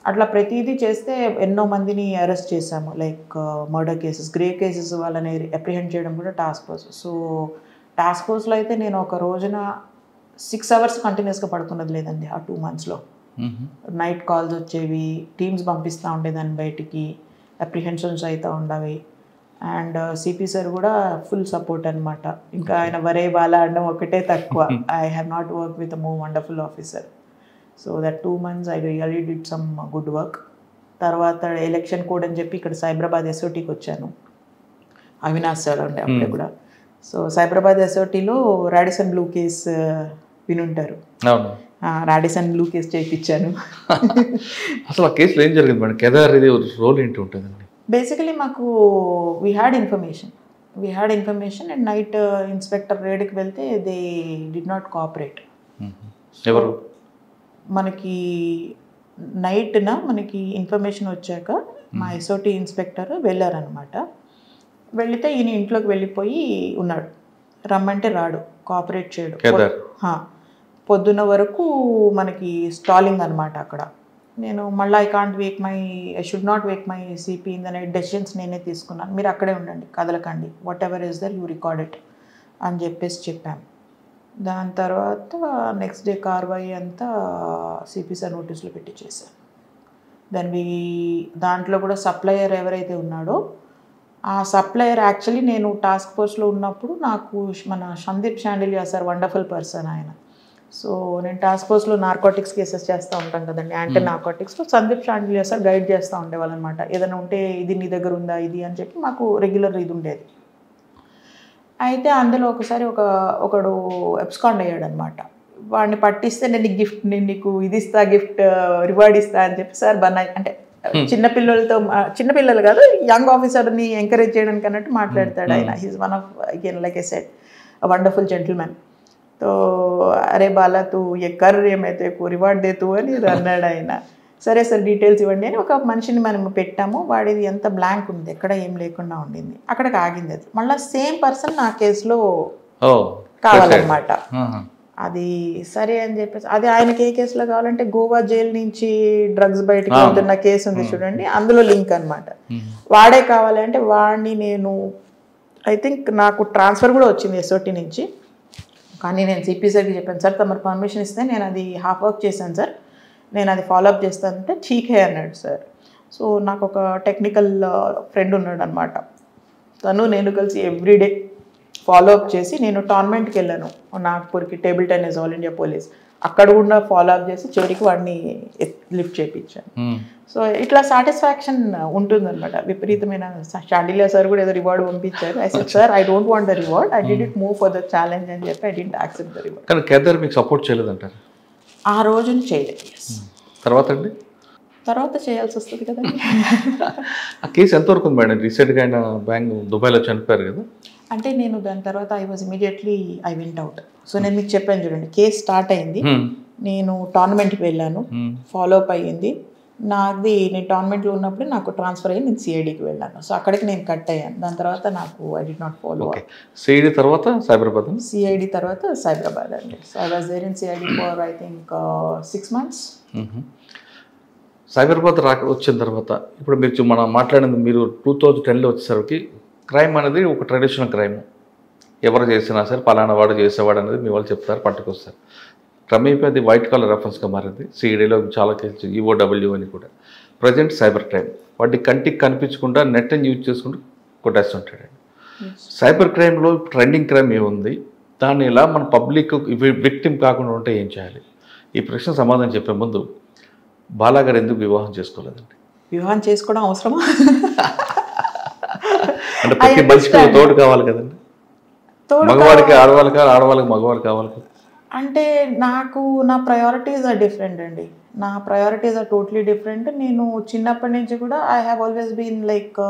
అట్లా ప్రతిదీ చేస్తే ఎన్నో మందిని అరెస్ట్ చేశాము, like murder cases, grave cases వాళ్ళని అప్రిహెండ్ చేయడం కూడా టాస్క్ ఫోర్స్. సో టాస్క్ ఫోర్స్లో అయితే నేను ఒక రోజున 6 hours కంటిన్యూస్గా పడుకున్నది లేదండి ఆ 2 monthsలో. నైట్ కాల్స్ వచ్చేవి, టీమ్స్ పంపిస్తూ ఉండేదాన్ని బయటికి, అప్రిహెన్షన్స్ అవుతూ ఉండవి. అండ్ సిపి సార్ కూడా ఫుల్ సపోర్ట్ అనమాట. ఇంకా ఆయన వరే బాలా అనడం ఒకటే తక్కువ. I have not work with a more wonderful officer. So that 2 months I really did some good work. తర్వాత ఎలక్షన్ కోడ్ అని చెప్పి ఇక్కడ సైబరాబాద్ ఎస్ఓటీకి వచ్చాను, అవినాష్ సార్ అంటే అప్పుడే కూడా. సో సైబరాబాద్ ఎస్ఓటీలో రాడిసన్ బ్లూ కేస్ వినుంటారు, రాడిసన్ బ్లూ కేస్ చేయించాను. అసలు ఆ కేసులో ఏం జరిగింది మేడం? కేదార్ రోల్ ఏంటి ఉంటుందండి? బేసికలీ మాకు we had information and night inspector రేడ్కి వెళ్తే దే డిడ్ నాట్ కోఆపరేట్. ఎవరు? మనకి నైట్న మనకి ఇన్ఫర్మేషన్ వచ్చాక మా ఎస్ఓటీ ఇన్స్పెక్టర్ వెళ్ళారనమాట. వెళితే ఈయన ఇంట్లోకి వెళ్ళిపోయి ఉన్నాడు, రమ్మంటే రాడు, కోఆపరేట్ చేయడు. పొద్దున్న వరకు మనకి స్టాలింగ్ అనమాట అక్కడ. నేను మళ్ళీ I should not wake my CP in the night, decisions నేనే తీసుకున్నాను, మీరు అక్కడే ఉండండి, కదలకండి, whatever is there you record it అని చెప్పాము. దాని తర్వాత నెక్స్ట్ డే కార్వాయి అంతా సిపి సార్ నోటీసులో పెట్టి చేశాను. దాంట్లో కూడా సప్లయర్ ఎవరైతే ఉన్నాడో ఆ సప్లయర్ యాక్చువల్లీ నేను టాస్క్ ఫోర్స్లో ఉన్నప్పుడు నాకు మన సందీప్ షాండిలియా సార్ వండర్ఫుల్ పర్సన్ ఆయన. సో నేను టాస్క్ ఫోర్స్లో నార్కోటిక్స్ కేసెస్ చేస్తూ ఉంటాం కదండి, యాంటీ నార్కోటిక్స్లో సందీప్ షాండిలియా సార్ గైడ్ చేస్తూ ఉండేవాళ్ళు అనమాట. ఏదైనా ఉంటే ఇది నీ దగ్గర ఉందా ఇది అని చెప్పి మాకు రెగ్యులర్ ఇది ఉండేది. అయితే అందులో ఒకసారి ఒకడు ఎబ్స్కాండ్ అయ్యాడు అనమాట. వాడిని పట్టిస్తే నేను నీకు ఇది ఇస్తా, గిఫ్ట్ రివార్డ్ ఇస్తా అని చెప్పి సార్ అంటే చిన్నపిల్లలు కాదు, యంగ్ ఆఫీసర్ని ఎంకరేజ్ చేయడానికి అన్నట్టు మాట్లాడతాడు ఆయన. He's one of again like I said a wonderful gentleman. తో అరే బాలా తూ ఏ కర్ ఏమైతే రివార్డ్ దే తూ అని అన్నాడు ఆయన. సరే సార్ డీటెయిల్స్ ఇవ్వండి అని ఒక మనిషిని మనం పెట్టాము. వాడిది ఎంత బ్లాంక్ ఉంది, ఎక్కడ ఏం లేకుండా ఉండింది, అక్కడికి ఆగింది. అది మళ్ళీ సేమ్ పర్సన్ నా కేసులో కావాలన్నమాట. అది సరే అని చెప్పేసి, అది ఆయనకి ఏ కేసులో కావాలంటే గోవా జైలు నుంచి డ్రగ్స్ బయటకు వెళ్తున్న కేసు ఉంది చూడండి, అందులో లింక్ అనమాట. వాడే కావాలంటే వాడిని నేను ఐ థింక్ నాకు ట్రాన్స్ఫర్ కూడా వచ్చింది ఎస్ఓటీ నుంచి. కానీ నేను సిపి సార్కి చెప్పాను, సార్ తమరు పర్మిషన్ ఇస్తే నేను అది హాఫ్ వర్క్ చేశాను సార్, నేను అది ఫాలోఅప్ చేస్తానంటే ఠీకే అన్నాడు సార్. సో నాకు ఒక టెక్నికల్ ఫ్రెండ్ ఉన్నాడు అనమాట, తను నేను కలిసి ఎవ్రీడే ఫాలో అప్ చేసి నేను టోర్నమెంట్కి వెళ్ళాను నాగ్పూర్కి, table tennis all India police, అక్కడ కూడా ఫాలో అప్ చేసి చివరికి వాడిని లిఫ్ట్ చేయించాను. సో ఇట్లా సాటిస్ఫాక్షన్ ఉంటుందన్నమాట. విపరీతమైన షాండిలియా సార్ కూడా ఏదో రివార్డ్ పంపించారు. I said sir I don't want the reward, I did it move for the challenge అని చెప్పి I did accept the reward. కానీ కేదార్ మీకు సపోర్ట్ చేయలేదంటారు ఆ రోజుని చేయలేదు. తర్వాత అండి తర్వాత చేయాల్సి వస్తుంది కదండి. ఆ కేసు ఎంతవరకు ఉంది మేడం? రీసెంట్గా ఆయన దుబాయ్లో చనిపోయారు కదా. అంటే నేను దాని తర్వాత I was immediately I went out. So నేను మీకు చెప్పాను చూడండి, కేసు స్టార్ట్ అయింది, నేను టోర్నమెంట్కి వెళ్ళాను, ఫాలో అప్ అయ్యింది నాది. నేను టోర్నమెంట్లో ఉన్నప్పుడు నాకు ట్రాన్స్ఫర్ అయ్యి నేను సిఐడికి వెళ్ళాను. సో అక్కడికి నేను కట్ అయ్యాను. దాని తర్వాత నాకు I did not follow. CID తర్వాత సైబరాబాద్, సిఐడి తర్వాత సైబరాబాద్ అండి. So I was there in CID for I think 6 months. Cyberabad వచ్చిన తర్వాత ఇప్పుడు మీరు మనం మాట్లాడింది, మీరు 2010లో వచ్చేసరికి క్రైమ్ అనేది ఒక ట్రెడిషనల్ క్రైమ్, ఎవరు చేసినా సరే పలానా వాడు చేసేవాడు అనేది మీ వాళ్ళు చెప్తారు, పట్టుకొస్తారు. క్రమేపీ అది వైట్ కాలర్ రెఫరెన్స్గా మారింది. సిఐడిలో చాలా కేసులు, ఈఓడబ్ల్యూ అని కూడా. ప్రజెంట్ సైబర్ క్రైమ్, వాటి కంటికి కనిపించకుండా నెట్ని యూజ్ చేసుకుంటూ కొట్టేస్తుంటాడు. సైబర్ క్రైమ్లో ట్రెండింగ్ క్రైమ్ ఏముంది, దాన్ని ఇలా మన పబ్లిక్ విక్టిమ్ కాకుండా ఉంటే ఏం చేయాలి? ఈ ప్రశ్న సమాధానం చెప్పే ముందు బాలాగారు ఎందుకు వివాహం చేసుకోలేదండి? వివాహం చేసుకోవడం అవసరమా? అంటే ప్రతి మనిషికి తోడు కావాలి కదండి. మగవాడికి ఆడవాళ్ళకి, ఆడవాళ్ళకి మగవాళ్ళు కావాలి కదా. అంటే నాకు నా ప్రయారిటీస్ ఆర్ డిఫరెంట్ అండి. నా ప్రయారిటీస్ ఆర్ టోటలీ డిఫరెంట్. నేను చిన్నప్పటి నుంచి కూడా I have always been like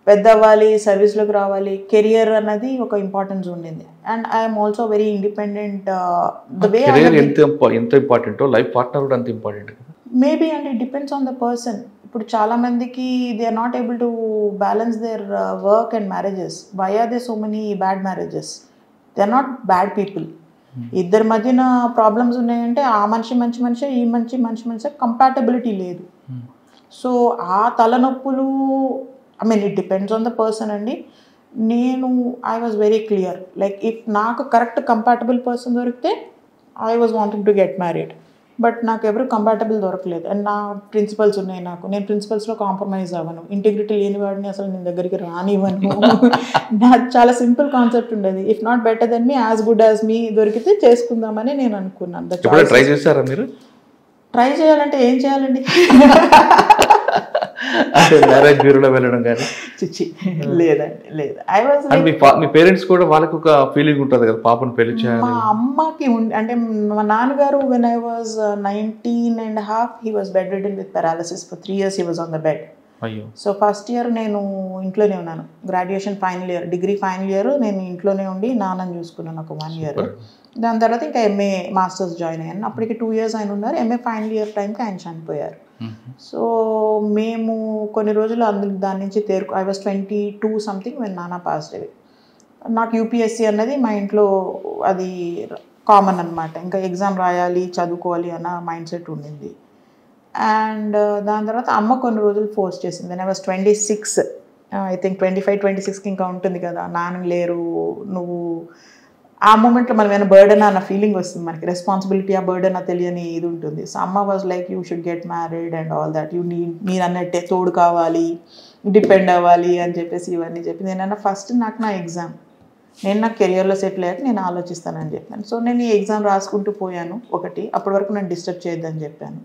పెద్ద అవ్వాలి, సర్వీస్లోకి రావాలి, కెరియర్ అన్నది ఒక ఇంపార్టెన్స్ ఉండింది. And I'm also very independent. The way ఎంత ఇంపార్టెంటో లైఫ్ పార్ట్నర్ కూడా అంత ఇంపార్టెంట్ కదా. Maybe and it depends on the person. ఇప్పుడు చాలా మందికి they are not able to balance their work and marriages. Why are they so many bad marriages? They are not bad people. ఇద్దరి మధ్యన problems ఉన్నాయంటే ఆ మనిషి మంచి మనిషి, ఈ మనిషి కంపాటబిలిటీ లేదు. సో ఆ తలనొప్పులు I mean it depends on the person అండి. నేను I was very clear, like if నాకు కరెక్ట్ కంపాటబుల్ పర్సన్ దొరికితే I was wanting to get married. But నాకు ఎవరు కంపాటబుల్ దొరకలేదు. అండ్ నా ప్రిన్సిపల్స్ ఉన్నాయి, నేను ప్రిన్సిపల్స్లో కాంప్రమైజ్ అవ్వను. ఇంటిగ్రిటీ లేని వాడిని అసలు నేను దగ్గరికి రానివ్వను. నాకు చాలా సింపుల్ కాన్సెప్ట్ ఉండేది, if not better then me as good as me దొరికితే చేసుకుందామని నేను అనుకున్నాను. ట్రై చేశారా మీరు? ట్రై చేయాలంటే ఏం చేయాలండి? అంటే మ్యారేజ్ బ్యూరోలో వెళ్ళడం కానీ? చిచ్చి లేదండి, లేదు. ఐ వాజ్ మీ పేరెంట్స్ కూడా వాళ్ళకి ఒక ఫీలింగ్ ఉంటుంది కదా, పాపను పెళ్లి చేయాలి. మా అమ్మకి అంటే మా నాన్నగారు when I was 19.5 he was bedridden with paralysis for 3 years. He was on the bed. అయ్యో. సో ఫస్ట్ ఇయర్ నేను ఇంట్లోనే ఉన్నాను. Graduation final year, degree final year నేను ఇంట్లోనే ఉండి నాన్నని చూసుకున్నాను ఒక 1 year. దాని తర్వాత ఇంకా ఎంఏ మాస్టర్స్ జాయిన్ అయ్యాను. అప్పటికి 2 years ఆయన ఉన్నారు. ఎంఏ ఫైనల్ ఇయర్ టైంకి ఆయన చనిపోయారు. సో మేము కొన్ని రోజులు దాని నుంచి ఐ వాజ్ 22 సంథింగ్ వెన్ నాన్న పాస్డ్ అవే. నాకు యూపీఎస్సీ అన్నది మా ఇంట్లో అది కామన్ అనమాట. ఇంకా ఎగ్జామ్ రాయాలి, చదువుకోవాలి అన్న మైండ్ సెట్ ఉండింది. అండ్ దాని తర్వాత అమ్మ కొన్ని రోజులు ఫోర్స్ చేసింది. నేను ఐ వాజ్ 26, ఐ థింక్ 25-26కి ఇంకా ఉంటుంది కదా, నాన్న లేరు, నువ్వు ఆ మూమెంట్లో మనం ఏమైనా బర్డన్ అన్న ఫీలింగ్ వస్తుంది మనకి, రెస్పాన్సిబిలిటీ ఆ బర్డన్ ఆ తెలియని ఇది ఉంటుంది. సో అమ్మ was like you should get married and all that, మీరు అన్నట్టే తోడు కావాలి, డిపెండ్ అవ్వాలి అని చెప్పేసి ఇవన్నీ చెప్పి, నేనన్నా ఫస్ట్ నాకు నా ఎగ్జామ్, నేను నా కెరియర్లో సెటిల్ అయ్యాక నేను ఆలోచిస్తానని చెప్పాను. సో నేను ఈ ఎగ్జామ్ రాసుకుంటూ పోయాను ఒకటి, అప్పటి వరకు నేను డిస్టర్బ్ చేయొద్దని చెప్పాను.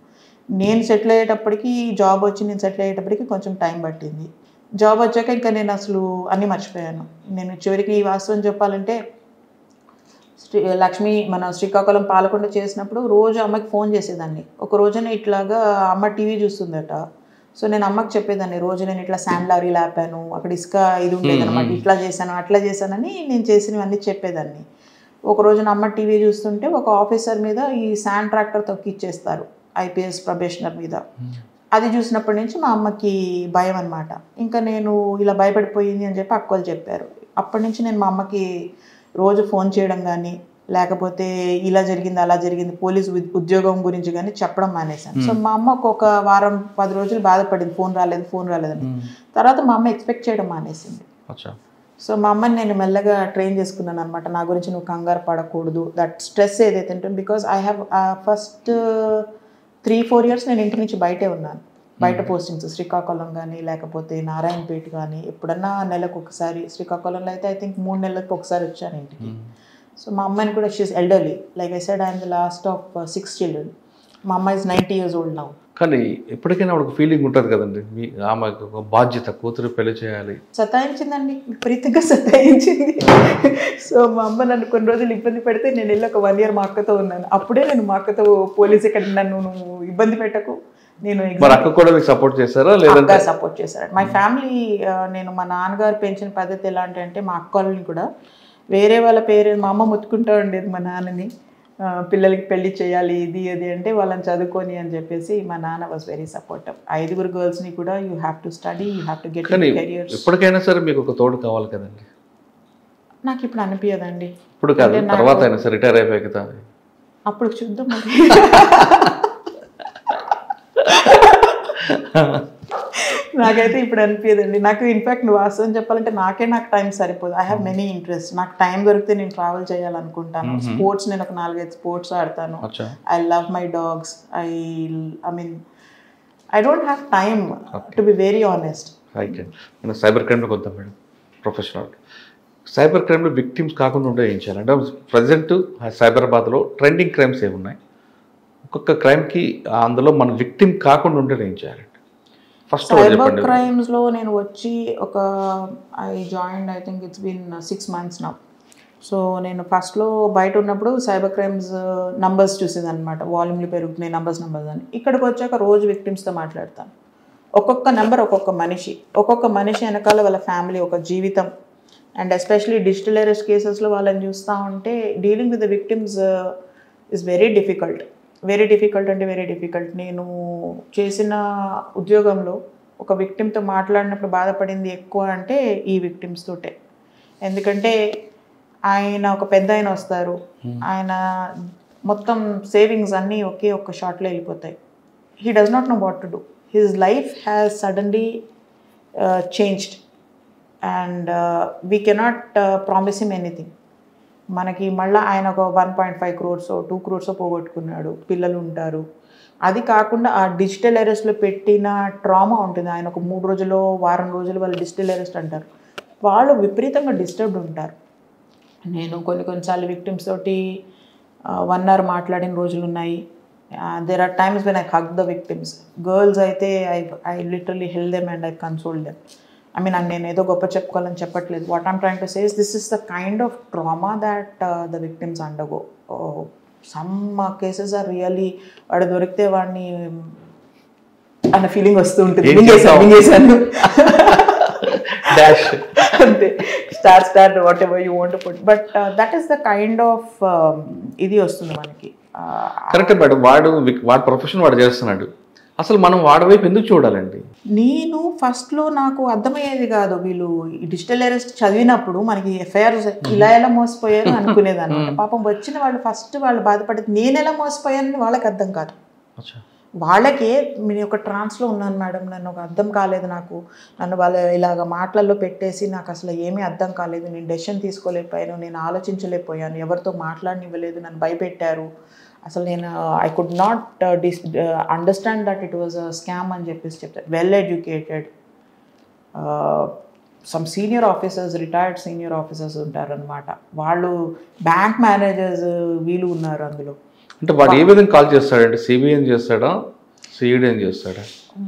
నేను సెటిల్ అయ్యేటప్పటికి జాబ్ వచ్చి నేను సెటిల్ అయ్యేటప్పటికి కొంచెం టైం పట్టింది. జాబ్ వచ్చాక ఇంకా నేను అసలు అన్నీ మర్చిపోయాను. నేను చివరికి వాస్తవం చెప్పాలంటే లక్ష్మి మన శ్రీకాకుళం పాలకొండ చేసినప్పుడు రోజు అమ్మకి ఫోన్ చేసేదాన్ని. ఒక రోజున ఇట్లాగా అమ్మ టీవీ చూస్తుందట. సో నేను అమ్మకి చెప్పేదాన్ని, రోజు నేను ఇట్లా శాండ్ లారీ లాపాను, అక్కడ ఇసుక ఇది ఉండేదన్నమాట, ఇట్లా చేశాను అట్లా చేశానని నేను చేసినవన్నీ చెప్పేదాన్ని. ఒక రోజున అమ్మ టీవీ చూస్తుంటే ఒక ఆఫీసర్ మీద ఈ శాండ్ ట్రాక్టర్ తొక్కిచ్చేస్తారు, ఐపీఎస్ ప్రొబేషనర్ మీద. అది చూసినప్పటి నుంచి మా అమ్మకి భయం అనమాట. ఇంకా నేను ఇలా భయపడిపోయింది అని చెప్పి అక్కలు చెప్పారు. అప్పటి నుంచి నేను మా అమ్మకి రోజు ఫోన్ చేయడం కానీ, లేకపోతే ఇలా జరిగింది అలా జరిగింది పోలీసు ఉద్యోగం గురించి కానీ చెప్పడం మానేశాను. సో మా అమ్మ ఒక వారం 10 రోజులు బాధపడింది, ఫోన్ రాలేదని. తర్వాత మా అమ్మ ఎక్స్పెక్ట్ చేయడం మానేసింది. సో మా అమ్మని నేను మెల్లగా ట్రైన్ చేసుకున్నాను అనమాట, నా గురించి నువ్వు కంగారు పడకూడదు, దట్ స్ట్రెస్ ఏదైతే ఉంటుంది. Because I have first 3-4 years నేను ఇంటి నుంచి బయటే ఉన్నాను. బయట పోస్టింగ్స్ శ్రీకాకుళం కానీ లేకపోతే నారాయణపేట కానీ ఎప్పుడన్నా నెలకు ఒకసారి, శ్రీకాకుళంలో అయితే ఐ థింక్ 3 నెలలకు ఒకసారి వచ్చాను ఇంటికి. సో మా అమ్మాయిని కూడా she is elderly, like I said I'm the last of 6 children. మా అమ్మాయి ఇస్ 90 years old now. కానీ ఎప్పటికైనా ఒక ఫీలింగ్ ఉంటుంది కదండి, మీ ఆమెకు ఒక బాధ్యత, కూతురు పెళ్లి చేయాలి. సతాయించిందండి, విపరీతంగా సతాయించింది. సో మా అమ్మ నన్ను కొన్ని రోజులు ఇబ్బంది పెడితే నేను వెళ్ళి ఒక 1 year మా అక్కతో ఉన్నాను. అప్పుడే నేను మా అక్కతో పోలీస్ ఇక్కడ నన్ను నువ్వు ఇబ్బంది పెట్టకు, నేను అక్క కూడా మీకు సపోర్ట్ చేశారా లేదంటే? సపోర్ట్ చేశారు. మై ఫ్యామిలీ, నేను మా నాన్నగారు పెంచిన పద్ధతి ఎలాంటి అంటే మా అక్క వాళ్ళని కూడా వేరే వాళ్ళ పేరెంట్, మా అమ్మ ముత్తుకుంటూ ఉండేది మా నాన్నని, పిల్లలకి పెళ్లి చేయాలి ఇది అది అంటే వాళ్ళని చదువుకొని అని చెప్పేసి మా నాన్న వాజ్ వెరీ సపోర్టివ్. 5 girlsని కూడా you have to study, you have to get careers. ఎప్పటికైనా సరే మీకు ఒక తోడు కావాలి కదండి. నాకు ఇప్పుడు అనిపించదండి. ఇప్పుడు కాదు, తర్వాత అయినా సరే రిటైర్ అయిపోయాక కదా, అప్పుడు చూద్దాం. నాకైతే ఇప్పుడు అనిపించదండి. నాకు ఇన్ఫాక్ట్ నువ్వు వాస్తవం చెప్పాలంటే నాకు టైం సరిపోదు. I have many interest. నాకు టైం దొరికితే నేను ట్రావెల్ చేయాలనుకుంటాను. స్పోర్ట్స్ నేను ఒక 4-5 స్పోర్ట్స్ ఆడతాను. I love my dogs. I mean I don't have time to be very honest. నేను సైబర్ క్రైమ్లోకి వద్దాం మేడం. ప్రొఫెషనల్ సైబర్ క్రైమ్లో విక్టిమ్స్ కాకుండా ఉంటే ఏం చేయాలి అంటే, ప్రజెంట్ సైబరాబాద్లో ట్రెండింగ్ క్రైమ్స్ ఏమున్నాయి, ఒక్కొక్క క్రైమ్కి అందులో మన విక్టిమ్ కాకుండా ఉంటే ఏం చేయాలండి? ఫస్ట్ సైబర్ క్రైమ్స్లో నేను వచ్చి I joined I think it's been 6 months now. So నేను ఫస్ట్లో బయట ఉన్నప్పుడు సైబర్ క్రైమ్స్ నంబర్స్ చూసేది అనమాట, వాల్యూమ్లు పెరుగుతున్నాయి నంబర్స్ అని. ఇక్కడికి వచ్చాక రోజు విక్టిమ్స్తో మాట్లాడతాను. ఒక్కొక్క నెంబర్ ఒక్కొక్క మనిషి వెనకాల వాళ్ళ ఫ్యామిలీ, ఒక జీవితం. అండ్ ఎస్పెషలీ డిజిటల్ అరెస్ట్ కేసెస్లో వాళ్ళని చూస్తూ ఉంటే dealing with the victims is very difficult. నేను చేసిన ఉద్యోగంలో ఒక విక్టిమ్తో మాట్లాడినప్పుడు బాధపడింది ఎక్కువ అంటే ఈ విక్టిమ్స్ తోటే. ఎందుకంటే ఆయన ఒక పెద్ద ఆయన వస్తారు, ఆయన మొత్తం సేవింగ్స్ అన్నీ ఒక్క షాట్లో వెళ్ళిపోతాయి. He does not no what to do. His life has suddenly changed and we cannot promise him anything. మనకి మళ్ళీ ఆయన ఒక 1.5 crores 2 crores పోగొట్టుకున్నాడు, పిల్లలు ఉంటారు. అది కాకుండా ఆ డిజిటల్ అరెస్ట్లో పెట్టిన ట్రామా ఉంటుంది. ఆయన ఒక 3 రోజులు వారం రోజులు వాళ్ళు డిజిటల్ అరెస్ట్ అంటారు. వాళ్ళు విపరీతంగా డిస్టర్బ్డ్ ఉంటారు. నేను కొన్నిసార్లు విక్టిమ్స్ తోటి 1 hour మాట్లాడిన రోజులు ఉన్నాయి. There are times when I hug the victims. Girls అయితే I literally help them and I console them. I mean, నేను ఏదో గొప్ప చెప్పుకోవాలని చెప్పట్లేదు. What I'm trying to say is this is the kind of trauma that the victims undergo. Some cases are really, వాడు దొరికితే వాడిని అన్న ఫీలింగ్ వస్తూ ఉంటుంది. మింగేశాను అంతే, star whatever you want to put. But that is the kind of ఇది వస్తుంది మనకి. Correct madam. వాడు ప్రొఫెషన్ వాడు చేస్తున్నాడు, అసలు మనం వాడి వైపు ఎందుకు చూడాలండి? నేను ఫస్ట్లో నాకు అర్థమయ్యేది కాదు. వీళ్ళు డిజిటల్ అరెస్ట్ చదివినప్పుడు మనకి ఎఫ్ఐఆర్స్ ఇలా ఎలా మోసపోయారు అనుకునేదాన్ని. పాపం వచ్చిన వాళ్ళు ఫస్ట్ వాళ్ళు బాధపడేది నేను ఎలా మోసపోయానని వాళ్ళకి అర్థం కాదు. వాళ్ళకే నేను ఒక ట్రాన్స్లో ఉన్నాను మేడం, నన్ను ఒక అర్థం కాలేదు, నన్ను వాళ్ళ ఇలాగ మాటలలో పెట్టేసి నాకు అసలు ఏమీ అర్థం కాలేదు, నేను డెసిషన్ తీసుకోలేకపోయాను, నేను ఆలోచించలేకపోయాను, ఎవరితో మాట్లాడనివ్వలేదు, నన్ను భయపెట్టారు, అసలు నేను I could not understand that it was a scam అని చెప్పేసి చెప్తారు. Well educated some senior officers, retired senior officers ఉంటారనమాట. వాళ్ళు బ్యాంక్ మేనేజర్స్ వీళ్ళు ఉన్నారు అందులో. అంటే వాడు ఏ విధంగా కాల్ చేస్తాడంటే, సిబిఐ చేస్తాడా, సిఐడి చేస్తాడా?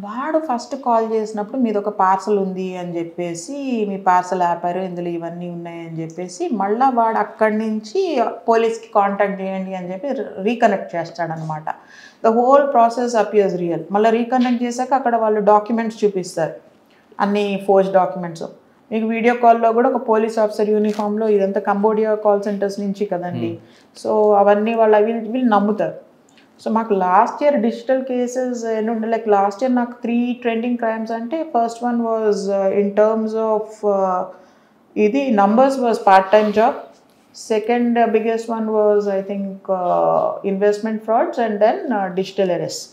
వాడు ఫస్ట్ కాల్ చేసినప్పుడు మీది ఒక పార్సల్ ఉంది అని చెప్పేసి, మీ పార్సల్ ఆపారు, ఇందులో ఇవన్నీ ఉన్నాయి అని చెప్పేసి, మళ్ళీ వాడు అక్కడి నుంచి పోలీస్కి కాంటాక్ట్ చేయండి అని చెప్పి రీకనెక్ట్ చేస్తాడనమాట. The whole process appears real. మళ్ళీ రీకనెక్ట్ చేశాక అక్కడ వాళ్ళు డాక్యుమెంట్స్ చూపిస్తారు, అన్ని ఫోర్జ్ డాక్యుమెంట్స్. మీకు వీడియో కాల్లో కూడా ఒక పోలీస్ ఆఫీసర్ యూనిఫామ్లో, ఇదంతా కంబోడియా కాల్ సెంటర్స్ నుంచి కదండి, సో అవన్నీ వాళ్ళు వీళ్ళు నమ్ముతారు. సో మాకు లాస్ట్ ఇయర్ డిజిటల్ కేసెస్ ఎన్ని ఉండే, లైక్ లాస్ట్ ఇయర్ నాకు 3 ట్రెండింగ్ క్రైమ్స్ అంటే, first one was in terms of ఇది numbers was part time job. Second biggest one was I think investment frauds and then digital arrest.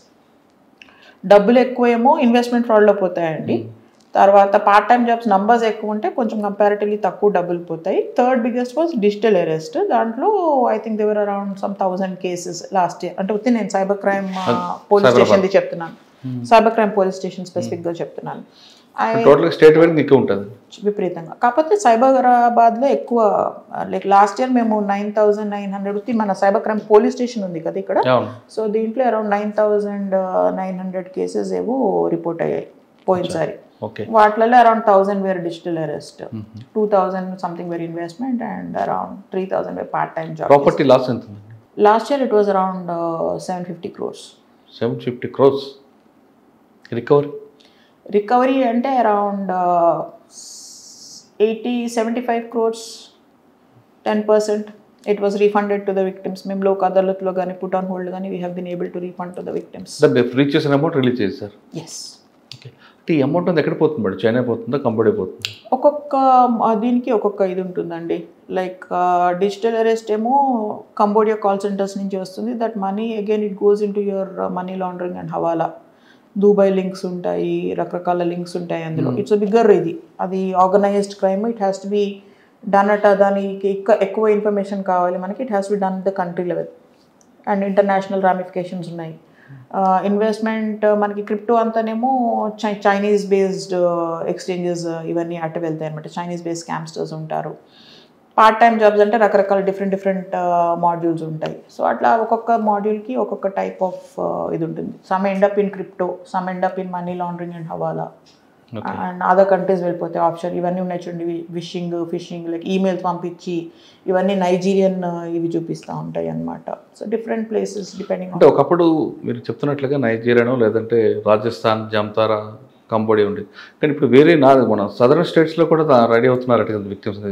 డబ్బులు ఎక్కువేమో investment ఫ్రాడ్లో పోతాయండి. తర్వాత part time jobs numbers ఎక్కువ ఉంటే కొంచెం కంపారిటివ్లీ తక్కువ డబ్బులు పోతాయి. Third biggest was digital arrest. దాంట్లో I think there were around some 1000 cases last year. అంటే వచ్చి నేను సైబర్ క్రైమ్ పోలీస్ స్టేషన్ది చెప్తున్నాను. సైబర్ క్రైమ్ పోలీస్ స్టేషన్ స్పెసిఫిక్గా చెప్తున్నాను. టోటల్గా స్టేట్ వైడ్ ఎక్కువ ఉంటుంది విపరీతంగా. కాకపోతే సైబరాబాద్లో ఎక్కువ, లైక్ లాస్ట్ ఇయర్ మేము 9,900 మన సైబర్ క్రైమ్ పోలీస్ స్టేషన్ ఉంది కదా ఇక్కడ, సో దీంట్లో అరౌండ్ 9,900 కేసెస్ ఏవో రిపోర్ట్ అయ్యాయి పోయినసారి. వాటిలలో around 1,000 were digital arrest, 2,000 something were investment and around 3,000 were part time job. Property loss ఎంత? Last year it was around 750 crores. 750 crores. Recovery అంటే around 75 crores, 10%. It was refunded to the victims. మేము లోక్ అదాలత్లో కానీ put on hold కానీ we have been able to refund to the victims. Free చేసిన amount release చేశారు. Yes. ఈ amount అంతా ఎక్కడ పోతుంది మేడం? చైనా పోతుందా, కంబోడియా పోతుందా? ఒక్కొక్క దీనికి ఒక్కొక్క ఇది ఉంటుందండి. లైక్ డిజిటల్ అరెస్ట్ ఏమో కంబోడియా కాల్ సెంటర్స్ నుంచి వస్తుంది. That money again it goes in to your money laundering and hawala. Dubai links ఉంటాయి, రకరకాల లింక్స్ ఉంటాయి అందులో. ఇట్స్ బిగ్గర్ ఇది, అది organised crime. It has to be done at, దానికి ఎక్కువ ఇన్ఫర్మేషన్ కావాలి మనకి. It has to be done the country level and international ramifications ఉన్నాయి. ఇన్వెస్ట్మెంట్ మనకి క్రిప్టో అంతానేమో చైనీస్ బేస్డ్ ఎక్స్చేంజెస్ ఇవన్నీ అటు వెళ్తాయి అనమాట. చైనీస్ బేస్డ్ స్కామ్స్టర్స్ ఉంటారు. పార్ట్ టైమ్ జాబ్స్ అంటే రకరకాల డిఫరెంట్ మాడ్యూల్స్ ఉంటాయి. సో అట్లా ఒక్కొక్క మాడ్యూల్కి ఒక్కొక్క టైప్ ఆఫ్ ఇది ఉంటుంది. Some end up in crypto, some end up in money laundering and hawala and other countries వెళ్ళిపోతే ఆప్షన్ ఇవన్నీ ఉన్నాయి చూడండి. ఫిషింగ్ లైక్ ఈమెయిల్స్ పంపించి ఇవన్నీ నైజీరియన్ ఇవి చూపిస్తూ ఉంటాయి అన్నమాట. So different places depending. అంటే ఒకప్పుడు మీరు చెప్తున్నట్లుగా నైజీరియానో లేదంటే రాజస్థాన్, జామ్తారా, కంబోడియా ఉండేది. కానీ ఇప్పుడు వేరే మన సదరన్ స్టేట్స్లో కూడా రెడీ అవుతున్నారు విక్టిమ్స్,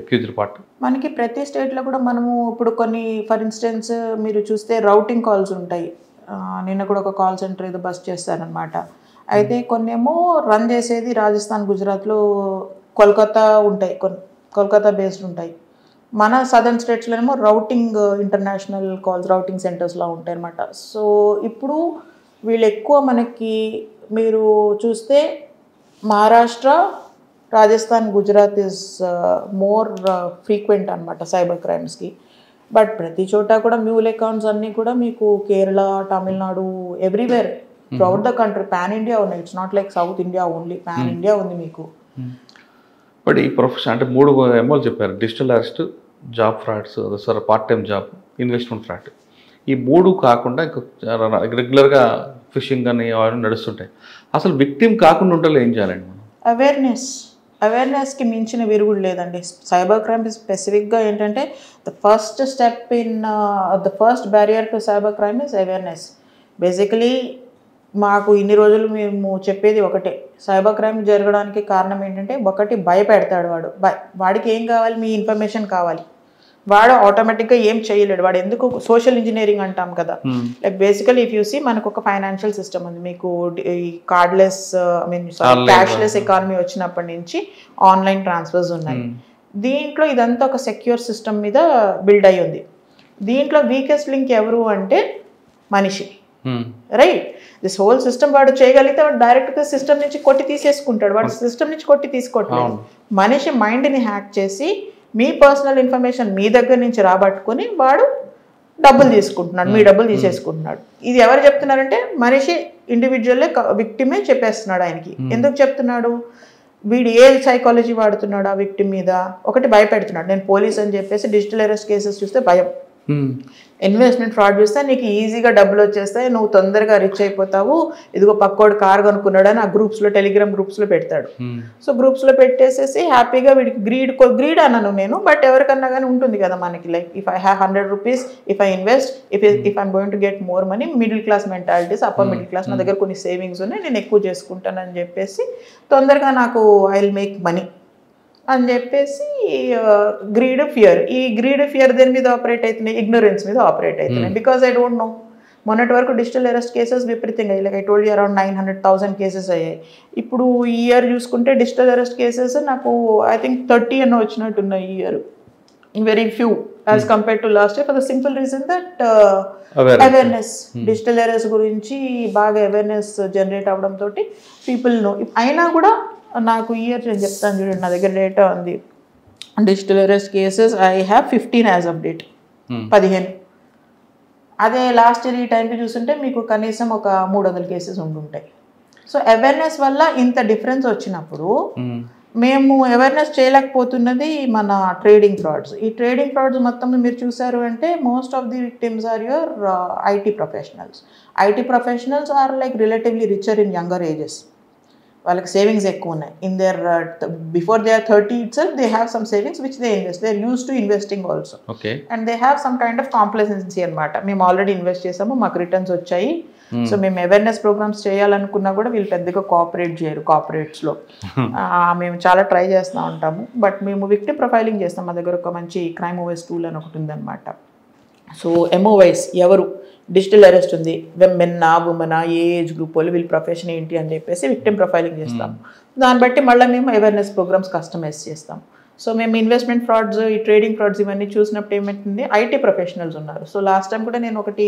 అక్యూజ్డ్ పార్ట్. మనకి ప్రతి స్టేట్లో కూడా మనము ఇప్పుడు కొన్ని ఫర్ ఇన్స్టెన్స్ మీరు చూస్తే రౌటింగ్ కాల్స్ ఉంటాయి. నిన్న కూడా ఒక కాల్ సెంటర్ ఏదో బస్ చేస్తారనమాట. అయితే కొన్నేమో రన్ చేసేది రాజస్థాన్, గుజరాత్లో, కోల్కతా ఉంటాయి, కోల్కతా బేస్డ్ ఉంటాయి. మన సదర్న్ స్టేట్స్లోనేమో రౌటింగ్ ఇంటర్నేషనల్ కాల్స్ రౌటింగ్ సెంటర్స్లో ఉంటాయి అన్నమాట. సో ఇప్పుడు వీళ్ళు ఎక్కువ మనకి మీరు చూస్తే Maharashtra, Rajasthan, Gujarat is more frequent అనమాట సైబర్ క్రైమ్స్కి. బట్ ప్రతి చోట కూడా మ్యూల్ అకౌంట్స్ అన్నీ కూడా మీకు Kerala, Tamil Nadu, everywhere throughout the country, pan India ఉన్నాయి. It's not like south India only, pan India ఉంది మీకు. బట్ ఈ ప్రొఫెషన్ అంటే 3 ఎంఓలు చెప్పారు: digital arrest, job frauds, part time job, investment fraud. ఈ 3 కాకుండా ఇంకా రెగ్యులర్గా ఫిషింగ్ అని అవన్నీ నడుస్తుంటాయి. అసలు విక్టిమ్ కాకుండా ఉండాలి ఏం చేయాలండి మనం? అవేర్నెస్కి మించిన విరుగుడు లేదండి. సైబర్ క్రైమ్ స్పెసిఫిక్గా ఏంటంటే the first step in the first barrier to cyber crime is awareness. Basically మాకు ఇన్ని రోజులు మేము చెప్పేది ఒకటే, సైబర్ క్రైమ్ జరగడానికి కారణం ఏంటంటే ఒకటి భయపెడతాడు వాడు. వాడికి ఏం కావాలి? మీ ఇన్ఫర్మేషన్ కావాలి. వాడు ఆటోమేటిక్గా ఏం చేయలేడు. వాడు ఎందుకు సోషల్ ఇంజనీరింగ్ అంటాం కదా. Like basically if you see మనకు ఒక ఫైనాన్షియల్ సిస్టమ్ ఉంది. మీకు ఈ కార్డ్లెస్ క్యాష్లెస్ ఎకానమీ వచ్చినప్పటి నుంచి ఆన్లైన్ ట్రాన్స్ఫర్స్ ఉన్నాయి. దీంట్లో ఇదంతా ఒక సెక్యూర్ సిస్టమ్ మీద బిల్డ్ అయ్యి ఉంది. దీంట్లో వీకెస్ట్ లింక్ ఎవరు అంటే మనిషి, రైట్? దిస్ హోల్ సిస్టమ్ వాడు చేయగలిగితే వాడు డైరెక్ట్గా సిస్టమ్ నుంచి కొట్టి తీసేసుకుంటాడు. వాడు సిస్టమ్ నుంచి కొట్టి తీసుకోవట్లేదు. మనిషి మైండ్ని హ్యాక్ చేసి మీ పర్సనల్ ఇన్ఫర్మేషన్ మీ దగ్గర నుంచి రాబట్టుకొని వాడు డబ్బులు తీసుకుంటున్నాడు, మీ డబ్బులు తీసేసుకుంటున్నాడు. ఇది ఎవరు చెప్తున్నారంటే మనిషి ఇండివిజువల్లే విక్టిమే చెప్పేస్తున్నాడు ఆయనకి. ఎందుకు చెప్తున్నాడు? వీడు ఏ సైకాలజీ వాడుతున్నాడు ఆ విక్టిమ్ మీద? ఒకటి భయపెడుతున్నాడు. నేను పోలీస్ అని చెప్పేసి డిజిటల్ అరెస్ట్ కేసెస్ చూస్తే భయం, ఇన్వెస్ట్మెంట్ ఫ్రాడ్ చూస్తే నీకు ఈజీగా డబ్బులు వచ్చేస్తాయి, నువ్వు తొందరగా రిచ్ అయిపోతావు, ఇదిగో పక్కోడు కార్ కొనుక్కున్నాడు అని ఆ గ్రూప్స్లో, టెలిగ్రామ్ గ్రూప్స్లో పెడతాడు. సో గ్రూప్స్లో పెట్టేసేసి హ్యాపీగా వీడికి గ్రీడ్ అన్నాను నేను, బట్ ఎవరికన్నా కానీ ఉంటుంది కదా మనకి. Like if I have 100 rupees, if I invest, if I'm going to get more money, middle class mentalities, upper middle class, నా దగ్గర కొన్ని సేవింగ్స్ ఉన్నాయి, నేను ఎక్కువ చేసుకుంటానని చెప్పేసి తొందరగా నాకు ఐ విల్ మేక్ మనీ అని చెప్పేసి గ్రీడ్, ఫియర్. ఈ గ్రీడ్, ఫియర్ దేని మీద ఆపరేట్ అవుతున్నాయి? ఇగ్నోరెన్స్ మీద ఆపరేట్ అవుతున్నాయి. Because I don't know. మొన్నటి వరకు డిజిటల్ అరెస్ట్ కేసెస్ విపరీతంగా అయ్యాయి. Like I told you around 900,000 cases అయ్యాయి. ఇప్పుడు ఈ ఇయర్ చూసుకుంటే డిజిటల్ అరెస్ట్ కేసెస్ నాకు ఐ థింక్ 30 అన్న వచ్చినట్టున్నాయి ఈ year, in very few as compare to last year, for the simple reason that awareness, digital arrest గురించి బాగా అవేర్నెస్ జనరేట్ అవ్వడంతో పీపుల్ నో. అయినా కూడా నాకు ఇయర్ నేను చెప్తాను చూడండి, నా దగ్గర డేటా ఉంది. Digital arrest cases I have 15 as of date, 15. అదే లాస్ట్ ఇయర్ ఈ టైంకి చూస్తుంటే మీకు కనీసం ఒక 300 కేసెస్ ఉండుంటాయి. సో అవేర్నెస్ వల్ల ఇంత డిఫరెన్స్ వచ్చినప్పుడు మేము అవేర్నెస్ చేయలేకపోతున్నది మన ట్రేడింగ్ ఫ్రాడ్స్. ఈ ట్రేడింగ్ ఫ్రాడ్స్ మొత్తం మీరు చూసారు అంటే most of the victims are your IT professionals. IT professionals are like relatively richer in younger ages. వాళ్ళకి సేవింగ్స్ ఎక్కువ ఉన్నాయి. In their before they are 30 itself they have some savings which they invest. They are used to investing also. Okay. And they have some kind of complacency అనమాట. మేము already invest చేసాము, మాకు returns వచ్చాయి. So మేము awareness programmes చేయాలనుకున్నా కూడా వీళ్ళు పెద్దగా కోఆపరేట్ చేయరు. కార్పొరేట్స్లో మేము చాలా ట్రై చేస్తూ ఉంటాము. బట్ మేము విక్టిమ్ ప్రొఫైలింగ్ చేస్తాం. మా దగ్గర ఒక మంచి క్రైమ్ ఓవైస్ టూల్ అని ఒకటి ఉందన్నమాట. సో ఎంఓవైస్ ఎవరు, డిజిటల్ అరెస్ట్ ఉంది, మెన్నా ఉమెనా, ఏ ఏజ్ గ్రూప్ వాళ్ళు, వీళ్ళ ప్రొఫెషన్ ఏంటి అని చెప్పేసి విక్టిమ్ ప్రొఫైలింగ్ చేస్తాం. దాన్ని బట్టి మళ్ళీ మేము అవేర్నెస్ ప్రోగ్రామ్స్ కస్టమైజ్ చేస్తాం. సో మేము ఇన్వెస్ట్మెంట్ ఫ్రాడ్స్, ఈ ట్రేడింగ్ ఫ్రాడ్స్ ఇవన్నీ చూసినప్పుడు ఏమైంది, ఐటీ ప్రొఫెషనల్స్ ఉన్నారు. సో లాస్ట్ టైం కూడా నేను ఒకటి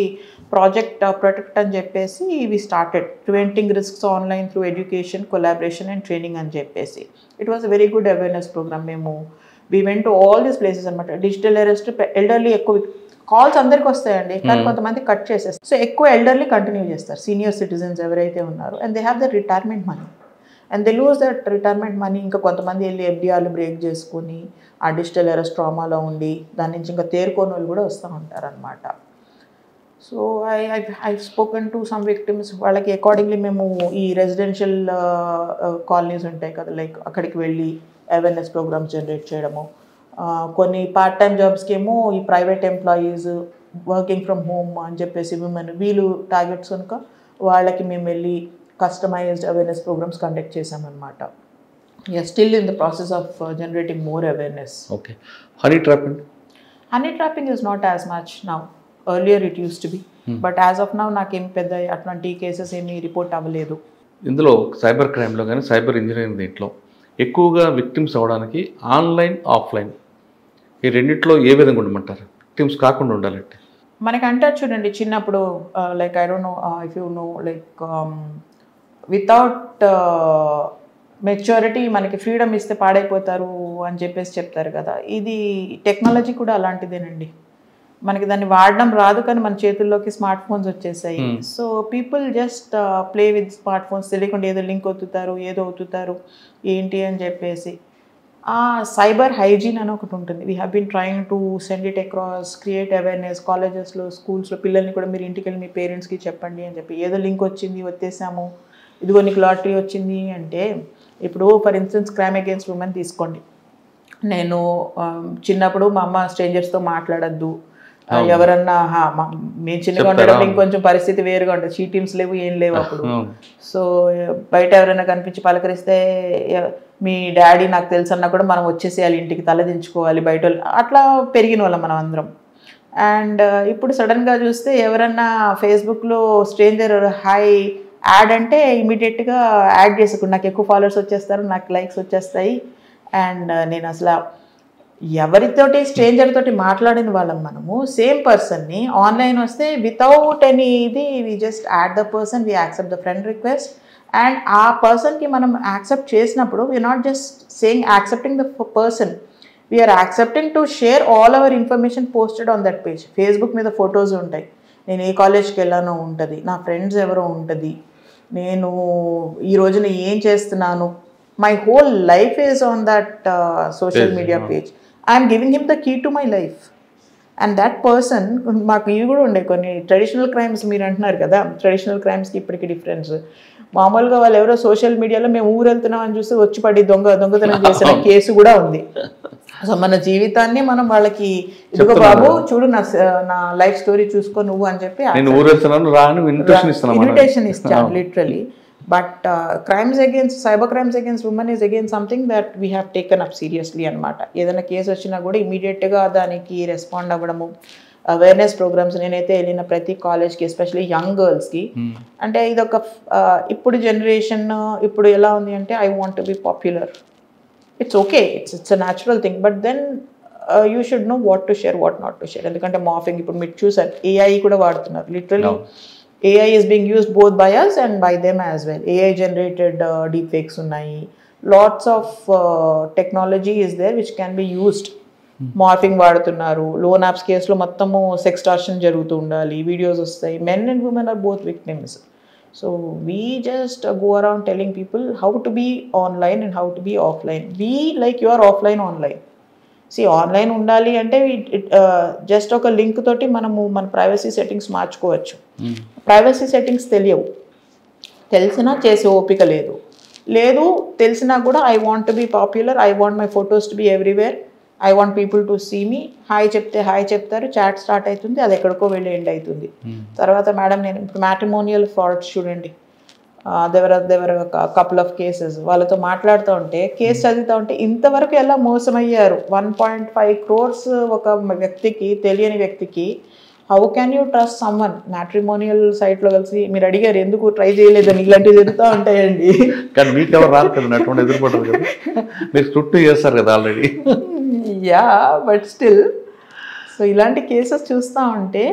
ప్రాజెక్ట్ ప్రొటెక్ట్ అని చెప్పేసి we started preventing risks online through education, collaboration and training అని చెప్పేసి. It was a very good awareness programme. మేము we went to all these places అనమాట. డిజిటల్ అరెస్ట్ ఎల్డర్లీ ఎక్కువ కాల్స్ అందరికి వస్తాయండి, కానీ కొంతమంది కట్ చేసేస్తారు. సో ఎక్కువ ఎల్డర్లీ కంటిన్యూ చేస్తారు, సీనియర్ సిటిజన్స్ ఎవరైతే ఉన్నారో, and they have the retirement money and they lose that retirement money. ఇంకా కొంతమంది వెళ్ళి ఎఫ్డిఆర్లు బ్రేక్ చేసుకుని ఆ డిజిటల్ అరెస్ట్ ట్రామాలో ఉండి దాని నుంచి ఇంకా తేరుకోని వాళ్ళు కూడా వస్తూ ఉంటారు అనమాట. So I spoken to some victims. వాళ్ళకి అకార్డింగ్లీ మేము ఈ రెసిడెన్షియల్ కాలనీస్ ఉంటాయి కదా, లైక్ అక్కడికి వెళ్ళి అవేర్నెస్ ప్రోగ్రామ్స్ జనరేట్ చేయడము. కొన్ని పార్ట్ టైం జాబ్స్కి ఏమో ఈ private employees, working from home అని చెప్పేసి విమెన్, వీళ్ళు టార్గెట్స్ కనుక వాళ్ళకి మేము వెళ్ళి కస్టమైజ్డ్ అవేర్నెస్ ప్రోగ్రామ్స్ కండక్ట్ చేసామన్నమాట. Still in the process of generating more awareness. Okay. Honey trapping? Honey trapping is not as much now. Earlier it use to be, but as of now నాకేం పెద్ద అట్లాంటి cases ఏమీ report అవ్వలేదు. ఇందులో cyber క్రైమ్లో కానీ cyber engineering దీంట్లో ఎక్కువగా victims అవ్వడానికి ఆన్లైన్, ఆఫ్లైన్ ఈ రెండిట్లో ఏ విధంగా ఉండమంటారు విక్టిమ్స్ కాకుండా ఉండాలంటే? మనకంటే చూడండి, చిన్నప్పుడు like I don't know if you know, like without maturity మనకి ఫ్రీడమ్ ఇస్తే పాడైపోతారు అని చెప్పేసి చెప్తారు కదా. ఇది టెక్నాలజీ కూడా అలాంటిదేనండి. మనకి దాన్ని వాడడం రాదు, కానీ మన చేతుల్లోకి స్మార్ట్ ఫోన్స్ వచ్చేసాయి. So people just play with smart phones, తెలియకుండా ఏదో లింక్ ఒత్తుతారు, ఏదో ఒత్తుతారు ఏంటి అని చెప్పేసి. సైబర్ హైజీన్ అని ఒకటి ఉంటుంది. We have been trying to send it across, create awareness కాలేజెస్లో, స్కూల్స్లో. పిల్లల్ని కూడా మీరు ఇంటికి వెళ్ళి మీ పేరెంట్స్కి చెప్పండి అని చెప్పి. ఏదో లింక్ వచ్చింది వచ్చేసాము, ఇదిగో నీకు లాటరీ వచ్చింది అంటే. ఇప్పుడు for instance crime against women తీసుకోండి. నేను చిన్నప్పుడు మా అమ్మ స్ట్రేంజర్స్తో మాట్లాడద్దు, ఎవరన్నా మేము చిన్నగా ఉండేటప్పుడు ఇంకొంచెం పరిస్థితి వేరుగా ఉంటుంది. చీటింగ్స్ లేవు, ఏం లేవు అప్పుడు. సో బయట ఎవరైనా కనిపించి పలకరిస్తే మీ డాడీ నాకు తెలుసు అన్నా కూడా మనం వచ్చేసేయాలి, ఇంటికి తలదించుకోవాలి బయట. అట్లా పెరిగిన వాళ్ళం మనం అందరం. అండ్ ఇప్పుడు సడన్గా చూస్తే ఎవరన్నా ఫేస్బుక్లో స్ట్రేంజర్ హాయ్ యాడ్ అంటే ఇమీడియట్గా యాడ్ చేసుకుంటా, నాకు ఎక్కువ ఫాలోవర్స్ వచ్చేస్తారు, నాకు లైక్స్ వచ్చేస్తాయి. అండ్ నేను అసలు ఎవరితోటి స్ట్రేంజర్ తోటి మాట్లాడిన వాళ్ళం మనము, సేమ్ పర్సన్ని ఆన్లైన్ వస్తే వితౌట్ ఎనీ ఇది we just add the person, we accept the friend request. And ఆ పర్సన్కి మనం యాక్సెప్ట్ చేసినప్పుడు we're not just saying accepting the person, we're accepting to share all our information posted on that page. Facebook మీద photos ఉంటాయి, నేను ఏ కాలేజ్కి వెళ్ళానో ఉంటుంది, నా ఫ్రెండ్స్ ఎవరో ఉంటుంది, నేను ఈ రోజున ఏం చేస్తున్నాను, my whole life is on that social media page. I'm giving him the key to my life. And that person, మాకు ఇవి కూడా ఉండే కొన్ని ట్రెడిషనల్ క్రైమ్స్ మీరు అంటున్నారు కదా, ట్రెడిషనల్ క్రైమ్స్కి ఇప్పటికీ డిఫరెన్స్. మామూలుగా వాళ్ళు ఎవరో సోషల్ మీడియాలో మేము ఊరు వెళ్తున్నాం అని చూస్తే వచ్చి పడి దొంగతనం చేసిన కేసు కూడా ఉంది. సో మన జీవితాన్ని మనం వాళ్ళకి ఇదిగో బాబు చూడు నా లైఫ్ స్టోరీ చూసుకో నువ్వు అని చెప్పి ఇన్విటేషన్ ఇస్తాను literally. But crimes against, cyber crimes against women is again something that we have taken up seriously అనమాట. ఏదైనా కేసు వచ్చినా కూడా ఇమీడియట్గా దానికి రెస్పాండ్ అవ్వడము, అవేర్నెస్ ప్రోగ్రామ్స్. నేనైతే వెళ్ళిన ప్రతి కాలేజ్కి, ఎస్పెషల్లీ యంగ్ గర్ల్స్కి, అంటే ఇదొక ఇప్పుడు జనరేషన్ ఇప్పుడు ఎలా ఉంది అంటే I want to be popular. It's okay, it's a natural thing, but then you should know what to share, what not to share. ఎందుకంటే మాఫింగ్ ఇప్పుడు మీరు చూసారు, ఏఐ కూడా వాడుతున్నారు literally. AI is being used both by us and by them as well. AI generated deepfakes ఉన్నాయి. Lots of technology is there which can be used morphing వాడుతున్నారు, loan apps కేసులో మొత్తము సెక్స్టార్షన్ జరుగుతూ ఉండాలి, వీడియోస్ వస్తాయి. Men and women are both victims. So we just go around telling people how to be online and how to be offline. We like you are offline online. Online ఉండాలి అంటే జస్ట్ ఒక link తోటి మనము మన privacy settings మార్చుకోవచ్చు. Privacy settings తెలిసినా చేసే ఓపిక లేదు తెలిసినా కూడా I want to be popular, I want my photos to be everywhere, I want people to see me. Hi చెప్తే హాయ్ చెప్తారు, చాట్ స్టార్ట్ అవుతుంది, అది ఎక్కడికో వెళ్ళి ఎండ్ అవుతుంది. తర్వాత మేడం నేను ఇప్పుడు మ్యాట్రిమోనియల్ ఫ్రాడ్స్ చూడండి, దేవర్ కపుల్ ఆఫ్ కేసెస్. వాళ్ళతో మాట్లాడుతూ ఉంటే కేసు చదువుతూ ఉంటే ఇంతవరకు ఎలా మోసమయ్యారు. 1.5 crores ఒక వ్యక్తికి, తెలియని వ్యక్తికి. How can you trust someone? Matrimonial సైట్లో కలిసి మీరు అడిగారు ఎందుకు ట్రై చేయలేదని, ఇలాంటివి జరుగుతూ ఉంటాయండి. కానీ మీకు ఎవరు రాదు కదా, అటువంటి ఎదుర్కొంటారు కదా, మీరు చుట్టూ చేస్తారు కదా already. Yeah but still so ఇలాంటి కేసెస్ చూస్తూ ఉంటే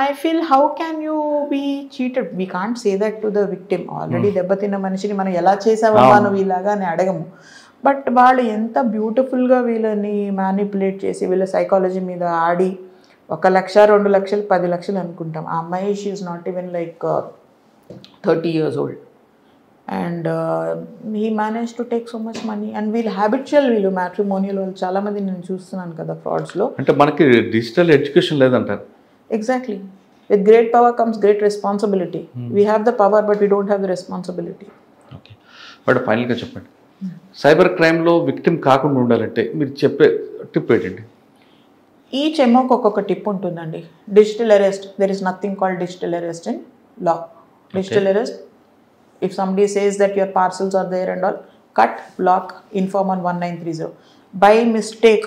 I feel how can you be cheated? We can't say that to the victim. Already దెబ్బతిన్న మనిషిని మనం ఎలా చేసావమ్మా నువ్వు ఇలాగా అని అడగము. బట్ వాళ్ళు ఎంత బ్యూటిఫుల్గా వీళ్ళని మ్యానిపులేట్ చేసి వీళ్ళ సైకాలజీ మీద ఆడి 1 లక్ష 2 లక్షలు 10 లక్షలు అనుకుంటాం. ఆ అమ్మాయి she is not even like 30 years old. And he manage to take so much money. And వీళ్ళు హ్యాబిచువల్, వీళ్ళు మ్యాట్రిమోనియల్ వాళ్ళు చాలామంది నేను చూస్తున్నాను కదా ఫ్రాడ్స్లో. అంటే మనకి డిజిటల్ ఎడ్యుకేషన్ లేదంటారు. Exactly. With great power comes great responsibility. We have the power but we don't have the responsibility. Okay, but ఫైనల్గా చెప్పండి, సైబర్ క్రైమ్లో విక్టిమ్ కాకుండా ఉండాలంటే మీరు చెప్పే టిప్ ఏంటండి? ఈచ్ ఎమోకి ఒక్కొక్క టిప్ ఉంటుందండి. Digital arrest, there is nothing called digital arrest in law. Digital arrest, if somebody says that your parcels are there and all, cut, block, inform on 1930. By mistake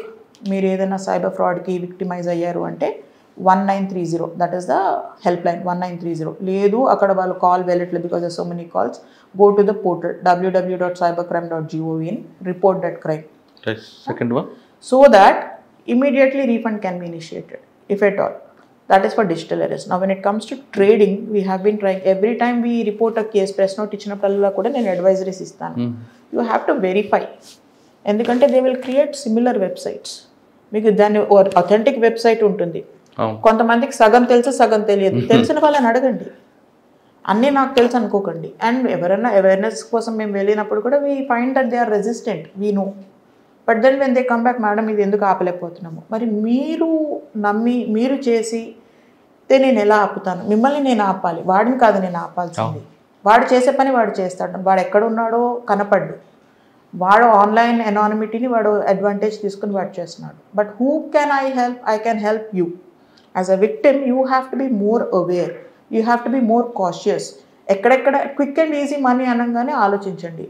మీరు ఏదైనా cyber ఫ్రాడ్కి victimise అయ్యారు అంటే 1930, that is the help line 1930. లేదు అక్కడ వాళ్ళు call వెళ్ళట్లేదు because of so many calls, go to the portal www.cybercrime.gov in report that crime. Second one, so that immediately refund can be initiated if at all. That is for digital arrest. Now when it comes to trading, we have been trying, every time we report a case, press note ఇచ్చినప్పుడల్లా కూడా నేను advisories ఇస్తాను. You have to verify. ఎందుకంటే they will create similar websites. మీకు దాని authentic website ఉంటుంది. కొంతమందికి సగం తెలుసు సగం తెలియదు. తెలిసిన వాళ్ళని అడగండి, అన్నీ నాకు తెలుసు అనుకోకండి. అండ్ ఎవరైనా అవేర్నెస్ కోసం మేము వెళ్ళినప్పుడు కూడా we find that they are resistant, we know. But then when they come back, madam ఇది ఎందుకు ఆపలేకపోతున్నాము? మరి మీరు నమ్మి మీరు చేసి నేను ఎలా ఆపుతాను? మిమ్మల్ని నేను ఆపాలి, వాడిని కాదు నేను ఆపాల్సింది. వాడు చేసే పని వాడు చేస్తాడు, వాడు ఎక్కడున్నాడో కనపడ్డు, వాడు ఆన్లైన్ ఎనానిమిటీని వాడు అడ్వాంటేజ్ తీసుకుని వాడు చేస్తున్నాడు. But who can I help? I can help you. As a victim you have to be more aware, you have to be more cautious. ఎక్కడెక్కడ క్విక్ అండ్ ఈజీ మనీ అనగానే ఆలోచించండి.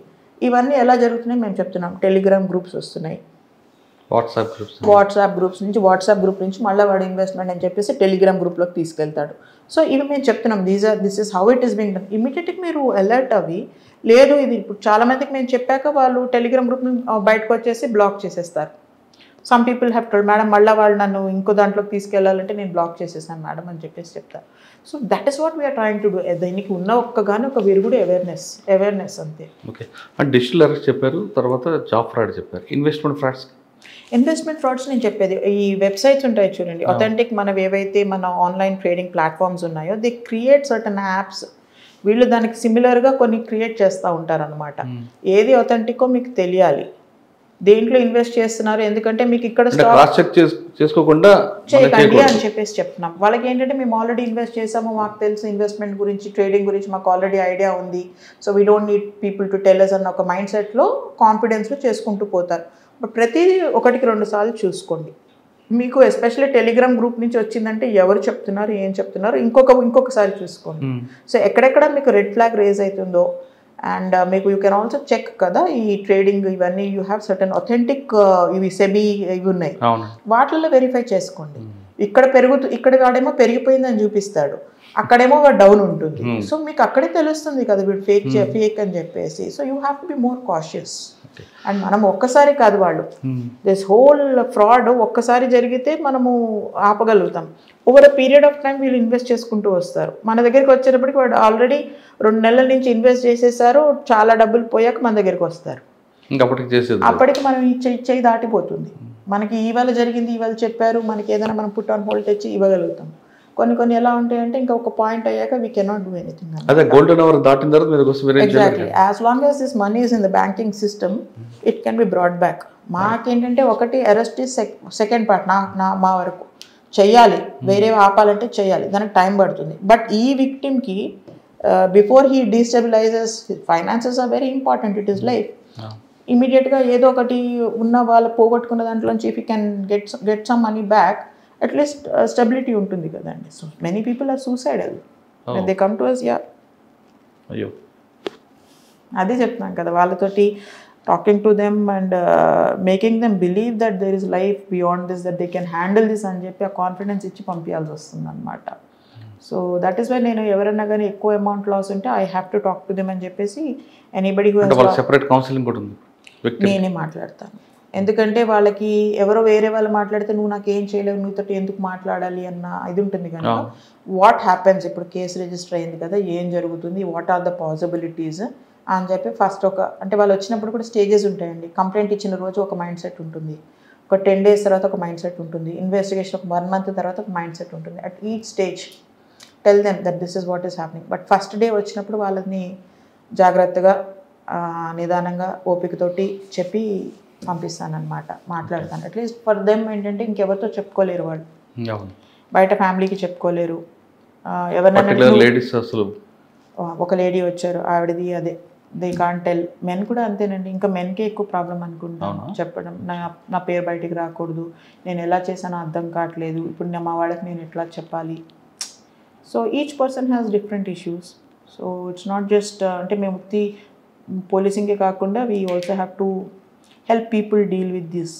ఇవన్నీ ఎలా జరుగుతున్నాయి మేము చెప్తున్నాం. టెలిగ్రామ్ గ్రూప్స్ వస్తున్నాయి, వాట్సాప్ గ్రూప్ నుంచి మళ్ళీ వాడు ఇన్వెస్ట్మెంట్ అని చెప్పేసి టెలిగ్రామ్ గ్రూప్లోకి తీసుకెళ్తాడు. సో ఇవి మేము చెప్తున్నాం, this is how it is being done. ఇమీడియట్గా మీరు అలర్ట్ అవి. లేదు ఇది ఇప్పుడు చాలామందికి మేము చెప్పాక వాళ్ళు టెలిగ్రామ్ గ్రూప్ బయటకు వచ్చేసి బ్లాక్ చేసేస్తారు. Some people have told, madam మళ్ళీ వాళ్ళు నన్ను ఇంకో దాంట్లోకి తీసుకెళ్లాలంటే నేను బ్లాక్ చేసేసాను మేడం అని చెప్పేసి చెప్తారు. So that is what we're trying to do. దీనికి ఉన్న ఒక విరుగుడు అవేర్నెస్ అంతే. ఓకే, అండ్ డిజిటల్ అరెస్ట్ చెప్పారు, తర్వాత జాబ్ ఫ్రాడ్ చెప్పారు. ఇన్వెస్ట్మెంట్ ఫ్రాడ్స్ నేను చెప్పేది ఈ వెబ్సైట్స్ ఉంటాయి చూడండి, అథెంటిక్ మనవి ఏవైతే మన ఆన్లైన్ ట్రేడింగ్ ప్లాట్ఫామ్స్ ఉన్నాయో దే క్రియేట్ సర్టన్ యాప్స్. వీళ్ళు దానికి సిమిలర్గా కొన్ని క్రియేట్ చేస్తూ ఉంటారనమాట. ఏది అథెంటికో మీకు తెలియాలి, దేంట్లో ఇన్వెస్ట్ చేస్తున్నారు. ఎందుకంటే మీకు ఇక్కడ చేసుకోకుండా చేయకండి అని చెప్పేసి చెప్తున్నాం. వాళ్ళకి ఏంటంటే మేము ఆల్రెడీ ఇన్వెస్ట్ చేసాము, మాకు తెలుసు ఇన్వెస్ట్మెంట్ గురించి, ట్రేడింగ్ గురించి మాకు ఆల్రెడీ ఐడియా ఉంది, so we don't need people to tell us అన్న ఒక మైండ్ సెట్లో కాన్ఫిడెన్స్లో చేసుకుంటూ పోతారు. బట్ ప్రతిదీ 1-2 సార్లు చూసుకోండి. మీకు ఎస్పెషల్లీ టెలిగ్రామ్ గ్రూప్ నుంచి వచ్చిందంటే ఎవరు చెప్తున్నారు, ఏం చెప్తున్నారు ఇంకొకసారి చూసుకోండి. సో ఎక్కడెక్కడ మీకు రెడ్ ఫ్లాగ్ రేజ్ అవుతుందో, అండ్ మీకు యూ కెన్ ఆల్సో చెక్ కదా ఈ ట్రేడింగ్ ఇవన్నీ యూ హ్యావ్ సర్టన్ అథెంటిక్ ఇవి సెబీ ఇవి ఉన్నాయి, వాటిల్లో వెరిఫై చేసుకోండి. ఇక్కడ వాడేమో పెరిగిపోయిందని చూపిస్తాడు, అక్కడేమో డౌన్ ఉంటుంది. సో మీకు అక్కడే తెలుస్తుంది కదా వీడు ఫేక్ అని చెప్పేసి. So you have to be more cautious. And మనం ఒక్కసారి కాదు, వాళ్ళు దిస్ హోల్ ఫ్రాడ్ ఒక్కసారి జరిగితే మనము ఆపగలుగుతాం. Over a period of time వీళ్ళు ఇన్వెస్ట్ చేసుకుంటూ వస్తారు. మన దగ్గరికి వచ్చేటప్పటికి వాడు ఆల్రెడీ 2 నెలల నుంచి ఇన్వెస్ట్ చేసేసారు, చాలా డబ్బులు పోయాక మన దగ్గరికి వస్తారు. అప్పటికి మనం ఈ చెయ్యి దాటిపోతుంది. మనకి ఇవాళ జరిగింది, ఇవాళ చెప్పారు, మనకి ఏదైనా మనం పుట్ ఆన్ హోల్డ్ తెచ్చి ఇవ్వగలుగుతాం. కొన్ని ఎలా ఉంటాయంటే ఇంకా ఒక పాయింట్ అయ్యాక వీ కెనాట్ డూ ఎనీథింగ్. అదే గోల్డెన్ అవర్ దాటిన తర్వాత మీరు exactly, as long as this money is in the banking system it can be brought back. మాకేంటంటే ఒకటి అరెస్ట్ ఈజ్ సెకండ్ పార్ట్. మా వరకు చెయ్యాలి, వేరే ఆపాలంటే చెయ్యాలి, దానికి టైం పడుతుంది. బట్ ఈ విక్టిమ్కి before he destabilises, finances are very important, it is life. ఇమీడియట్గా ఏదో ఒకటి ఉన్న వాళ్ళు పోగొట్టుకున్న దాంట్లోంచి if you can get some money back, at least stability ఉంటుంది కదండి. So many people are suicidal they come to us. Yeah, అయ్యో, అదే చెప్తున్నాం కదా, వాళ్ళతోటి talking to them and making them believe that there is life beyond this, that they can handle this అని చెప్పి ఆ కాన్ఫిడెన్స్ ఇచ్చి పంపించాల్సి వస్తుంది అనమాట. సో దట్ ఈస్ వై నేను ఎవరైనా కానీ ఎక్కువ అమౌంట్ లాస్ ఉంటే I have to talk to them అని చెప్పేసి ఎనీబడి హూ సెపరేట్ కౌన్సిలింగ్ కూడా ఉంది, నేనే మాట్లాడతాను. ఎందుకంటే వాళ్ళకి ఎవరో వేరే వాళ్ళు మాట్లాడితే నువ్వు నాకు ఏం చేయలేవు, నీతో ఎందుకు మాట్లాడాలి అన్న ఇది ఉంటుంది కనుక వాట్ హ్యాపెన్స్, ఇప్పుడు కేసు రిజిస్టర్ అయింది కదా, ఏం జరుగుతుంది, వాట్ ఆర్ ద పాసిబిలిటీస్ అని చెప్పి ఫస్ట్ అంటే వాళ్ళు వచ్చినప్పుడు కూడా స్టేజెస్ ఉంటాయండి. కంప్లైంట్ ఇచ్చిన రోజు ఒక మైండ్ సెట్ ఉంటుంది, ఒక 10 days తర్వాత ఒక మైండ్ సెట్ ఉంటుంది, ఇన్వెస్టిగేషన్ ఒక 1 month తర్వాత ఒక మైండ్ సెట్ ఉంటుంది. At each stage tell them that this is what is happening. But first day వచ్చినప్పుడు వాళ్ళని జాగ్రత్తగా నిదానంగా ఓపికతోటి చెప్పి పంపిస్తానన్నమాట, మాట్లాడతాను. అట్లీస్ట్ ఫర్ దెమ్ ఏంటంటే ఇంకెవరితో చెప్పుకోలేరు వాళ్ళు, బయట ఫ్యామిలీకి చెప్పుకోలేరు. ఎవరైనా లేడీస్ అసలు ఒక లేడీ వచ్చారు, ఆవిడది అదే దే కాంట్ టెల్. మెన్ కూడా అంతేనండి, ఇంకా మెన్కే ఎక్కువ ప్రాబ్లం అనుకుంటాను చెప్పడం. నా పేరు బయటికి రాకూడదు, నేను ఎలా చేశానో అర్థం కావట్లేదు, ఇప్పుడు మా వాళ్ళకి నేను ఎట్లా చెప్పాలి. So each person has different issues. So it's not just అంటే మేము పోలీసింగే కాకుండా we also have to help people deal with this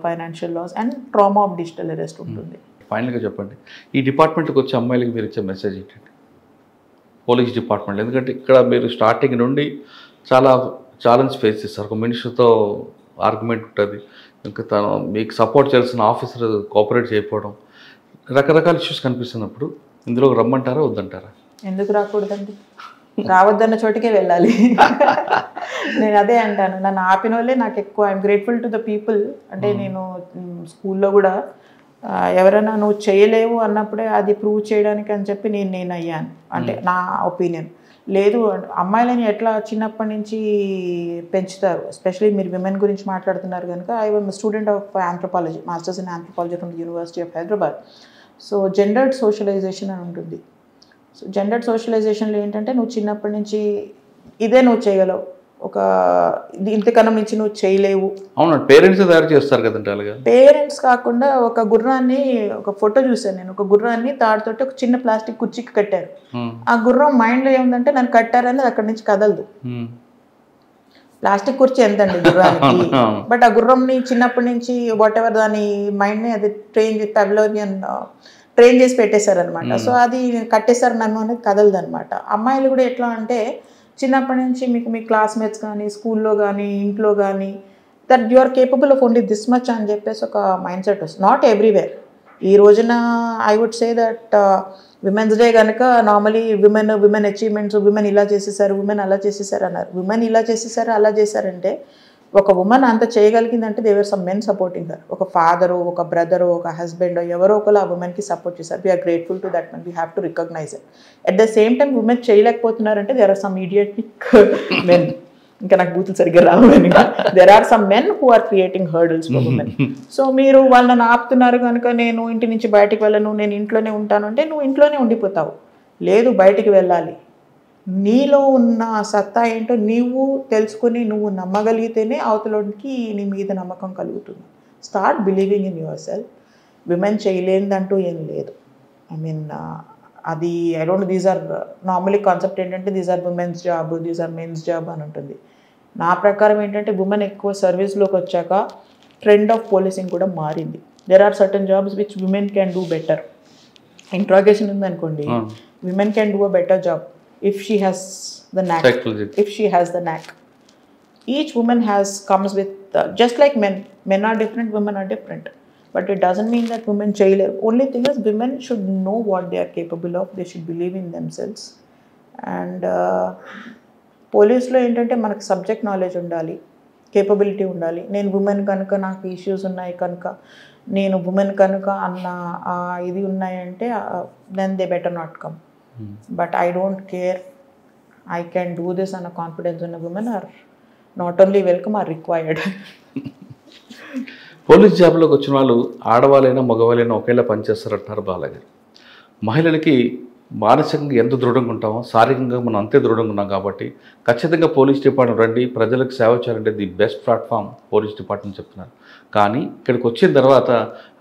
financial loss and trauma of digital arrest ఉంటుంది. ఫైనల్గా చెప్పండి, ఈ డిపార్ట్మెంట్కి వచ్చే అమ్మాయిలకి మీరు ఇచ్చే మెసేజ్ ఏంటంటే, పోలీస్ డిపార్ట్మెంట్? ఎందుకంటే ఇక్కడ మీరు స్టార్టింగ్ నుండి చాలా ఛాలెంజ్ ఫేస్ చేస్తారు. ఒక మనిషితో ఆర్గ్యుమెంట్ ఉంటుంది, ఇంకా తను మీకు సపోర్ట్ చేయాల్సిన ఆఫీసర్ కోఆపరేట్ చేయకపోవడం, రకరకాల ఇష్యూస్ కనిపిస్తున్నప్పుడు ఇందులో రమ్మంటారా వద్దంటారా? ఎందుకు రాకూడదండి, రావద్దన్న చోటికే వెళ్ళాలి. నేను అదే అంటాను, నన్ను ఆపిన వాళ్ళే నాకు ఎక్కువ. I'm grateful to the people. అంటే నేను స్కూల్లో కూడా ఎవరైనా నువ్వు చేయలేవు అన్నప్పుడే అది ప్రూవ్ చేయడానికి అని చెప్పి నేను అయ్యాను. అంటే నా ఒపీనియన్. లేదు, అమ్మాయిలని ఎట్లా చిన్నప్పటి నుంచి పెంచుతారు, ఎస్పెషలీ మీరు విమెన్ గురించి మాట్లాడుతున్నారు కనుక. I am student of anthropology, masters in anthropology from the university of Hyderabad. So gendered socialisation అని ఉంటుంది. సో జెండర్డ్ సోషలైజేషన్లో ఏంటంటే నువ్వు చిన్నప్పటి నుంచి ఇదే నువ్వు చేయగలవు, ఒక ఇంతకన్నా నుంచి నువ్వు చేయలేవు. అవును, పేరెంట్స్ తయారు చేస్తారు కదండి. అలాగా పేరెంట్స్ కాకుండా ఒక గుర్రాన్ని, ఒక ఫోటో చూసాను నేను, ఒక గుర్రాన్ని తాడుతోటి ఒక చిన్న ప్లాస్టిక్ కుర్చీకి కట్టారు. ఆ గుర్రం మైండ్లో ఏముందంటే నన్ను కట్టారని అక్కడి నుంచి కదలదు. ప్లాస్టిక్ కుర్చీ ఎంతండి గుర్రానికి, బట్ ఆ గుర్రంని చిన్నప్పటి నుంచి వాట్ ఎవర్ దాని మైండ్ని అది ట్రైన్ చేసి పెట్టేశారనమాట. సో అది కట్టేశారు నన్ను అనేది కదలదు అనమాట. అమ్మాయిలు కూడా ఎట్లా అంటే చిన్నప్పటి నుంచి మీకు మీ క్లాస్మేట్స్ కానీ స్కూల్లో కానీ ఇంట్లో కానీ that you are capable of only this much అని చెప్పేసి ఒక మైండ్ సెట్ వస్తుంది. Not everywhere. ఈ రోజున I would say that women's day కనుక నార్మలీ విమెన్ అచీవ్మెంట్స్, విమెన్ ఇలా చేసేసారు, విమెన్ అలా చేసేసారు అన్నారు. విమెన్ ఇలా చేసేసారు అలా చేశారంటే ఒక ఉమెన్ అంత చేయగలిగిందంటే there were some men supporting her. ఒక ఫాదరు, ఒక బ్రదరు, ఒక హస్బెండ్, ఎవరో ఒకరు ఆ ఉమెన్కి సపోర్ట్ చేశారు. We are grateful to that men, we have to recognise it. At the same time women చేయలేకపోతున్నారంటే there are some idiotic men. ఇంకా నాకు బూతులు సరిగ్గా రావు. There are some men who are creating hurdles for women. So మీరు వాళ్ళని ఆపుతున్నారు కనుక నేను ఇంటి నుంచి బయటికి వెళ్ళను, నేను ఇంట్లోనే ఉంటాను అంటే నువ్వు ఇంట్లోనే ఉండిపోతావు. లేదు, బయటికి వెళ్ళాలి. నీలో ఉన్న సత్తా ఏంటో నీవు తెలుసుకుని నువ్వు నమ్మగలిగితేనే అవతలోనికి నీ మీద నమ్మకం కలుగుతుంది. Start believing in yourself. Women చేయలేనిదంటూ ఏం లేదు. ఐ మీన్ అది I don't, these are normally concept ఏంటంటే these are women's job, these are men's job అని ఉంటుంది. నా ప్రకారం ఏంటంటే ఉమెన్ ఎక్కువ సర్వీస్లోకి వచ్చాక ట్రెండ్ ఆఫ్ పోలీసింగ్ కూడా మారింది. There are certain jobs which women can do better. Interrogation ఉందనుకోండి, women can do a better job if she has the knack. If she has the knack. Each woman comes with just like men are different, women are different, but it doesn't mean that women fail. Only thing is women should know what they are capable of. They should believe in themselves. And police lo entante manaku subject knowledge undali, capability ఉండాలి. నేను women కనుక నాకు issues ఉన్నాయి కనుక, నేను women కనుక అన్న ఇది ఉన్నాయంటే then they better not come. But I don't care, I can do this అన్న కాన్ఫిడెన్స్ ఉన్న women are not only welcome, are required. Police జాబ్లోకి వచ్చిన వాళ్ళు ఆడవాళ్ళైనా మగవాళ్ళైనా ఒకేలా పనిచేస్తారంటారు బాలగారు. మహిళలకి మానసికంగా ఎంత దృఢంగా ఉంటామో శారీరకంగా మనం అంతే దృఢంగా ఉన్నాం కాబట్టి ఖచ్చితంగా పోలీస్ డిపార్ట్మెంట్ రండి, ప్రజలకు సేవ చేయాలంటే the best platform police department చెప్తున్నారు. కానీ ఇక్కడికి వచ్చిన తర్వాత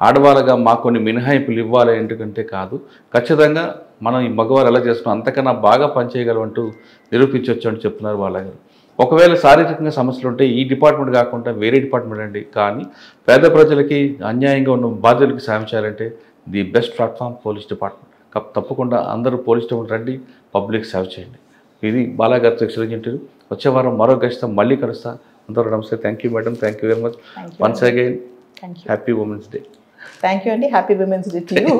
ఆడవాళ్ళగా మాకు కొన్ని మినహాయింపులు ఇవ్వాలి ఎందుకంటే కాదు, ఖచ్చితంగా మనం ఈ మగవారు ఎలా చేస్తున్నాం అంతకన్నా బాగా పనిచేయగలమంటూ నిరూపించవచ్చు అని చెప్తున్నారు బాలగారు. ఒకవేళ శారీరకంగా సమస్యలు ఉంటే ఈ డిపార్ట్మెంట్ కాకుండా వేరే డిపార్ట్మెంట్ అండి, కానీ పేద ప్రజలకి అన్యాయంగా ఉన్న బాధ్యులకి సాయం చేయాలంటే the best platform police department. తప్పకుండా అందరూ పోలీస్ డిపార్ట్మెంట్ రండి, పబ్లిక్ సేవ చేయండి. ఇది బాలాగారితో ఎక్స్క్లూజివ్ ఇంటర్వ్యూ. వచ్చే వారం మరో గెస్ట్తో మళ్ళీ కలుస్తా. అందరూ నమస్తే. Thank you madam, thank you very much. Once again happy women's day. Thank you అండి, happy women's day to you.